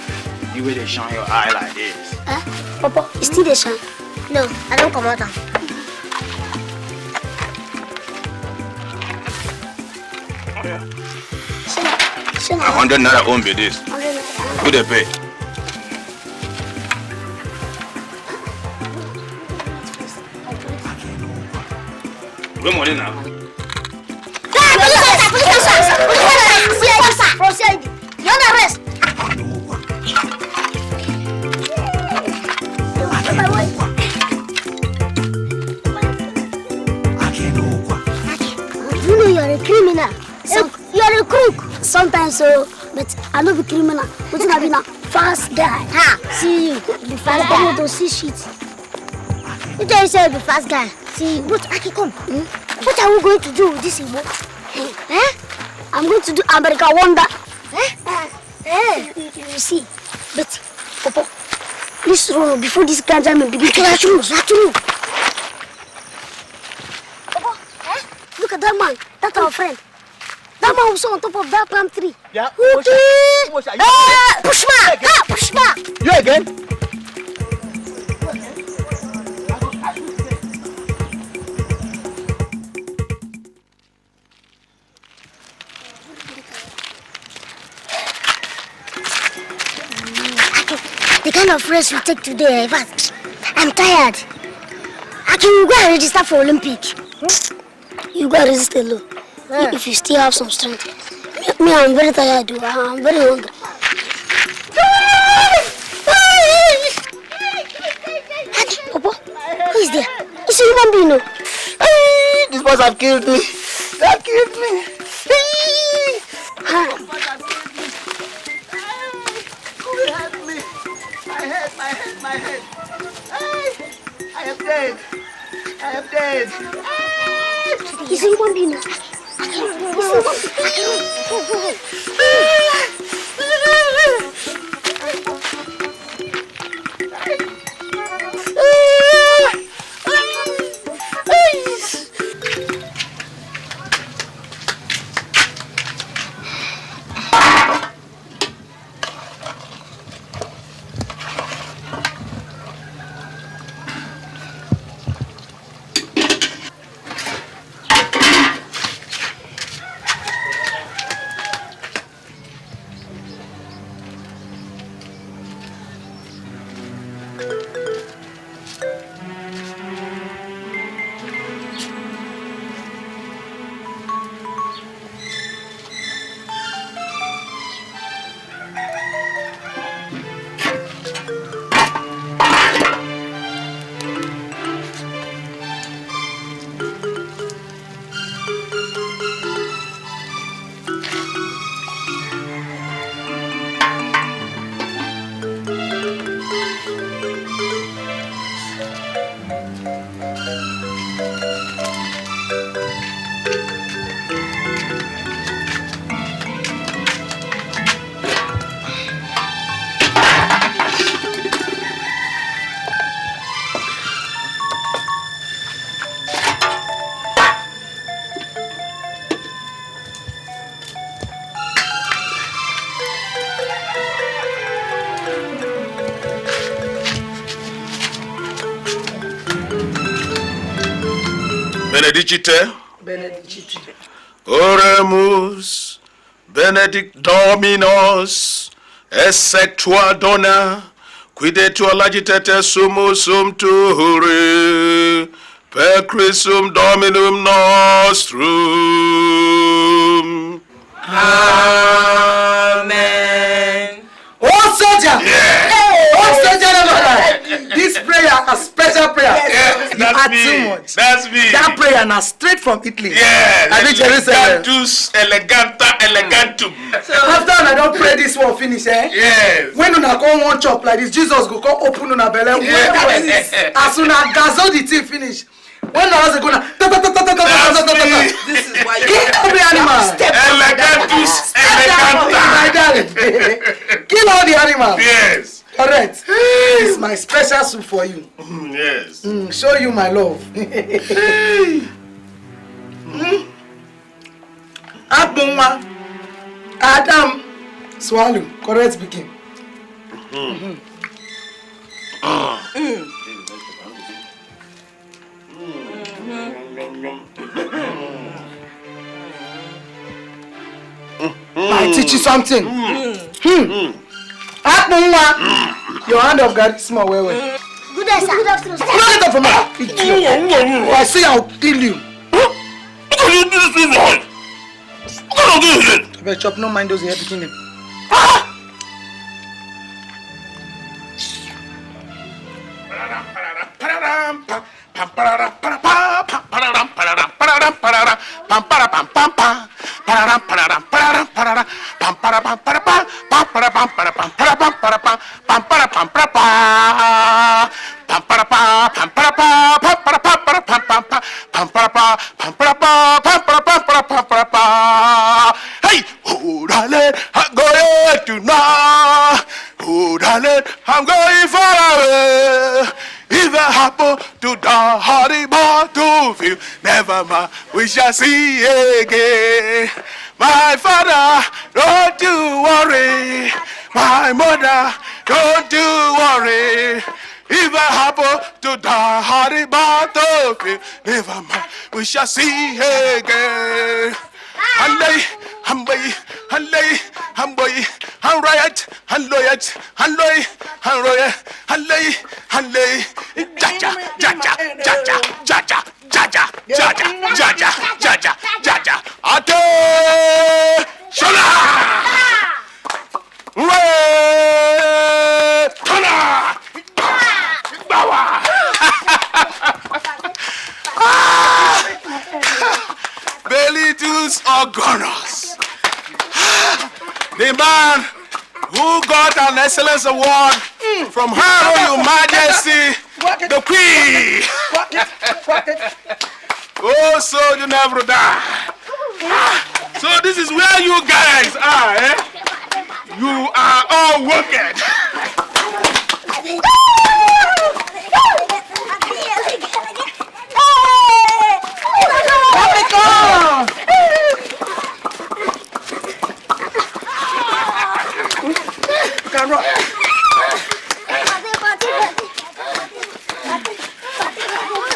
[SPEAKER 12] The way they shine your eye like this.
[SPEAKER 3] Papa, you still the shine?
[SPEAKER 4] No, I don't come out.
[SPEAKER 16] 100 naira won't be this. Who they pay? Where money now?
[SPEAKER 3] Proceed. You're the rest.
[SPEAKER 4] You know you're a criminal. You're a crook.
[SPEAKER 3] Sometimes so, but I know the criminal. But I be a fast guy.
[SPEAKER 4] See you, the fast guy.
[SPEAKER 3] To see shit.
[SPEAKER 4] You tell yourself the fast guy. See, but Aki, come. What are we going to do with this Igbo?
[SPEAKER 3] I'm going to do America Wonder.
[SPEAKER 4] You see,
[SPEAKER 3] but Papa, this road before this ganja may begin to true. Papa, look at that man. That's our friend. That man was on top of that palm tree.
[SPEAKER 12] Yeah.
[SPEAKER 3] Push back! Push back!
[SPEAKER 12] You again?
[SPEAKER 4] the kind of rest we take today, in fact, I'm tired. I can go and register for Olympic.
[SPEAKER 3] You go and register alone. If you still have some strength. Me, I'm very tired. I'm very hungry.
[SPEAKER 4] Papa, who is there? It's a human being. No?
[SPEAKER 12] These boys have killed me. They have killed me. My head. I am dead.
[SPEAKER 4] It's a human being.
[SPEAKER 10] Benedicite. Oremus, Benedict Dominus, Essectua Dona, Quidetur Lagitete Sumus Sum Tuhure, Per Christum Dominum Nostrum.
[SPEAKER 9] Amen.
[SPEAKER 10] me.
[SPEAKER 15] much.
[SPEAKER 10] That's me.
[SPEAKER 15] That prayer now straight from Italy.
[SPEAKER 10] Yeah.
[SPEAKER 15] I think Jerusalem.
[SPEAKER 10] Elegantus elegantum.
[SPEAKER 15] So after I don't pray this one finish, eh?
[SPEAKER 10] Yes.
[SPEAKER 15] When una come one chop like this, Jesus go come open una belly.
[SPEAKER 10] Yes.
[SPEAKER 15] As soon as gazo the thing finish. When I was going this is why you kill every animal.
[SPEAKER 10] Elegantus eleganta.
[SPEAKER 15] Kill all the animals.
[SPEAKER 10] Yes.
[SPEAKER 15] Correct. This is my special soup for you.
[SPEAKER 10] Yes.
[SPEAKER 15] Show you my love. Abuma. Adam. Swallow. Correct speaking. I teach you something. Your hand of God is small, well.
[SPEAKER 4] Good day, sir. Good afternoon, sir.
[SPEAKER 15] Get up from here. I say I'll kill you. But chop, no mind those here picking him.
[SPEAKER 10] Hey, oh darling, I'm going tonight. Oh darling, I'm going far away. If I happen to die on the battlefield, never mind, we shall see again. My father, don't you worry. My mother, don't you worry. If I happen to die on the battlefield, never mind, we shall see again. Hanley, Hanboy, Hanley, Hanboy, Hanriot, Hanloyat, Hanloy, Hanroya, Hanley, Hanley, Jaja, Jaja, Jaja, Jaja, Jaja, Jaja, Jaja, Jaja, Jaja, Ate, Shola, Ray, Tana, Bawa. Bellitus or gunners. The man who got an excellence award from Her Royal Majesty, the Queen. Oh, so you never die. So this is where you guys are, eh? You are all wicked.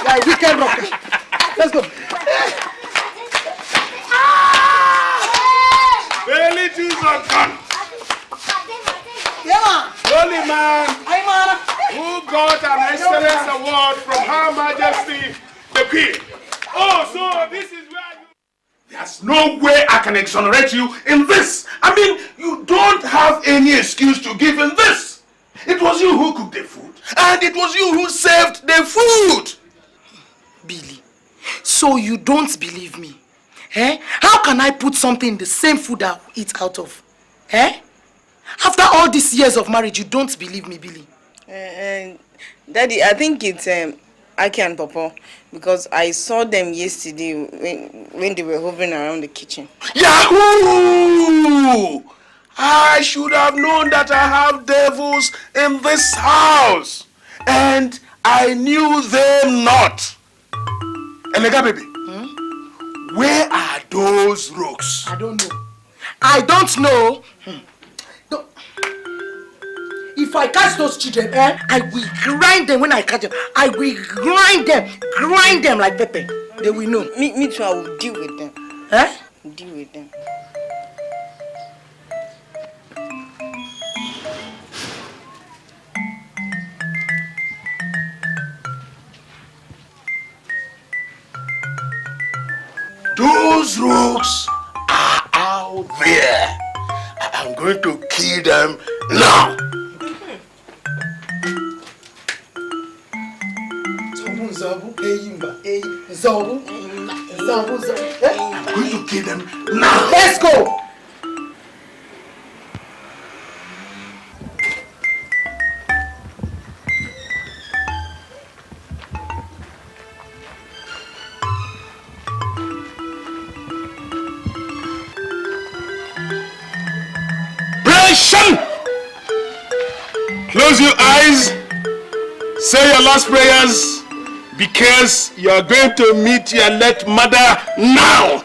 [SPEAKER 15] Yeah, we can rock it. Let's go.
[SPEAKER 10] Belly juice are gone.
[SPEAKER 15] Yeah.
[SPEAKER 10] Holy man who got an excellence award from Her Majesty the Queen. Oh, so this is where you... There's no way I can exonerate you in this. I mean, you don't have any excuse to give in this. It was you who cooked the food. And it was you who served the food.
[SPEAKER 15] Billy, so you don't believe me? Eh? How can I put something in the same food I eat out of? Eh? After all these years of marriage, you don't believe me, Billy?
[SPEAKER 9] Daddy, I think it's Aki and Pawpaw, because I saw them yesterday when they were hovering around the kitchen.
[SPEAKER 10] Yahoo! I should have known that I have devils in this house. And I knew them not. Elega baby, where are those rocks?
[SPEAKER 15] I don't know. I don't know. If I catch those children, I will grind them when I catch them. I will grind them like pepper. They will know.
[SPEAKER 9] Me too, I will deal with them.
[SPEAKER 15] Eh?
[SPEAKER 9] Deal with them.
[SPEAKER 10] Those rocks are out there. I'm going to kill them now.
[SPEAKER 2] I'm going to kill them now.
[SPEAKER 15] Let's go.
[SPEAKER 10] Close your eyes, say your last prayers, because you are going to meet your late mother now.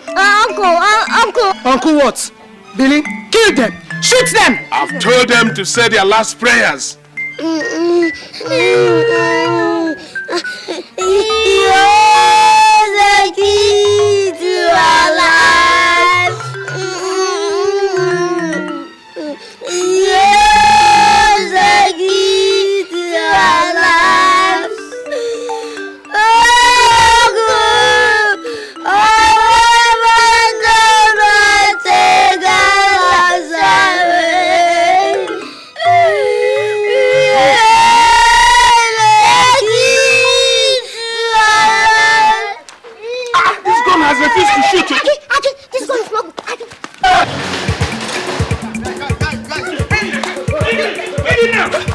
[SPEAKER 15] Uncle what? Billy, kill them, shoot them.
[SPEAKER 10] I've told them to say their last prayers.
[SPEAKER 4] You're the key to our life. You're the key to our lives. Oh, good. Oh, my God, take us away.
[SPEAKER 10] This gun has refused to shoot you.
[SPEAKER 4] Aki, this gun is not good. Aki.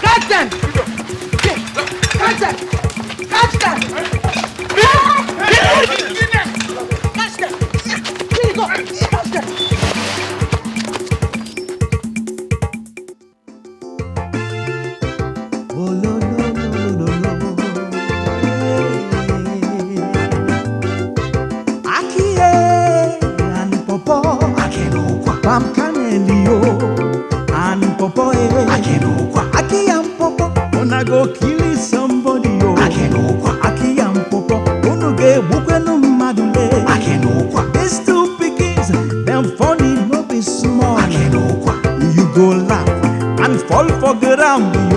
[SPEAKER 15] Catch them! Catch them! Catch them! Catch them! Here you go! Catch them!
[SPEAKER 5] Oh no no no no no. Aki and Pawpaw. Pam Canelio and Pawpaw. Aki and Pawpaw. Wanna go kill somebody yo. Aki and Pawpaw. Wanna get bukenu madule. These two pickings, them funny no be small. You go laugh and fall for ground yo.